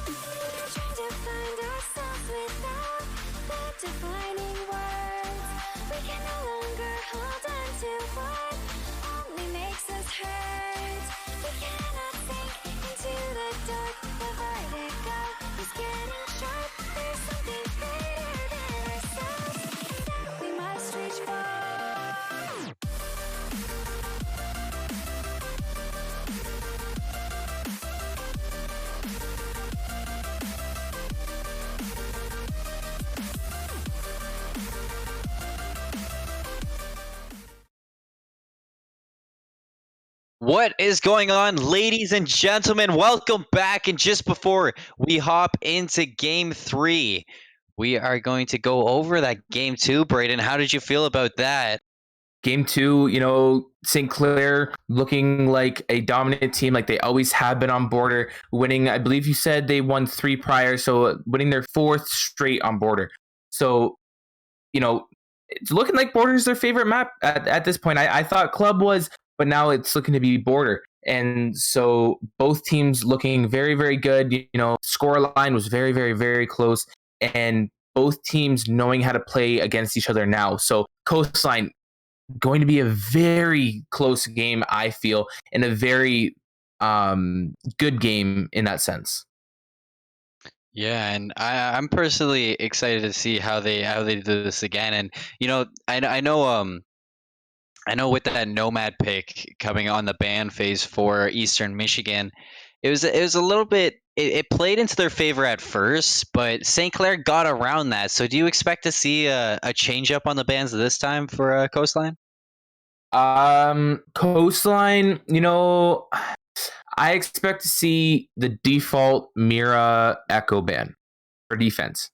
We're trying to find ourselves without the defining words. We can no longer hold on to what only makes us hurt. We cannot sink into the dark. The vertigo is getting sharp. There's something greater than ourselves that we must reach for. What is going on, ladies and gentlemen? Welcome back. And just before we hop into game 3, we are going to go over that game 2. Braden, how did you feel about that? Game 2, St. Clair looking like a dominant team, like they always have been on border, winning. I believe you said they won 3 prior, so winning their 4th straight on border. So, it's looking like border is their favorite map at this point. I thought club was, but now it's looking to be border. And so both teams looking very, very good. Score line was very, very, very close. And both teams knowing how to play against each other now. So Coastline going to be a very close game, I feel, and a very good game in that sense. Yeah, and I'm personally excited to see how they do this again. And I know with that Nomad pick coming on the ban phase for Eastern Michigan, it was a little bit it played into their favor at first, but St. Clair got around that. So do you expect to see a change up on the bans this time for Coastline? Coastline, I expect to see the default Mira Echo ban. for defense.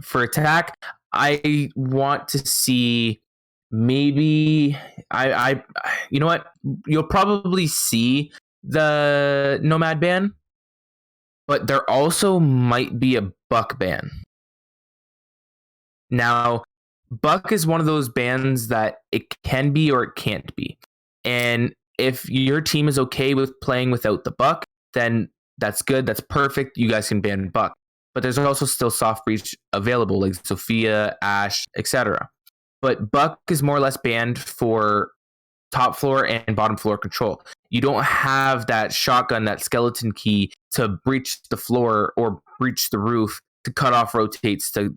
For attack, I want to see maybe you know what? You'll probably see the Nomad ban, but there also might be a Buck ban. Now, Buck is one of those bans that it can be or it can't be. And if your team is okay with playing without the Buck, then that's good. That's perfect. You guys can ban Buck. But there's also still soft breach available, like Sophia, Ashe, etc. But Buck is more or less banned for top floor and bottom floor control. You don't have that shotgun, that skeleton key to breach the floor or breach the roof, to cut off rotates, to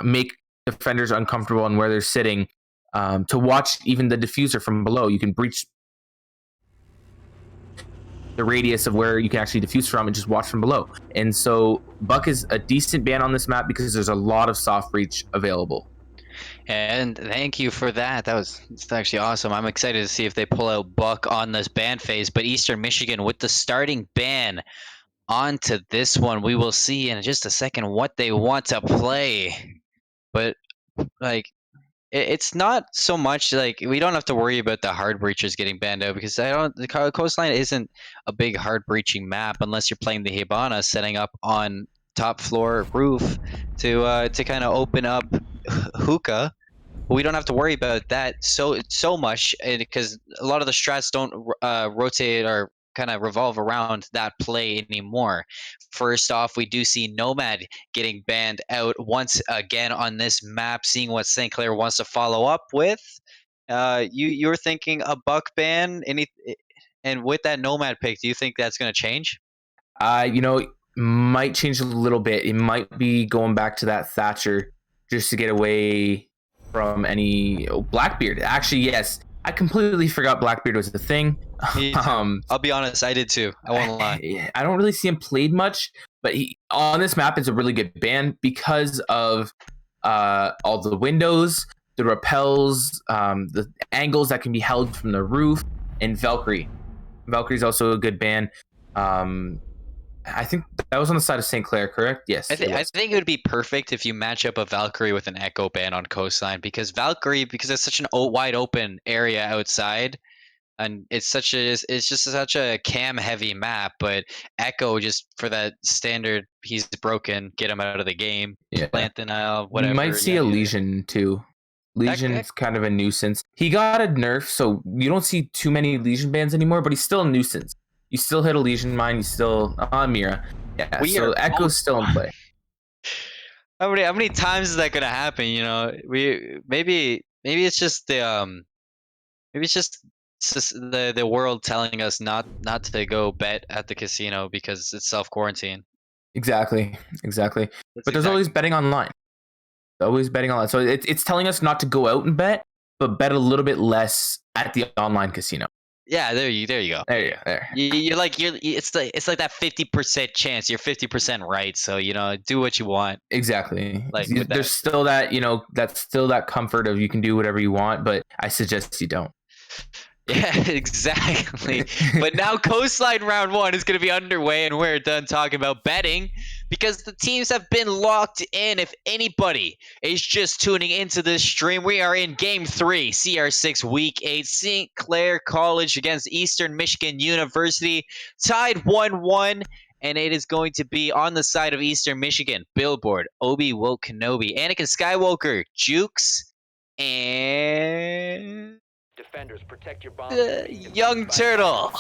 make defenders uncomfortable on where they're sitting, to watch even the diffuser from below. You can breach the radius of where you can actually diffuse from and just watch from below. And so Buck is a decent ban on this map because there's a lot of soft breach available. And thank you for that. It's actually awesome. I'm excited to see if they pull out Buck on this ban phase. But Eastern Michigan with the starting ban onto this one, we will see in just a second what they want to play. But like, it's not so much like we don't have to worry about the hard breachers getting banned out, because the coastline isn't a big hard breaching map unless you're playing the Hibana, setting up on top floor roof to kind of open up hookah. But we don't have to worry about that so much, because a lot of the strats don't rotate or kind of revolve around that play anymore. First off, we do see Nomad getting banned out once again on this map, seeing what St. Clair wants to follow up with. You're thinking a Buck ban, and with that Nomad pick, do you think that's going to change? Might change a little bit. It might be going back to that Thatcher just to get away from any Blackbeard. Actually, yes. I completely forgot Blackbeard was the thing. I'll be honest, I did too. I won't lie. I don't really see him played much, but on this map it's a really good ban because of all the windows, the rappels, the angles that can be held from the roof, and Valkyrie. Valkyrie's also a good ban. I think that was on the side of St. Clair, correct? Yes. I think it would be perfect if you match up a Valkyrie with an Echo ban on coastline, because it's such an wide open area outside, and it's just such a cam heavy map. But Echo, just for that standard, he's broken, get him out of the game. Yeah. Plant denial, whatever. You might see a Legion too. Legion's kind of a nuisance. He got a nerf, so you don't see too many Legion bans anymore, but he's still a nuisance. You still hit a Legion mine. You still Mira. Yeah. So Echo's still in play. How many times is that gonna happen? You know, maybe it's just the world telling us not to go bet at the casino because it's self quarantine. Exactly. But there's always betting online. Always betting online. So it's telling us not to go out and bet, but bet a little bit less at the online casino. Yeah, there you go. There. It's like that 50% chance. You're 50% right. So do what you want. Exactly. Like there's still that that's still that comfort of you can do whatever you want, but I suggest you don't. Yeah, exactly. But now Coastline Round 1 is going to be underway, and we're done talking about betting because the teams have been locked in. If anybody is just tuning into this stream, we are in Game 3, CR6 Week 8, St. Clair College against Eastern Michigan University, tied 1-1. And it is going to be on the side of Eastern Michigan, Billboard, Obi-Wan Kenobi, Anakin Skywalker, Jukes, and Defenders, protect your bomb. Young Turtle.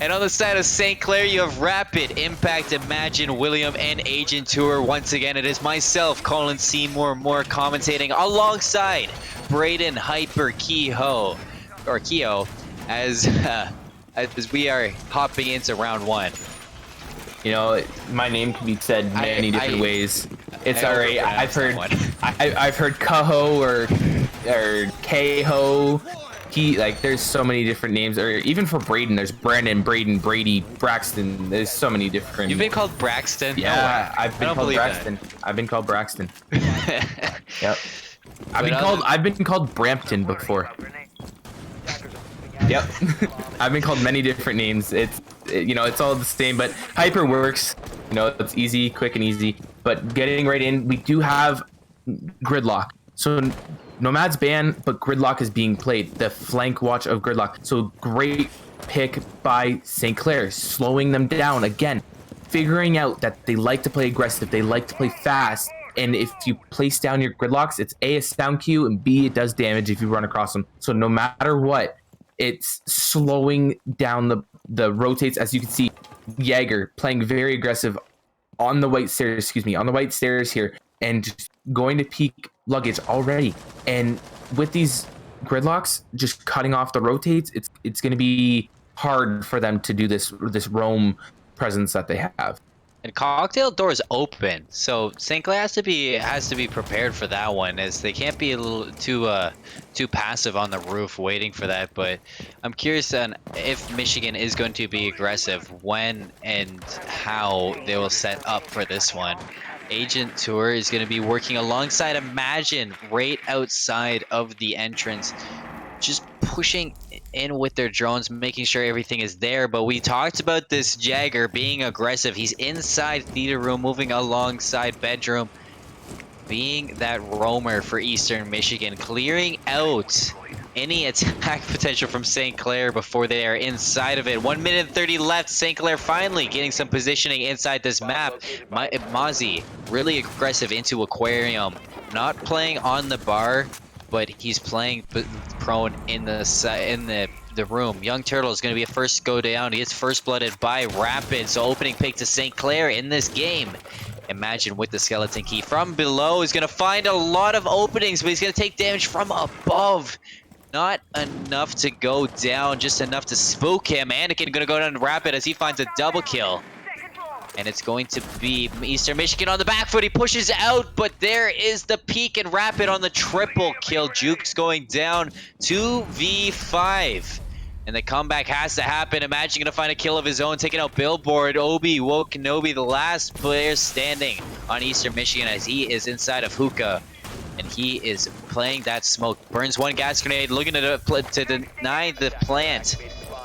And on the side of St. Clair, you have Rapid, Impact, Imagine, William, and Agent Tour. Once again, it is myself, Colin Seymour, more commentating alongside Braden, Hyper, Kehoe, as we are hopping into round 1. My name can be said many different ways. It's alright. I've heard Kaho or Keho. There's so many different names, or even for Braden, there's Brandon, Braden, Brady, Braxton. There's so many different. You've been called Braxton? Yeah, I've been called Braxton. I've been called Braxton. Yep. I've been called Brampton before. Yep. I've been called many different names. It's all the same, but Hyper works. You know, it's easy, quick, and easy. But getting right in, we do have Gridlock. So Nomad's banned, but Gridlock is being played. The flank watch of Gridlock. So great pick by St. Clair, slowing them down again, figuring out that they like to play aggressive, they like to play fast. And if you place down your Gridlocks, it's A, a sound cue, and B, it does damage if you run across them. So no matter what, it's slowing down the rotates. As you can see, Jaeger playing very aggressive on the white stairs, on the white stairs here, and just going to peak luggage already. And with these Gridlocks just cutting off the rotates, it's going to be hard for them to do this roam presence that they have. And cocktail doors open, so St. Clair has to be prepared for that one, as they can't be a little too passive on the roof waiting for that. But I'm curious on if Michigan is going to be aggressive, when and how they will set up for this one. Agent Tour is going to be working alongside Imagine right outside of the entrance, just pushing in with their drones, making sure everything is there. But we talked about this Jagger being aggressive. He's inside theater room, moving alongside bedroom, being that roamer for Eastern Michigan, clearing out any attack potential from St. Clair before they are inside of it. 1 minute and 30 left. St. Clair finally getting some positioning inside this map. Mozzie really aggressive into Aquarium, not playing on the bar, but he's playing prone in the room. Young Turtle is going to be a first go down. He gets first blooded by Rapid. So opening pick to St. Clair in this game. Imagine with the skeleton key from below is going to find a lot of openings, but he's going to take damage from above. Not enough to go down, just enough to spook him. Anakin going to go down Rapid as he finds a double kill. And it's going to be Eastern Michigan on the back foot. He pushes out, but there is the peak and Rapid on the triple kill. Juke's going down 2v5. And the comeback has to happen. Imagine going to find a kill of his own, taking out Billboard. Obi Wokenobi, the last player standing on Eastern Michigan, as he is inside of Hookah. And he is playing that smoke. Burns one gas grenade, looking to deny the plant.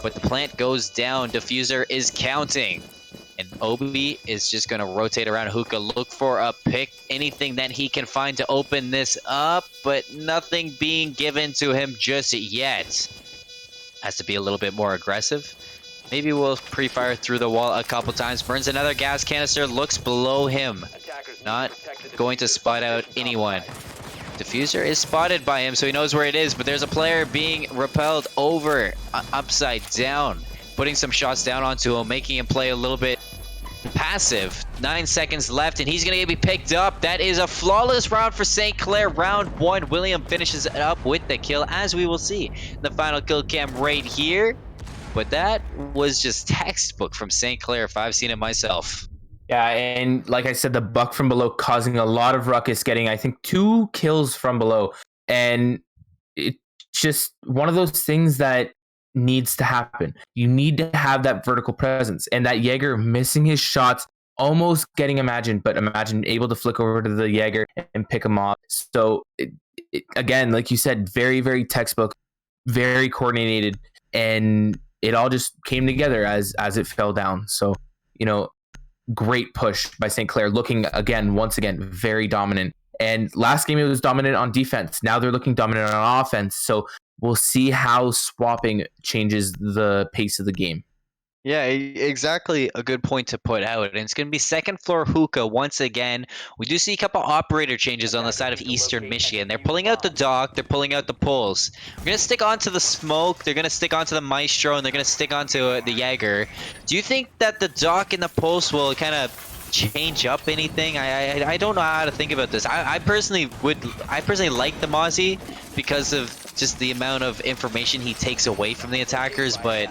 But the plant goes down. Diffuser is counting. And Obi is just going to rotate around Hookah, look for a pick, anything that he can find to open this up, but nothing being given to him just yet. Has to be a little bit more aggressive. Maybe we'll pre-fire through the wall a couple times. Burns another gas canister, looks below him. Not going to spot out anyone. Diffuser is spotted by him, so he knows where it is, but there's a player being repelled over, upside down. Putting some shots down onto him, making him play a little bit passive. 9 seconds left, and he's going to be picked up. That is a flawless round for St. Clair. Round 1. William finishes it up with the kill, as we will see the final kill cam right here. But that was just textbook from St. Clair, if I've seen it myself. Yeah, and like I said, the buck from below causing a lot of ruckus, getting, I think, 2 kills from below. And it's just one of those things that needs to happen. You need to have that vertical presence, and that Jaeger missing his shots, almost getting Imagine, but Imagine able to flick over to the Jaeger and pick him off. So again, like you said, very, very textbook, very coordinated, and it all just came together as it fell down. So, you know, great push by St. Clair, looking once again, very dominant. And last game it was dominant on defense. Now they're looking dominant on offense. So we'll see how swapping changes the pace of the game. Yeah, exactly a good point to put out. And it's going to be second floor Hookah once again. We do see a couple operator changes on the side of Eastern Michigan. They're pulling out the dock. They're pulling out the pulls. We're going to stick onto the smoke. They're going to stick onto the Maestro, and they're going to stick onto the Jaeger. Do you think that the dock and the pulse will kind of change up anything? I don't know how to think about this. I personally like the Mozzie because of just the amount of information he takes away from the attackers, but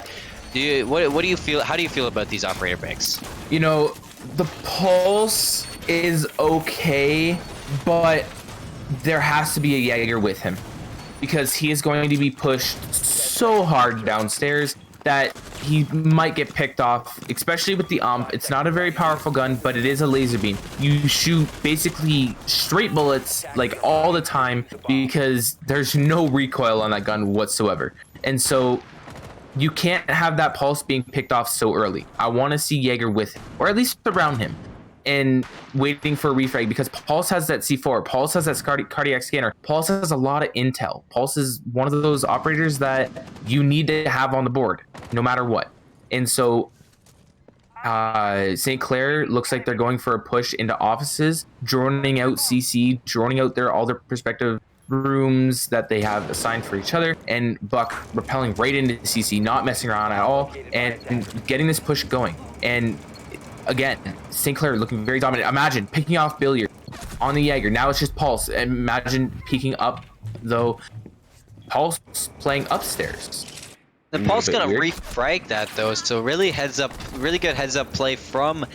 what do you feel? How do you feel about these operator picks? You know, the pulse is okay, but there has to be a Jaeger with him because he is going to be pushed so hard downstairs that he might get picked off, especially with the ump. It's not a very powerful gun, but it is a laser beam. You shoot basically straight bullets like all the time because there's no recoil on that gun whatsoever. And so you can't have that pulse being picked off so early. I want to see Jaeger with him, or at least around him, and waiting for a refrag, because Pulse has that C4, Pulse has that cardiac scanner, Pulse has a lot of intel. Pulse is one of those operators that you need to have on the board no matter what. And so St. Clair looks like they're going for a push into offices, droning out CC, droning out all their prospective rooms that they have assigned for each other, and Buck rappelling right into CC, not messing around at all, and getting this push going. And again, St. Clair looking very dominant. Imagine picking off Billiard on the Jaeger. Now it's just Pulse. Imagine peeking up, though, Pulse playing upstairs. The Pulse gonna refrag that though, so really good heads up play from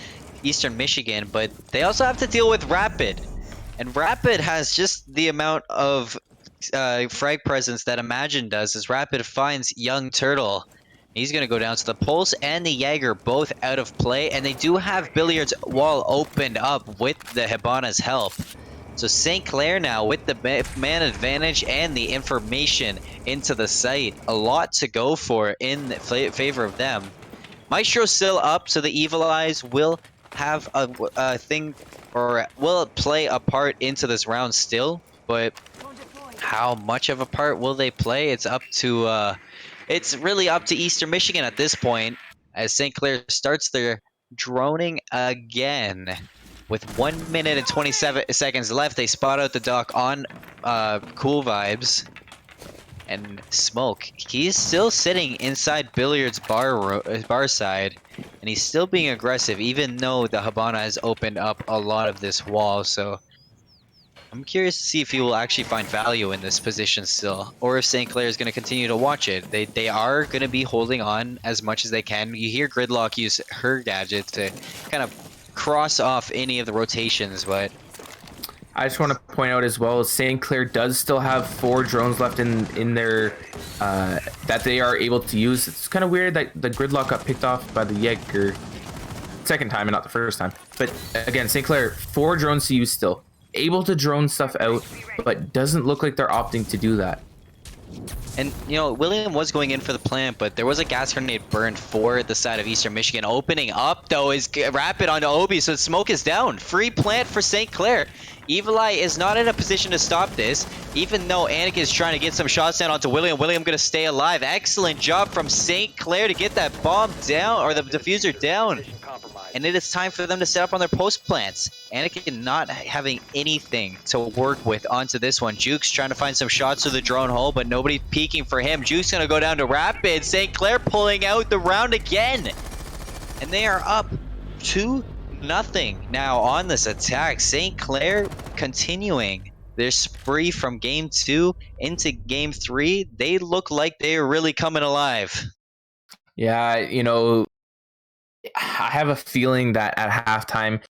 Eastern Michigan, but they also have to deal with Rapid. And Rapid has just the amount of frag presence that Imagine does, as Rapid finds Young Turtle. He's going to go down to the Pulse and the Jaeger, both out of play, and they do have Billiard's wall opened up with the Hibana's help. So St. Clair now with the man advantage and the information into the site. A lot to go for in favor of them. Maestro's still up, so the Evil Eyes will have a thing, or will play a part into this round still, but how much of a part will they play? It's up to it's really up to Eastern Michigan at this point, as St. Clair starts their droning again. With 1 minute and 27 seconds left, they spot out the Doc on Cool Vibes. And Smoke, he's still sitting inside Billiard's bar side, and he's still being aggressive, even though the Hibana has opened up a lot of this wall. So I'm curious to see if he will actually find value in this position still, or if St. Clair is going to continue to watch it. They are going to be holding on as much as they can. You hear Gridlock use her gadget to kind of cross off any of the rotations, but I just want to point out as well, St. Clair does still have 4 drones left in their that they are able to use. It's kind of weird that the Gridlock got picked off by the Jaeger second time and not the first time. But again, St. Clair, 4 drones to use still. Able to drone stuff out, but doesn't look like they're opting to do that. And, you know, William was going in for the plant, but there was a gas grenade burned for the side of Eastern Michigan. Opening up, though, is Rapid onto Obi, so Smoke is down. Free plant for St. Clair. Evil Eye is not in a position to stop this, even though Anakin is trying to get some shots down onto William. William going to stay alive. Excellent job from St. Clair to get that bomb down, or the diffuser down. And it is time for them to set up on their post plants. Anakin not having anything to work with onto this one. Juke's trying to find some shots to the drone hole, but nobody peeking for him. Juke's going to go down to Rapid. St. Clair pulling out the round again. And they are up 2-0 now on this attack. St. Clair continuing their spree from game 2 into game 3. They look like they are really coming alive. Yeah, you know, I have a feeling that at halftime,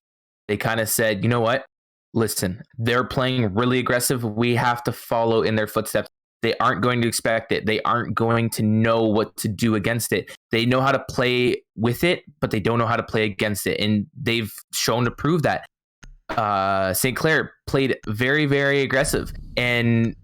they kind of said, you know what? Listen, they're playing really aggressive. We have to follow in their footsteps. They aren't going to expect it. They aren't going to know what to do against it. They know how to play with it, but they don't know how to play against it. And they've shown to prove that. St. Clair played very, very aggressive. And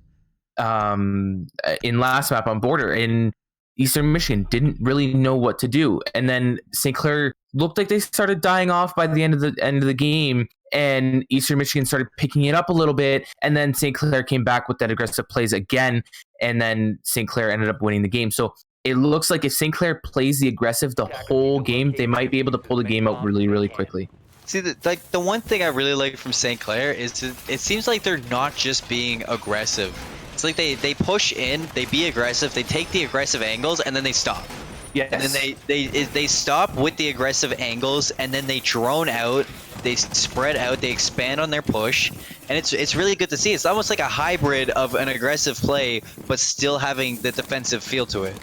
in last map on Border, in Eastern Michigan didn't really know what to do, and then St. Clair looked like they started dying off by the end of the game, and Eastern Michigan started picking it up a little bit, and then St. Clair came back with that aggressive plays again, and then St. Clair ended up winning the game. So it looks like if St. Clair plays the aggressive the whole game, they might be able to pull the game out really, really quickly. See, the one thing I really like from St. Clair is it seems like they're not just being aggressive. It's like they push in, they be aggressive, they take the aggressive angles, and then they stop. Yes. And then they stop with the aggressive angles, and then they drone out, they spread out, they expand on their push, and it's really good to see. It's almost like a hybrid of an aggressive play, but still having the defensive feel to it.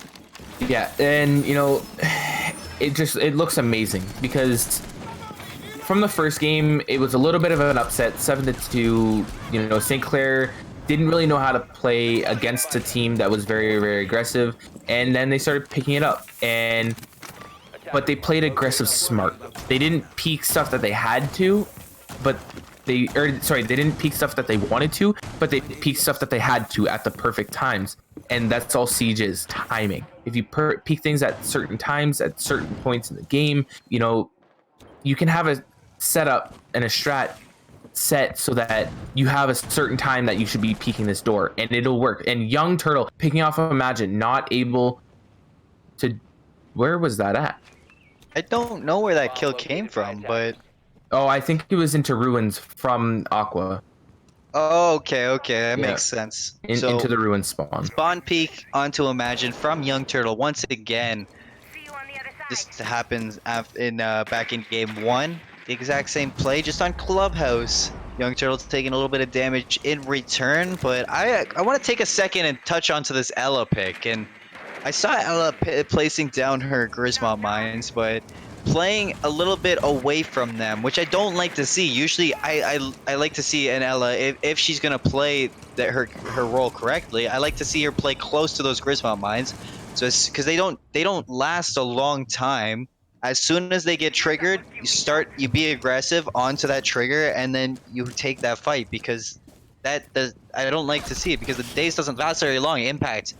Yeah, and you know, it looks amazing because from the first game, it was a little bit of an upset, 7-2. You know, St. Clair didn't really know how to play against a team that was very, very aggressive, and then they started picking it up. But they played aggressive smart. They didn't peek stuff that they had to, but they didn't peek stuff that they wanted to, but they peeked stuff that they had to at the perfect times. And that's all Siege is, timing. If you peak things at certain times, at certain points in the game, you know, you can have a setup and a strat set so that you have a certain time that you should be peeking this door, and it'll work. And Young Turtle picking off of Imagine, not able to... Where was that at? I don't know where that kill came from, but... Oh, I think it was into Ruins from Aqua. Oh, okay, that Yeah. makes sense. Into the Ruins spawn. Spawn peek onto Imagine from Young Turtle once again. This happens back in game 1. The exact same play, just on Clubhouse. Young Turtle's taking a little bit of damage in return, but I want to take a second and touch onto this Ella pick. And I saw Ella placing down her Grisma mines, but playing a little bit away from them, which I don't like to see. Usually, I like to see an Ella, if she's gonna play her role correctly, I like to see her play close to those Grisma mines, so because they don't last a long time. As soon as they get triggered, you be aggressive onto that trigger, and then you take that fight, because I don't like to see it, because the days doesn't last very long. Impact.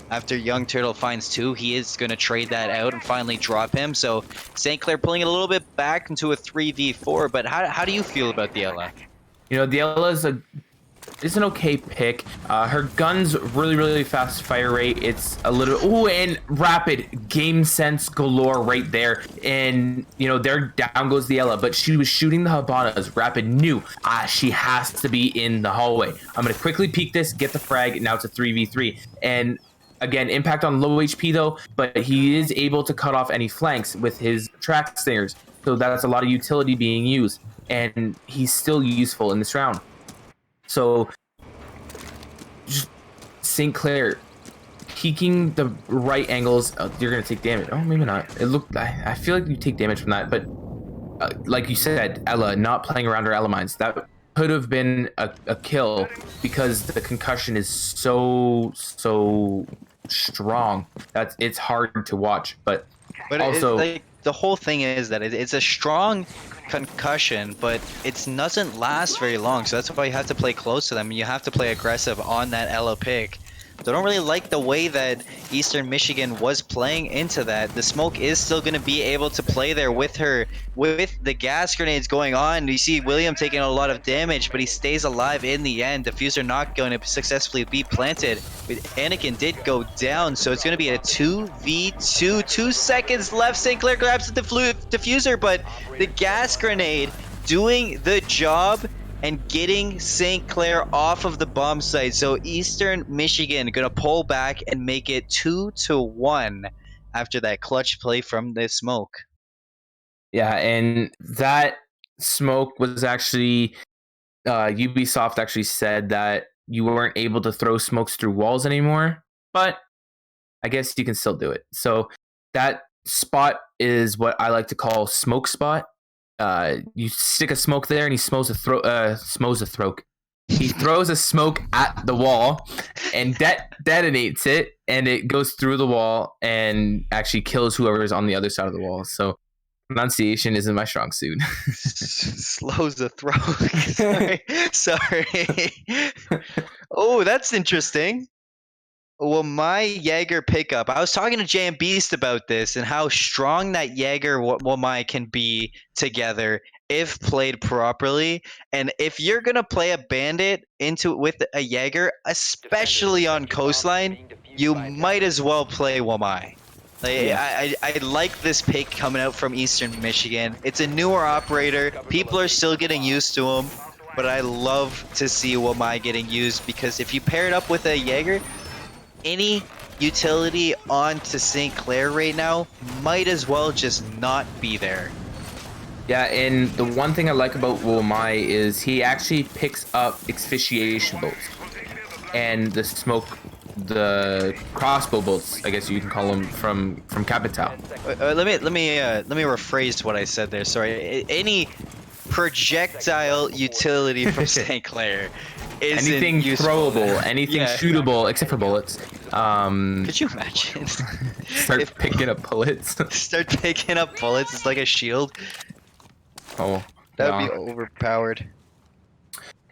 After Young Turtle finds 2, he is going to trade that out and finally drop him. So St. Clair pulling it a little bit back into a 3v4. But how do you feel about the Ella? You know, the Ella is an okay pick. Her gun's really fast fire rate. It's a little... Ooh, and rapid game sense galore right there. And, you know, there down goes the Ella. But she was shooting the Habanas. Rapid knew she has to be in the hallway. I'm going to quickly peek this, get the frag. Now it's a 3v3. And... Again, Impact on low HP though, but he is able to cut off any flanks with his track stairs. So that's a lot of utility being used, and he's still useful in this round. So, just St. Clair peeking the right angles. You're gonna take damage. Oh, maybe not. It looked. I feel like you take damage from that, but like you said, Ella not playing around her Ella mines. That could have been a kill, because the concussion is so strong that it's hard to watch. But also, like, the whole thing is that it's a strong concussion, but it doesn't last very long. So that's why you have to play close to them. You have to play aggressive on that Ella pick. So I don't really like the way that Eastern Michigan was playing into that. The smoke is still going to be able to play there with the gas grenades going on. You see William taking a lot of damage, but he stays alive in the end. Diffuser not going to successfully be planted. But Anakin did go down, so it's going to be a 2v2. 2 seconds left. St. Clair grabs the diffuser, but the gas grenade doing the job and getting St. Clair off of the bomb site. So Eastern Michigan gonna pull back and make it 2-1 after that clutch play from the smoke. Yeah, and that smoke was actually Ubisoft actually said that you weren't able to throw smokes through walls anymore, but I guess you can still do it. So that spot is what I like to call smoke spot. You stick a smoke there, and he smows a throat. He throws a smoke at the wall and detonates it, and it goes through the wall and actually kills whoever is on the other side of the wall. So pronunciation isn't my strong suit. Slows the throat. Sorry. Oh, that's interesting. Well, my Jaeger pickup, I was talking to Jam Beast about this and how strong that Jaeger Wamai can be together if played properly. And if you're going to play a bandit with a Jaeger, especially on coastline, you might as well play Wamai. I like this pick coming out from Eastern Michigan. It's a newer operator. People are still getting used to him, but I love to see Wamai getting used, because if you pair it up with a Jaeger, any utility onto St. Clair right now might as well just not be there. Yeah, and the one thing I like about Womai is he actually picks up asphyxiation bolts and the smoke, the crossbow bolts, I guess you can call them, from Capital. Let me rephrase what I said there. Sorry. Any projectile utility from St. Clair. Anything useful. throwable, anything shootable, except for bullets. Could you imagine? Start picking up bullets. Start picking up bullets. It's like a shield. Oh, that would be overpowered.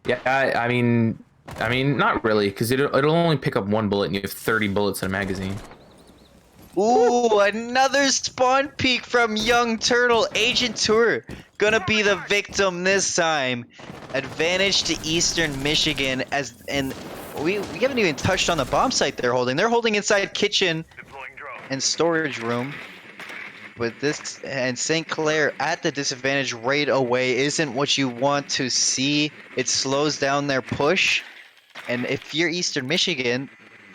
Yeah, I mean, I mean, not really, because it'll only pick up 1 bullet, and you have 30 bullets in a magazine. Ooh, another spawn peek from Young Turtle. Agent Tour gonna be the victim this time. Advantage to Eastern Michigan and we haven't even touched on the bomb site they're holding. They're holding inside kitchen and storage room. But this and St. Clair at the disadvantage right away isn't what you want to see. It slows down their push. And if you're Eastern Michigan,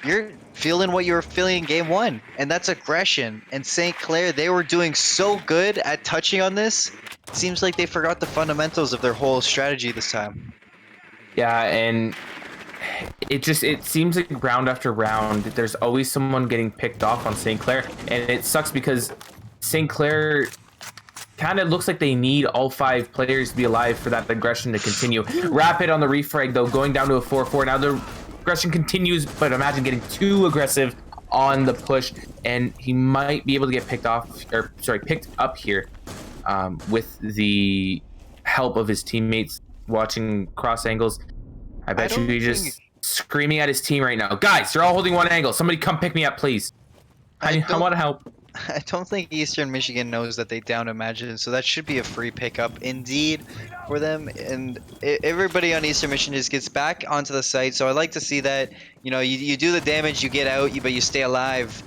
you're feeling what you were feeling in game one, and that's aggression. And St. Clair, they were doing so good at touching on this. It seems like they forgot the fundamentals of their whole strategy this time. Yeah, and it seems like round after round, there's always someone getting picked off on St. Clair, and it sucks because St. Clair kind of looks like they need all 5 players to be alive for that aggression to continue. Rapid on the refrag though, going down to a 4-4. Now the aggression continues, but imagine getting too aggressive on the push, and he might be able to get picked up here with the help of his teammates watching cross angles. I bet you he's just screaming at his team right now. Guys, they're all holding one angle. Somebody come pick me up, please. I want to help. I don't think Eastern Michigan knows that they down Imagine, so that should be a free pickup indeed for them. And everybody on Eastern Michigan just gets back onto the site, so I like to see that. You know, you do the damage, you get out, but you stay alive.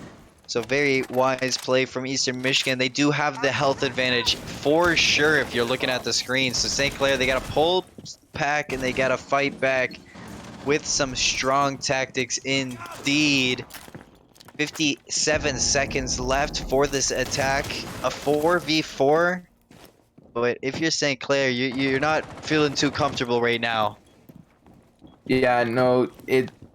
So very wise play from Eastern Michigan. They do have the health advantage for sure if you're looking at the screen. So St. Clair, they got to pull back and they got to fight back with some strong tactics indeed. 57 seconds left for this attack. A 4v4. But if you're St. Clair, you're not feeling too comfortable right now. Yeah, no,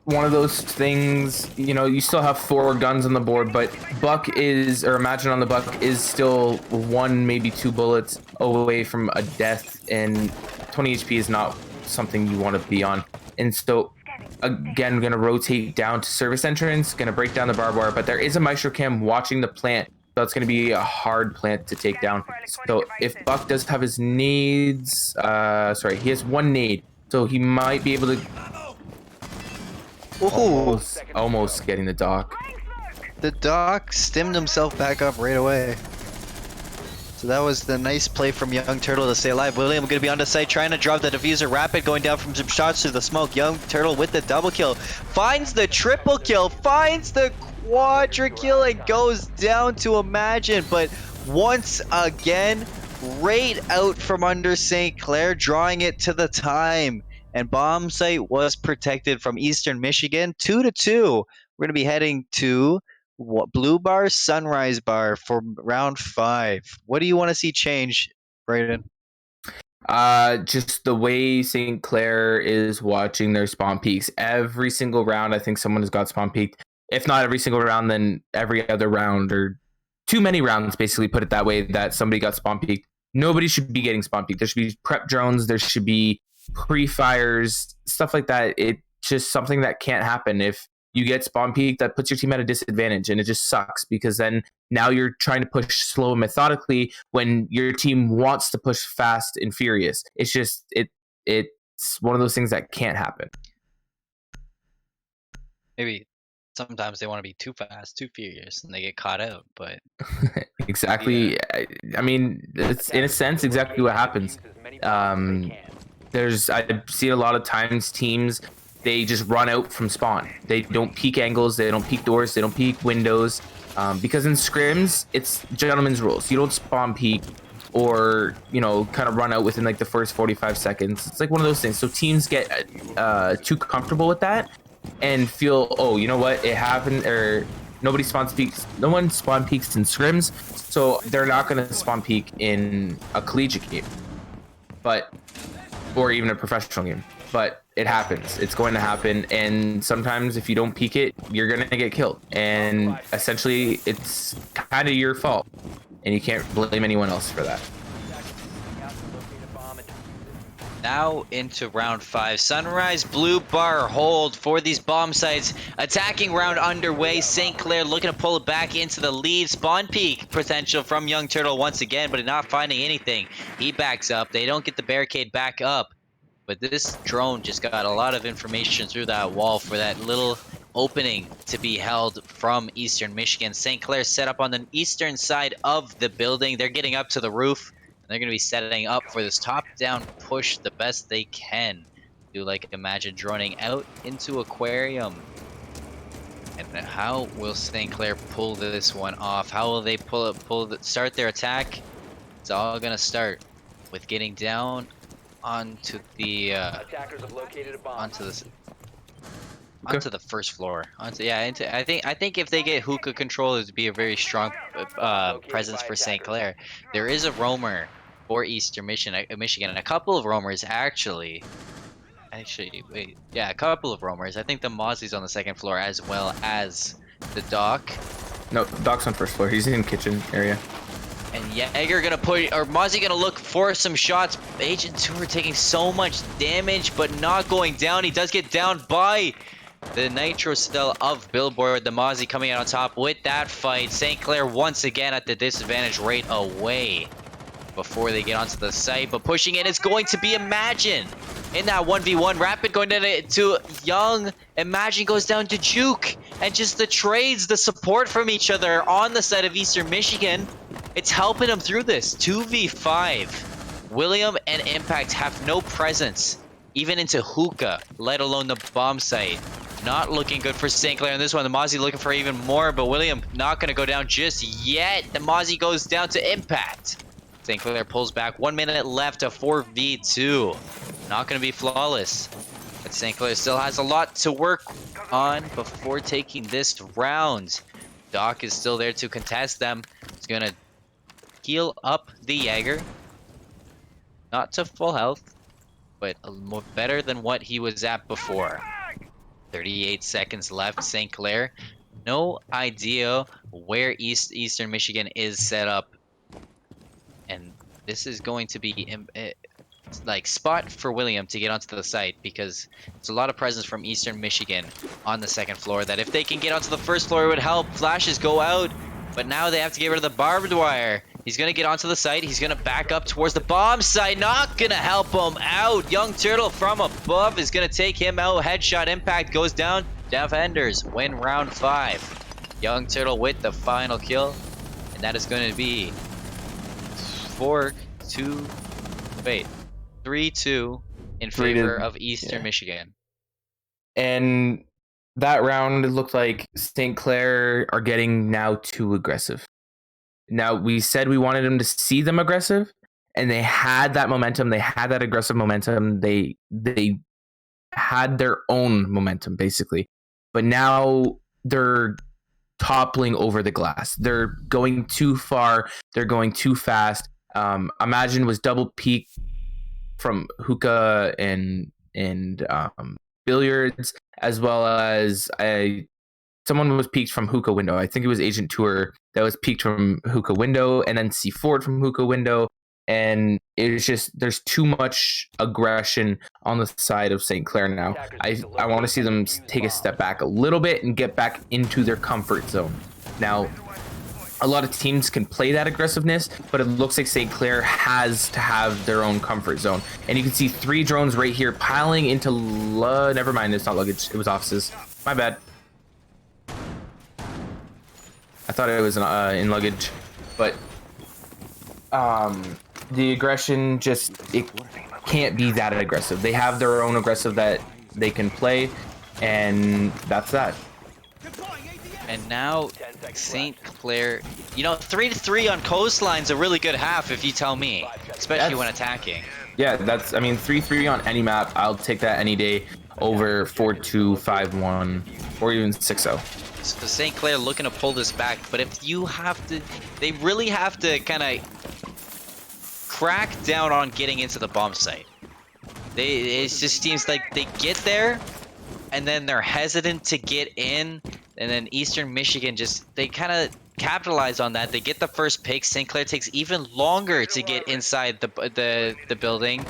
one of those things, you know, you still have 4 guns on the board, but Imagine on the Buck is still 1, maybe 2 bullets away from a death, and 20 HP is not something you want to be on. And so, again, going to rotate down to service entrance, going to break down the barbed wire, but there is a Maestro Cam watching the plant, so it's going to be a hard plant to take down. So if Buck does have his nades, he has 1 nade, so he might be able to almost getting the dock. The dock stemmed himself back up right away. So that was the nice play from Young Turtle to stay alive. William going to be on the site trying to drop the diffuser. Rapid going down from some shots through the smoke. Young Turtle with the double kill. Finds the triple kill. Finds the quadra kill and goes down to Imagine. But once again, right out from under St. Clair, drawing it to the time. And bomb site was protected from Eastern Michigan. 2-2. We're going to be heading to Blue Bar, Sunrise Bar for round 5. What do you want to see change, Brayden? Just the way St. Clair is watching their spawn peaks. Every single round, I think someone has got spawn peaked. If not every single round, then every other round, or too many rounds, basically, put it that way, that somebody got spawn peaked. Nobody should be getting spawn peaked. There should be prep drones. There should be pre-fires, stuff like that. It's just something that can't happen. If you get spawn peak, that puts your team at a disadvantage, and it just sucks because then now you're trying to push slow and methodically when your team wants to push fast and furious. It's just it's one of those things that can't happen. Maybe sometimes they want to be too fast, too furious, and they get caught out, but exactly. Yeah. I mean, it's in a sense exactly what happens. I see a lot of times teams, they just run out from spawn. They don't peek angles, they don't peek doors, they don't peek windows. Because in scrims, it's gentleman's rules. You don't spawn peek or, you know, kind of run out within like the first 45 seconds. It's like one of those things. So teams get too comfortable with that and feel, oh, you know what, it happened, or no one spawn peeks in scrims, so they're not going to spawn peek in a collegiate game. Or even a professional game, but it happens. It's going to happen, and sometimes if you don't peek it, you're going to get killed, and essentially it's kind of your fault, and you can't blame anyone else for that. Now into round 5. Sunrise, Blue Bar hold for these bomb sites. Attacking round underway. St. Clair looking to pull it back into the lead. Spawn peek potential from Young Turtle once again, but not finding anything. He backs up. They don't get the barricade back up. But this drone just got a lot of information through that wall for that little opening to be held from Eastern Michigan. St. Clair set up on the eastern side of the building. They're getting up to the roof. And they're going to be setting up for this top-down push the best they can. Do like imagine droning out into Aquarium. And how will St. Clair pull this one off? How will they start their attack? It's all gonna start with getting down onto the Attackers have located a bomb. onto the first floor. I think if they get hookah control, it would be a very strong presence for St. Clair. There is a roamer for Eastern Michigan, and a couple of roamers actually. Wait, yeah, a couple of roamers. I think the Mozzie's on the second floor as well as the Doc. No, Doc's on first floor. He's in kitchen area. And Jaeger gonna Mozzie gonna look for some shots. Agent 2 are taking so much damage, but not going down. He does get down by the Nitro Cell of Billboard. The Mozzie coming out on top with that fight. St. Clair once again at the disadvantage right away before they get onto the site. But pushing in is going to be Imagine. In that 1v1, Rapid going down to Young. Imagine goes down to Juke. And just the trades, the support from each other on the side of Eastern Michigan. It's helping them through this. 2v5. William and Impact have no presence. Even into Hookah, let alone the bomb site. Not looking good for St. Clair in this one. The Mozzie looking for even more, but William not going to go down just yet. The Mozzie goes down to Impact. St. Clair pulls back. 1 minute left, a 4v2. Not going to be flawless. But St. Clair still has a lot to work on before taking this round. Doc is still there to contest them. He's going to heal up the Jaeger. Not to full health, but more better than what he was at before. 38 seconds left. St. Clair, no idea where Eastern Michigan is set up. And this is going to be like spot for William to get onto the site because it's a lot of presence from Eastern Michigan on the second floor that if they can get onto the first floor it would help. Flashes go out, but now they have to get rid of the barbed wire. He's going to get onto the site. He's going to back up towards the bomb site. Not going to help him out. Young Turtle from above is going to take him out. Headshot Impact goes down. Defenders win round 5. Young Turtle with the final kill. And that is going to be 3-2 in favor of Eastern Michigan. And that round, it looked like St. Clair are getting now too aggressive. Now, we said we wanted them to see them aggressive, and they had that momentum. They had that aggressive momentum. They had their own momentum, basically. But now they're toppling over the glass. They're going too far. They're going too fast. Imagine was double peak from hookah and billiards, as well as someone was peaked from hookah window. I think it was Agent Tour that was peaked from hookah window, and then C4 from hookah window. And it's just there's too much aggression on the side of St. Clair now. I want to see them take a step back a little bit and get back into their comfort zone. Now, a lot of teams can play that aggressiveness, but it looks like St. Clair has to have their own comfort zone. And you can see 3 drones right here piling into never mind, it's not luggage, it was offices. My bad. I thought it was in luggage, but the aggression it can't be that aggressive. They have their own aggressive that they can play, and that's that. And now St. Clair, 3-3 on coastline's a really good half if you tell me, especially when attacking. Yeah, 3-3 on any map. I'll take that any day over 4-2, 5-1, or even 6-0. So St. Clair looking to pull this back, but if you have to, they really have to kind of crack down on getting into the bomb site. It just seems like they get there, and then they're hesitant to get in, and then Eastern Michigan they kind of capitalize on that. They get the first pick. St. Clair takes even longer to get inside the building,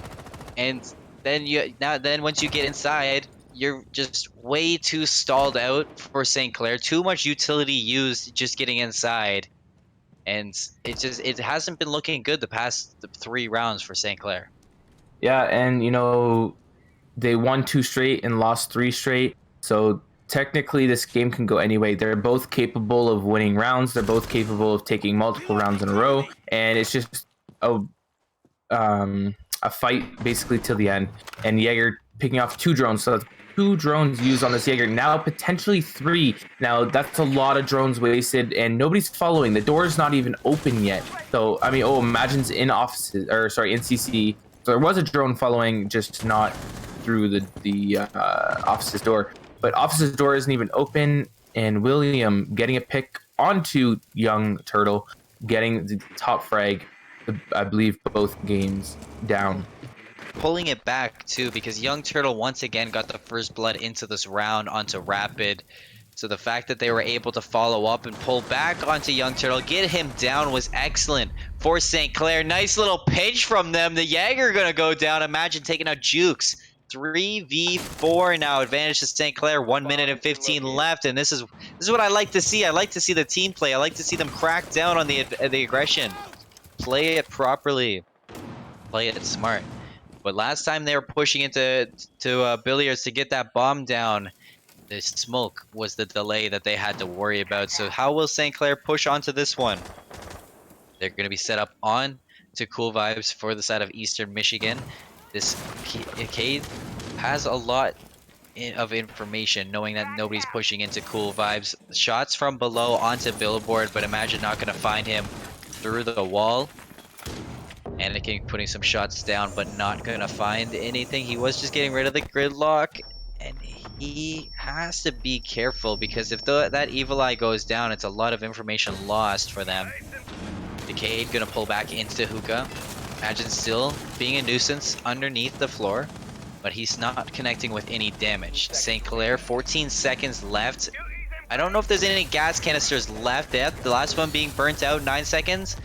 and then once you get inside, you're just way too stalled out for St. Clair. Too much utility used just getting inside, and it hasn't been looking good the past 3 rounds for St. Clair. Yeah, and they won 2 straight and lost 3 straight. So technically, this game can go any way. They're both capable of winning rounds. They're both capable of taking multiple rounds in a row, and it's just a fight basically till the end. And Jaeger picking off 2 drones, so that's 2 drones used on this Jaeger. Now potentially 3. Now that's a lot of drones wasted, and nobody's following. The door is not even open yet. So I mean, imagine's in offices, or sorry, in CC. So there was a drone following, just not through the office's door. But office's door isn't even open, and William getting a pick onto Young Turtle, getting the top frag. I believe both games down. Pulling it back too, because Young Turtle once again got the first blood into this round onto Rapid. So the fact that they were able to follow up and pull back onto Young Turtle, get him down, was excellent for St. Clair. Nice little pinch from them. The Jaeger gonna go down. Imagine taking out Jukes. 3v4 now, advantage to St. Clair. 1 minute and 15 left, and this is what I like to see. I like to see the team play. I like to see them crack down on the aggression. Play it properly. Play it smart. But last time they were pushing into Billiards to get that bomb down, the smoke was the delay that they had to worry about. So how will St. Clair push onto this one? They're going to be set up on to Cool Vibes for the side of Eastern Michigan. This Cade has a lot of information, knowing that nobody's pushing into Cool Vibes. Shots from below onto Billboard, but Imagine not going to find him through the wall. Anakin putting some shots down, but not going to find anything. He was just getting rid of the gridlock, and he has to be careful, because if that Evil Eye goes down, it's a lot of information lost for them. Decade gonna pull back into Hookah. Imagine still being a nuisance underneath the floor, but he's not connecting with any damage. St. Clair, 14 seconds left. I don't know if there's any gas canisters left. The last one being burnt out, 9 seconds.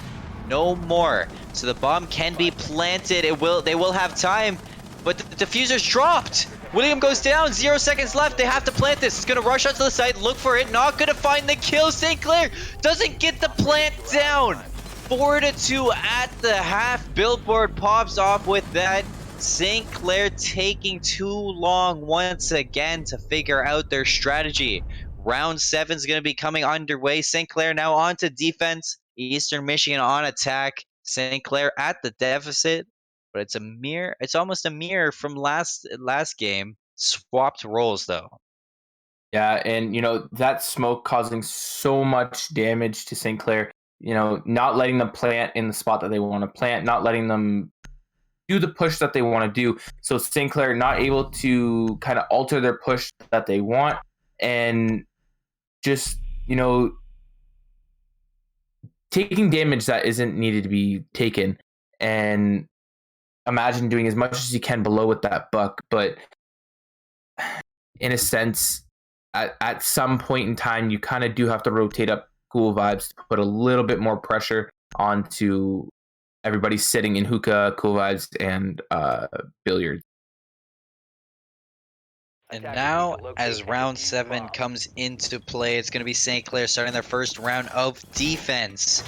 No more. So the bomb can be planted. They will have time, but the diffuser's dropped. William goes down. 0 seconds left. They have to plant this. It's gonna rush onto the site, look for it. Not gonna find the kill. St. Clair doesn't get the plant down. 4-2 at the half. Billboard pops off with that. St. Clair taking too long once again to figure out their strategy. Round 7 is going to be coming underway. St. Clair now on to defense. Eastern Michigan on attack. St. Clair at the deficit, but it's almost a mirror from last game. Swapped roles though. Yeah, and that smoke causing so much damage to St. Clair. Not letting them plant in the spot that they want to plant, not letting them do the push that they want to do. So St. Clair not able to kind of alter their push that they want, and just taking damage that isn't needed to be taken. And Imagine doing as much as you can below with that buck, but in a sense, at some point in time, you kind of do have to rotate up Cool Vibes to put a little bit more pressure onto everybody sitting in Hookah, Cool Vibes, and Billiards. And now, as round 7 comes into play, it's going to be St. Clair starting their first round of defense.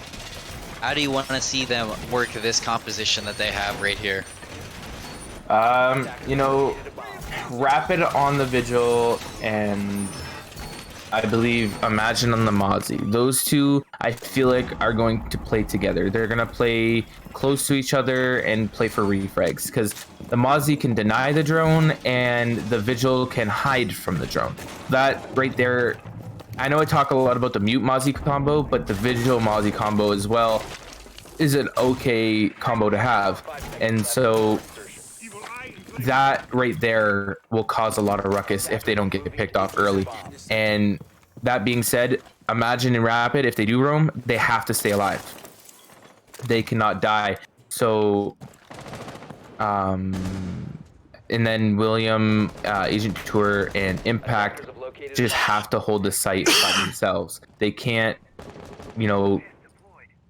How do you want to see them work this composition that they have right here? Rapid on the Vigil, and I believe Imagine on the Mozzie. Those two, I feel like, are going to play together. They're going to play close to each other and play for refrags, because the Mozzie can deny the drone and the Vigil can hide from the drone. That right there, I know I talk a lot about the Mute Mozzie combo, but the Vigil Mozzie combo as well is an okay combo to have. And so that right there will cause a lot of ruckus if they don't get picked off early. And that being said, Imagine in Rapid, if they do roam, they have to stay alive. They cannot die. So, and then William, Agent Tour, and Impact just have to hold the site by themselves. They can't,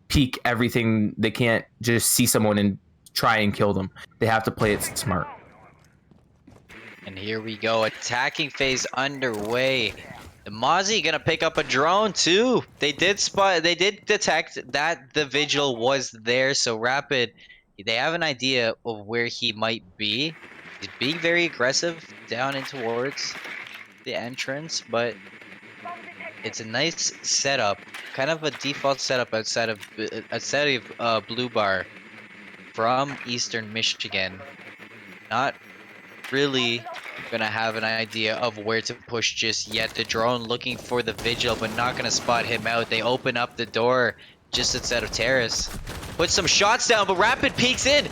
peek everything. They can't just see someone and try and kill them. They have to play it smart. And here we go, attacking phase underway. The Mozzie gonna pick up a drone too. They did detect that the Vigil was there, so Rapid, they have an idea of where he might be. He's being very aggressive down and towards the entrance, but it's a nice setup, kind of a default setup outside of Blue Bar from Eastern Michigan. Not really gonna have an idea of where to push just yet. The drone looking for the Vigil, but not gonna spot him out. They open up the door just outside of Terrace. Put some shots down, but Rapid peeks in.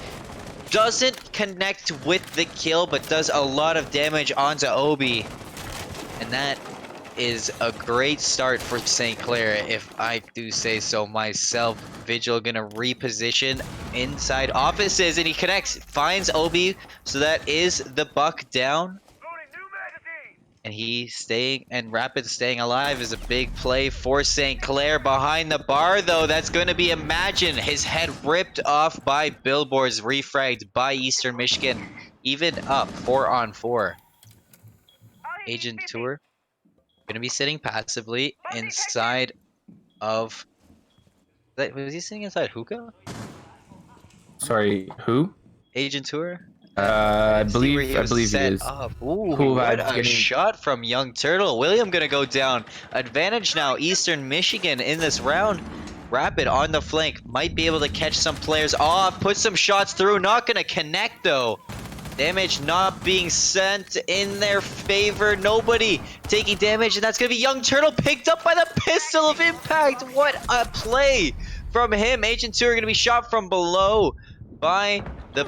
Doesn't connect with the kill, but does a lot of damage onto Obi. And that is a great start for St. Clair, if I do say so myself. Vigil gonna reposition inside offices, and he connects, finds Obi, so that is the buck down. And Rapid staying alive is a big play for St. Clair. Behind the bar, though, that's going to be Imagine. His head ripped off by billboards, refragged by Eastern Michigan. Even up 4-on-4. Agent Tour going to be sitting passively inside of... Was he sitting inside Hookah? Sorry, who? Agent Tour? I believe he is. Ooh, Cool what vibes a getting... shot from Young Turtle. William gonna go down. Advantage now, Eastern Michigan in this round. Rapid on the flank. Might be able to catch some players off. Put some shots through. Not gonna connect though. Damage not being sent in their favor. Nobody taking damage, and that's gonna be Young Turtle picked up by the Pistol of Impact. What a play from him. Agent 2 are gonna be shot from below by the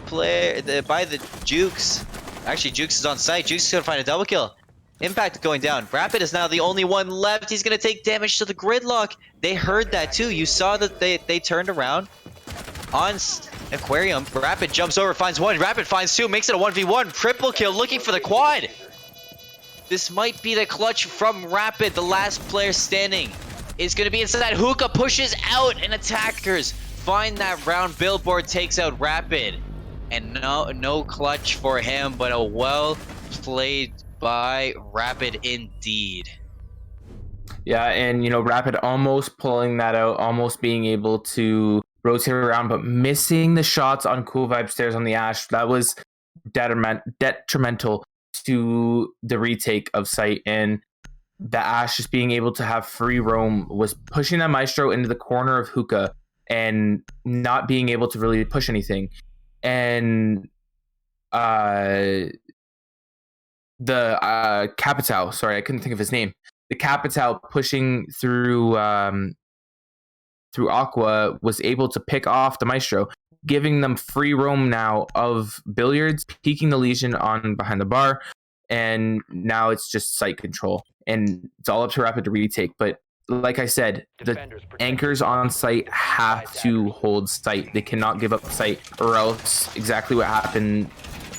Jukes. Actually, Jukes is on site. Jukes is gonna find a double kill. Impact going down. Rapid is now the only one left. He's gonna take damage to the gridlock. They heard that too. You saw that they turned around on Aquarium. Rapid jumps over, finds one. Rapid finds two, makes it a 1v1. Triple kill, looking for the quad. This might be the clutch from Rapid. The last player standing is gonna be inside. Hookah pushes out, and attackers find that round. Billboard takes out Rapid. And no clutch for him, but a well played by Rapid indeed. Yeah, and Rapid almost pulling that out, almost being able to rotate around, but missing the shots on Cool Vibe Stairs on the Ash. That was detrimental to the retake of site, and the Ash just being able to have free roam was pushing that Maestro into the corner of Hookah and not being able to really push anything. And the Capital, sorry, I couldn't think of his name. The Capital pushing through Aqua was able to pick off the Maestro, giving them free roam now of Billiards, peeking the Legion on behind the bar, and now it's just site control. And it's all up to Rapid to retake. But like I said, the anchors on site have to hold site. They cannot give up site, or else exactly what happened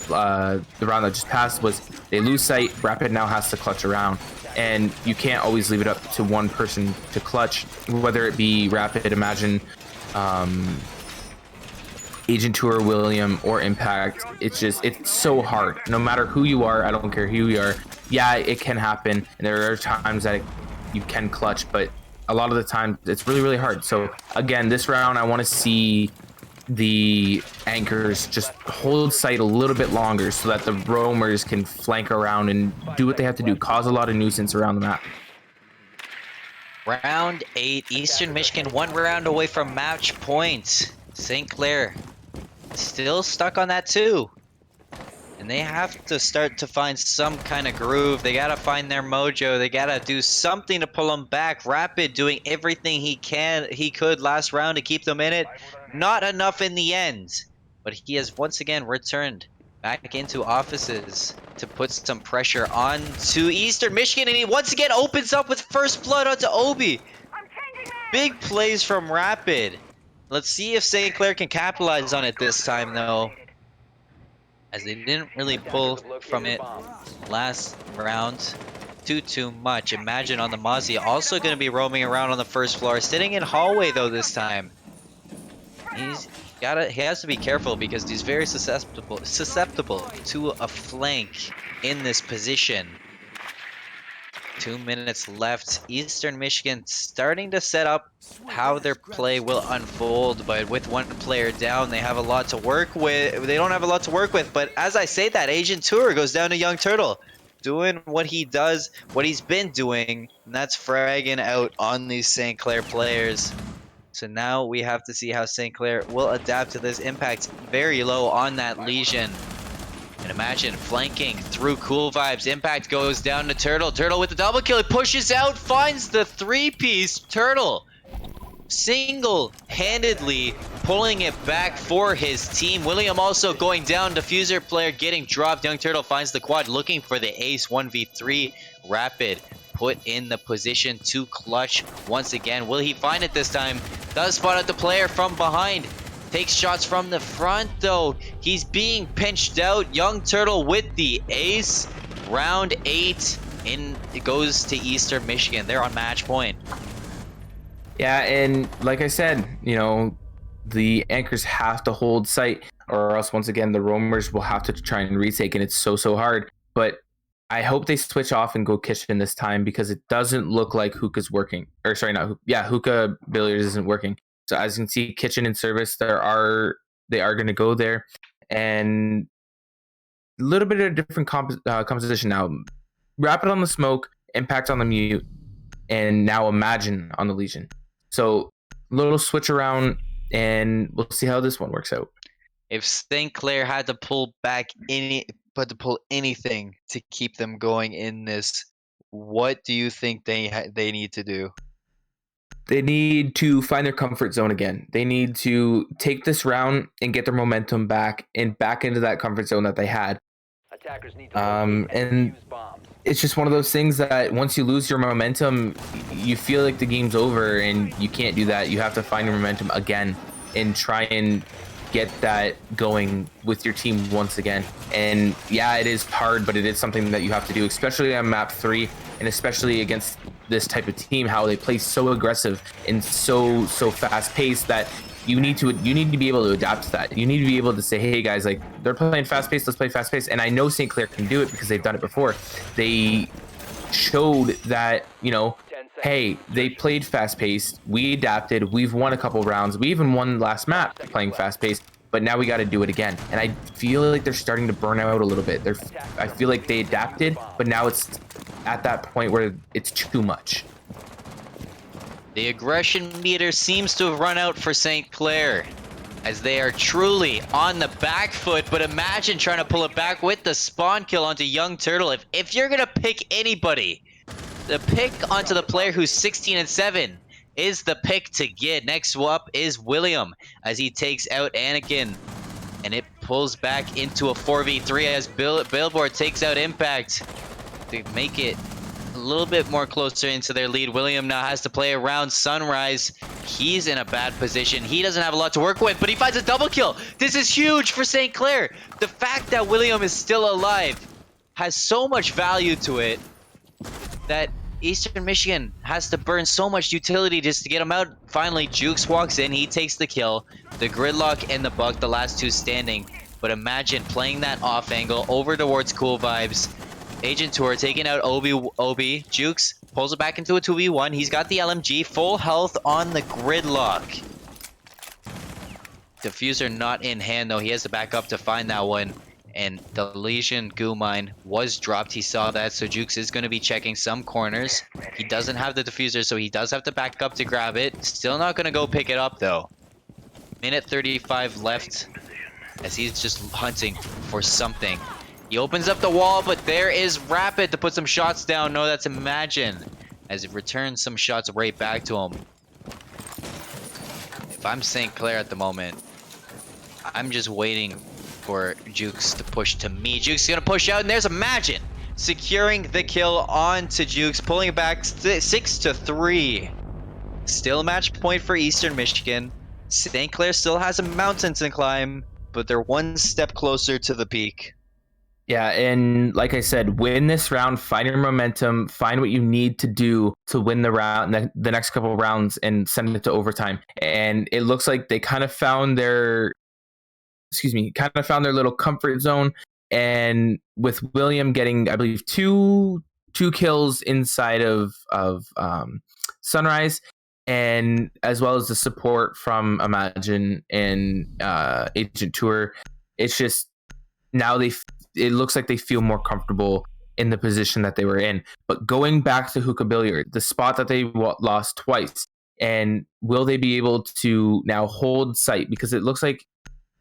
the round that just passed was they lose site. Rapid now has to clutch around, and you can't always leave it up to one person to clutch, whether it be Rapid, Imagine, Agent Tour, William, or Impact. It's so hard. No matter who you are, I don't care who you are. Yeah, it can happen, and there are times that you can clutch, but a lot of the time it's really, really hard. So again, this round I want to see the anchors just hold site a little bit longer so that the roamers can flank around and do what they have to do, cause a lot of nuisance around the map. Round 8, Eastern Michigan 1 round away from match point. St. Clair still stuck on that 2. And they have to start to find some kind of groove. They gotta find their mojo. They gotta do something to pull them back. Rapid doing everything he could last round to keep them in it. Not enough in the end. But he has once again returned back into offices to put some pressure on to Eastern Michigan. And he once again opens up with first blood onto Obi. Big plays from Rapid. Let's see if St. Clair can capitalize on it this time, though, as they didn't really pull from it last round too much. Imagine on the Mozzie, also going to be roaming around on the first floor, sitting in hallway though this time. He has to be careful because he's very susceptible to a flank in this position. 2 minutes left. Eastern Michigan starting to set up how their play will unfold, but with one player down, they have a lot to work with. They don't have a lot to work with, but as I say that, Agent Tour goes down to Young Turtle, doing what he does, what he's been doing, and that's fragging out on these St. Clair players. So now we have to see how St. Clair will adapt to this. Impact very low on that Legion. And imagine flanking through Cool Vibes. Impact goes down to Turtle. Turtle with the double kill. He pushes out, finds the 3-piece. Turtle single-handedly pulling it back for his team. William also going down. Diffuser player getting dropped. Young Turtle finds the quad, looking for the ace. 1v3. Rapid put in the position to clutch once again. Will he find it this time? Does spot out the player from behind. Takes shots from the front though. He's being pinched out. Young Turtle with the ace. Round 8 in. It goes to Eastern Michigan. They're on match point. Yeah, and like I said, the anchors have to hold sight, or else once again the roamers will have to try and retake, and it's so hard. But I hope they switch off and go kitchen this time, because it doesn't look like hookah's working. Or sorry, not hookah billiards isn't working. So as you can see, kitchen and service, they are going to go there, and a little bit of a different composition now. Rapid on the smoke, impact on the mute, and now imagine on the Legion. So little switch around, and we'll see how this one works out. If St. Clair had to pull anything to keep them going in this, what do you think they need to do? They need to find their comfort zone again. They need to take this round and get their momentum back into that comfort zone that they had. Attackers need to and use bombs. it's just one of those things that once you lose your momentum, you feel like the game's over, and you can't do that. You have to find your momentum again and try and get that going with your team once again. And yeah, it is hard, but it is something that you have to do, especially on map 3, and especially against this type of team, how they play so aggressive and so fast paced, that you need to be able to adapt to that. You need to be able to say, hey guys, like, they're playing fast paced, let's play fast paced. And I know St. Clair can do it because they've done it before. They showed that, hey, they played fast paced, we adapted, we've won a couple rounds, we even won last map playing fast paced, but now we got to do it again. And I feel like they're starting to burn out a little bit. I feel like they adapted, but now it's at that point where it's too much. The aggression meter seems to have run out for St. Clair, as they are truly on the back foot. But imagine trying to pull it back with the spawn kill onto Young Turtle. If you're gonna pick anybody, the pick onto the player who's 16-7 is the pick to get. Next up is William, as he takes out Anakin, and it pulls back into a 4v3 as Billboard takes out Impact to make it a little bit more closer into their lead. William now has to play around Sunrise. He's in a bad position. He doesn't have a lot to work with, but he finds a double kill. This is huge for St. Clair. The fact that William is still alive has so much value to it that Eastern Michigan has to burn so much utility just to get him out. Finally, Jukes walks in. He takes the kill. The Gridlock and the Bug, the last two standing. But imagine playing that off angle over towards Cool Vibes. Agent Tour taking out Obi. Jukes pulls it back into a 2v1. He's got the LMG. Full health on the Gridlock. Diffuser not in hand, though. He has to back up to find that one. And the Legion goo mine was dropped. He saw that, so Jukes is going to be checking some corners. He doesn't have the diffuser, so he does have to back up to grab it. Still not going to go pick it up, though. Minute 35 left, as he's just hunting for something. He opens up the wall, but there is Rapid to put some shots down. No, that's Imagine, as it returns some shots right back to him. If I'm St. Clair at the moment, I'm just waiting for Jukes to push to me. Jukes is gonna push out, and there's Imagine securing the kill onto Jukes, pulling it back 6-3. Still match point for Eastern Michigan. St. Clair still has a mountain to climb, but they're one step closer to the peak. Yeah, and like I said, win this round, find your momentum, find what you need to do to win the round, the next couple of rounds, and send it to overtime. And it looks like they kind of found their little comfort zone. And with William getting, I believe, two 2 kills inside of Sunrise, and as well as the support from Imagine and Agent Tour. It's just now it looks like they feel more comfortable in the position that they were in. But going back to Hookah Billiard, the spot that they lost twice, and will they be able to now hold site? Because it looks like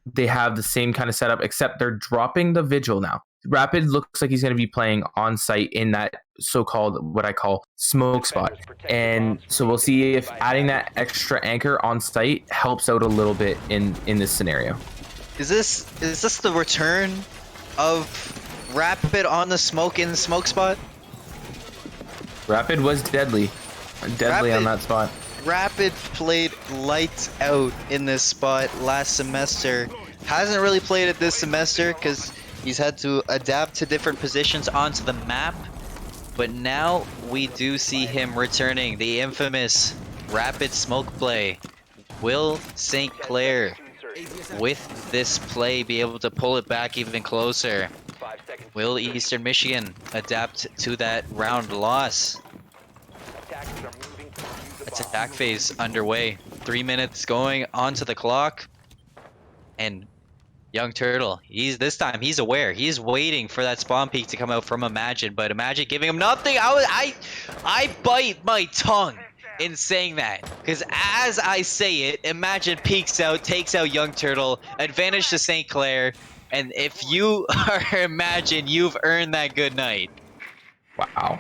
they have the same kind of setup, except they're dropping the Vigil now. Rapid looks like he's going to be playing on site in that so-called, what I call, smoke spot. And so we'll see if adding that extra anchor on site helps out a little bit in this scenario. Is this the return of Rapid on the smoke in the smoke spot? Rapid was deadly on that spot. Rapid played lights out in this spot last semester. Hasn't really played it this semester because he's had to adapt to different positions onto the map. But now we do see him returning. The infamous Rapid smoke play. Will St. Clair, with this play, be able to pull it back even closer? Will Eastern Michigan adapt to that round loss? Attack phase underway. 3 minutes going onto the clock. And Young Turtle, this time he's aware. He's waiting for that spawn peak to come out from Imagine, but Imagine giving him nothing. I bite my tongue in saying that, because as I say it, Imagine peeks out, takes out Young Turtle, advantage to St. Clair, and if you are Imagine, you've earned that good night. Wow.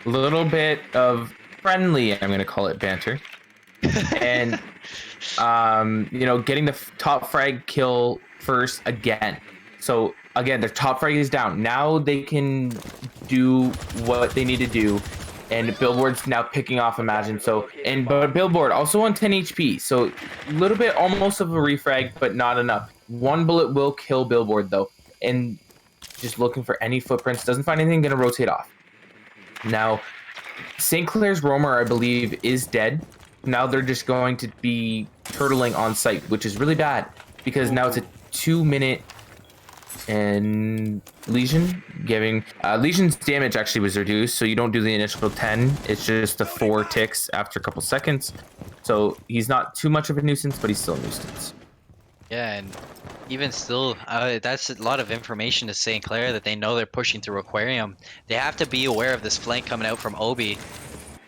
A little bit of friendly, I'm going to call it, banter. And, getting the top frag kill first again. So, again, their top frag is down. Now they can do what they need to do. And Billboard's now picking off Imagine. But Billboard also on 10 HP. So, a little bit almost of a refrag, but not enough. One bullet will kill Billboard, though. And just looking for any footprints. Doesn't find anything, going to rotate off. Now, St. Clair's Roamer, I believe, is dead. Now they're just going to be turtling on site, which is really bad. Because now it's a 2-minute and Legion giving... Legion's damage actually was reduced, so you don't do the initial 10. It's just the 4 ticks after a couple seconds. So he's not too much of a nuisance, but he's still a nuisance. Yeah, and even still, that's a lot of information to St. Clair that they know they're pushing through Aquarium. They have to be aware of this flank coming out from Obi,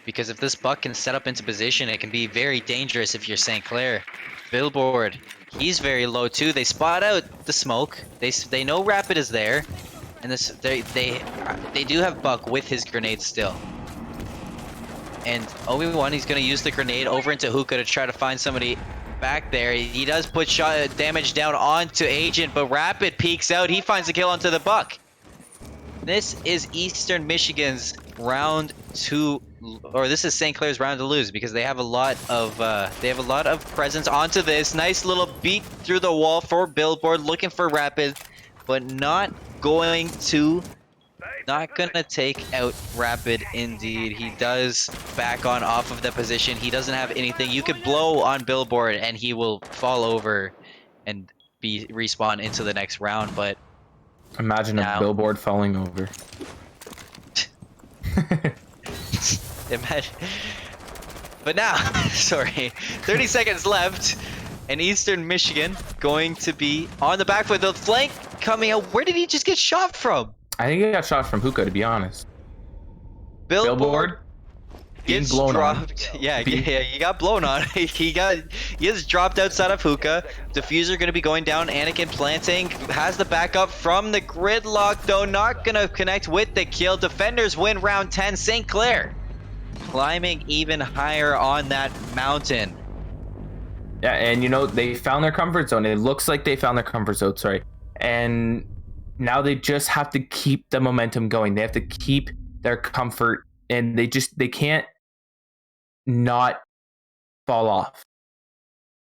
because if this buck can set up into position, it can be very dangerous if you're St. Clair. Billboard, he's very low too. They spot out the smoke. They know Rapid is there, and they do have Buck with his grenade still. And Obi-Wan, he's gonna use the grenade over into Hookah to try to find somebody back there. He does put shot damage down onto Agent, but Rapid peeks out. He finds the kill onto the Buck. This is Eastern Michigan's round 2, or this is St. Clair's round to lose, because they have a lot of presence onto this. Nice little beat through the wall for Billboard, looking for Rapid, but not gonna take out Rapid indeed. He does back on off of the position. He doesn't have anything. You could blow on Billboard and he will fall over and be respawn into the next round, but Imagine a Billboard falling over. Imagine. But now, sorry, 30 seconds left, and Eastern Michigan going to be on the back foot. The flank coming out. Where did he just get shot from? I think he got shot from Hookah, to be honest. Billboard gets blown dropped. On. Yeah, he got blown on. he is dropped outside of Hookah. Diffuser going to be going down. Anakin planting. Has the backup from the gridlock, though. Not going to connect with the kill. Defenders win round 10. St. Clair climbing even higher on that mountain. Yeah, and they found their comfort zone. It looks like they found their comfort zone, sorry. And now they just have to keep the momentum going. They have to keep their comfort, and they can't not fall off.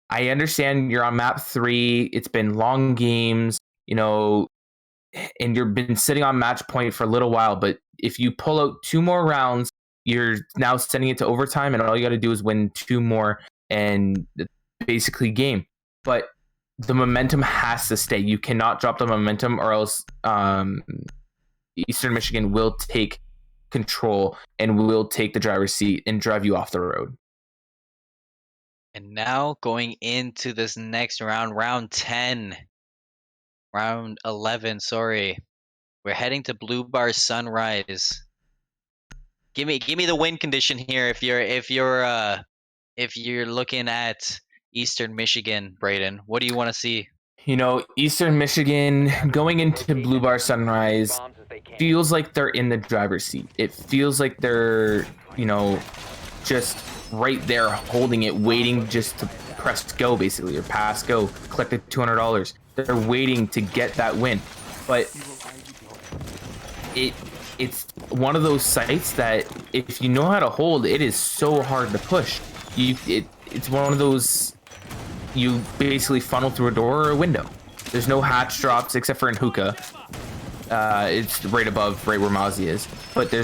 I understand you're on map 3. It's been long games, and you've been sitting on match point for a little while, but if you pull out 2 more rounds, you're now sending it to overtime, and all you got to do is win 2 more and basically game. But the momentum has to stay. You cannot drop the momentum, or else Eastern Michigan will take control and will take the driver's seat and drive you off the road. And now going into this next round, round 10, round 11, sorry. We're heading to Blue Bar Sunrise. Give me the win condition here if you're looking at Eastern Michigan, Braden. What do you want to see? You know, Eastern Michigan going into Blue Bar Sunrise Bombs as they can. feels like they're in the driver's seat. It feels like they're, you know, just right there holding it, waiting just to press go, basically, or pass go, collect the $200. They're waiting to get that win. But it's one of those sites that if you know how to hold, it is so hard to push. It's one of those, you basically funnel through a door or a window. There's no hatch drops except for in hookah. It's right above, right where Mozzie is. But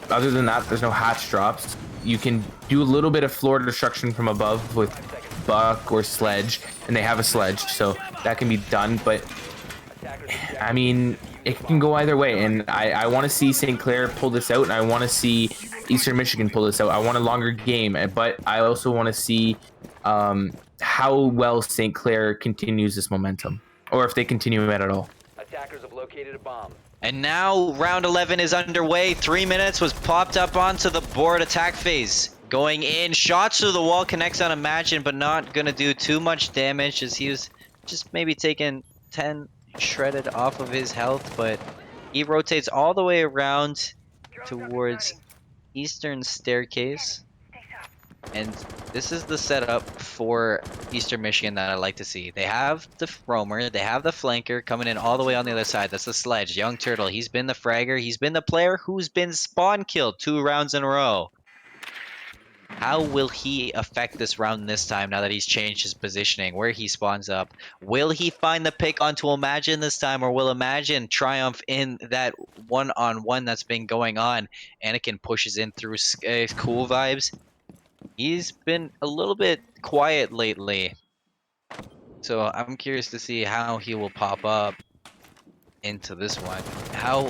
other than that, there's no hatch drops. You can do a little bit of floor destruction from above with buck or sledge, and they have a sledge, so that can be done. But I mean, it can go either way, and I want to see St. Clair pull this out, and I want to see Eastern Michigan pull this out. I want a longer game, but I also want to see how well St. Clair continues this momentum, or if they continue it at all. Attackers have located a bomb. And now round 11 is underway. 3 minutes was popped up onto the board. Attack phase going in. Shots through the wall, connects on Imagine, but not going to do too much damage as he was just maybe taking 10 shredded off of his health. But he rotates all the way around towards Eastern Staircase. And this is the setup for Eastern Michigan that I like to see. They have the roamer, they have the flanker coming in all the way on the other side. That's the sledge. Young Turtle, he's been the fragger. He's been the player who's been spawn killed 2 rounds in a row. How will he affect this round this time now that he's changed his positioning, where he spawns up? Will he find the pick onto Imagine this time, or will Imagine triumph in that one-on-one that's been going on? Anakin pushes in through cool vibes. He's been a little bit quiet lately, so I'm curious to see how he will pop up into this one. How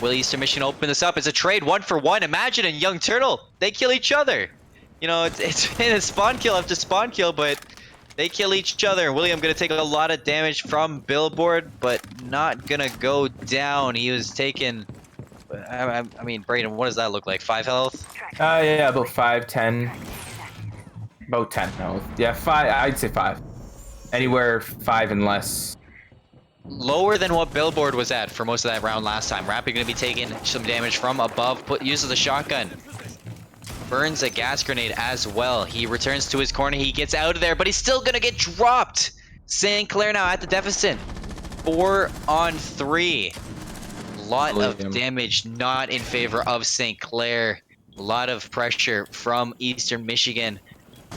will Eastern Michigan open this up? It's a trade 1-for-1. Imagine and Young Turtle, they kill each other. You know, it's been a spawn kill after spawn kill, but they kill each other. William gonna take a lot of damage from Billboard, but not gonna go down. He was taking, I mean, Braden, what does that look like? 5 health? Yeah, about 5, 10. About 10, no. Yeah, 5, I'd say 5. Anywhere 5 and less. Lower than what Billboard was at for most of that round last time. Rappy gonna be taking some damage from above, uses a shotgun. Burns a gas grenade as well. He returns to his corner, he gets out of there, but he's still gonna get dropped! St. Clair now at the deficit. 4-on-3. Lot of damage not in favor of St. Clair. A lot of pressure from Eastern Michigan.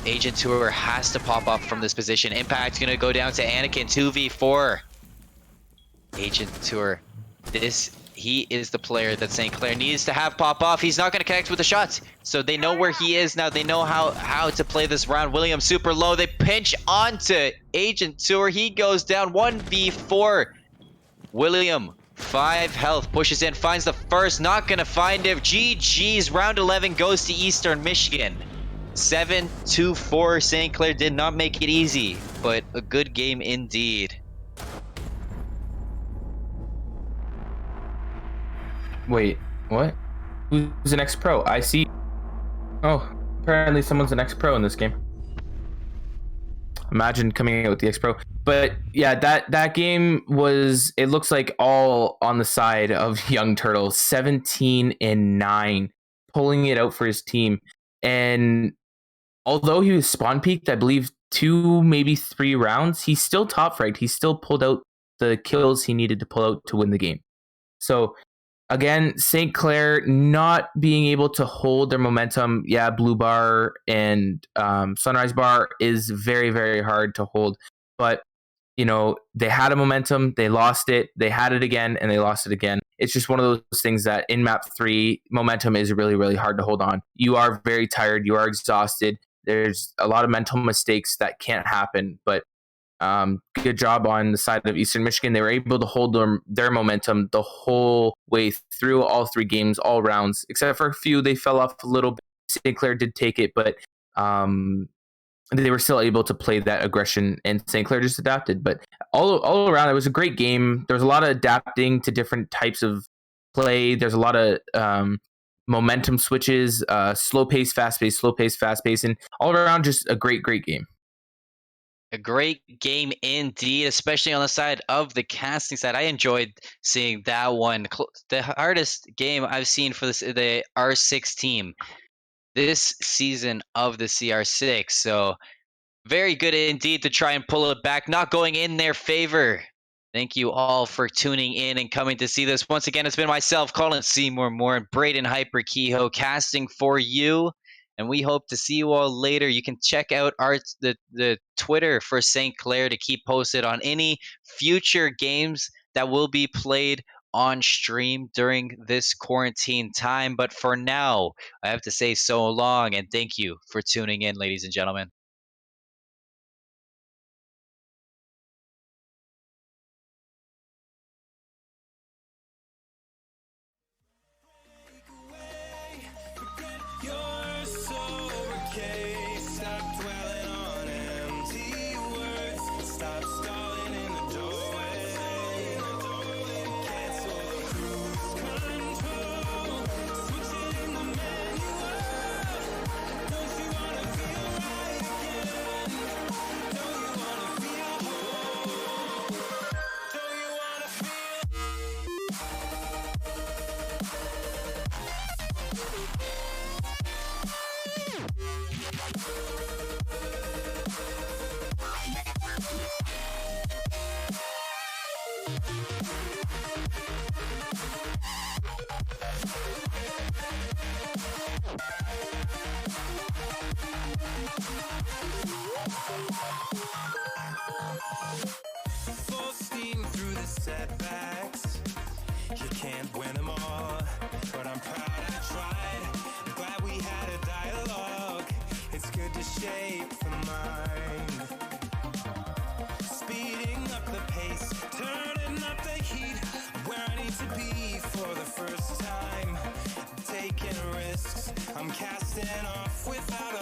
Agent Tour has to pop up from this position. Impact's gonna go down to Anakin 2v4. Agent Tour, he is the player that St. Clair needs to have pop off. He's not gonna connect with the shots, so they know where he is now. They know how to play this round. William super low. They pinch onto Agent Tour. He goes down 1v4. William, 5 health, pushes in, finds the first, not gonna find it. GG's, round 11 goes to Eastern Michigan. 7-4, St. Clair did not make it easy, but a good game indeed. Wait, what? Who's an ex-pro? I see. Oh, apparently someone's an ex-pro in this game. Imagine coming out with the ex-pro. But yeah, that game was, it looks like all on the side of Young Turtle. 17-9, pulling it out for his team. And although he was spawn peaked, I believe 2, maybe 3 rounds, he's still top fragged. He still pulled out the kills he needed to pull out to win the game. So again, St. Clair not being able to hold their momentum. Yeah, Blue Bar and Sunrise Bar is very, very hard to hold. But, you know, they had a momentum, they lost it, they had it again, and they lost it again. It's just one of those things that in map 3, momentum is really, really hard to hold on. You are very tired, you are exhausted. There's a lot of mental mistakes that can't happen, but Good job on the side of Eastern Michigan. They were able to hold their momentum the whole way through all 3 games, all rounds, except for a few. They fell off a little bit. St. Clair did take it, but they were still able to play that aggression, and St. Clair just adapted. But all around, it was a great game. There was a lot of adapting to different types of play. There's a lot of momentum switches, slow pace, fast pace, slow pace, fast pace, and all around just a great game. A great game indeed, especially on the side of the casting side. I enjoyed seeing that one. The hardest game I've seen for the R6 team this season of the CR6. So very good indeed to try and pull it back, not going in their favor. Thank you all for tuning in and coming to see this. Once again, it's been myself, Colin Seymour Moore, and Braden Hyper Kehoe casting for you. And we hope to see you all later. You can check out the Twitter for St. Clair to keep posted on any future games that will be played on stream during this quarantine time. But for now, I have to say so long and thank you for tuning in, ladies and gentlemen. You're so okay. Stop dwelling on empty words. Stop stalling in the doorway. Cancel the cruise control. Switch it in the manual. Don't you wanna feel right again? Don't you wanna feel whole? Don't you wanna feel? Full steam through the setbacks. You can't win them all, but I'm proud I tried. I'm glad we had a dialogue. It's good to shape the mind. Speeding up the pace, turning up the heat. Where I need to be for the first time. Taking risks, I'm casting off without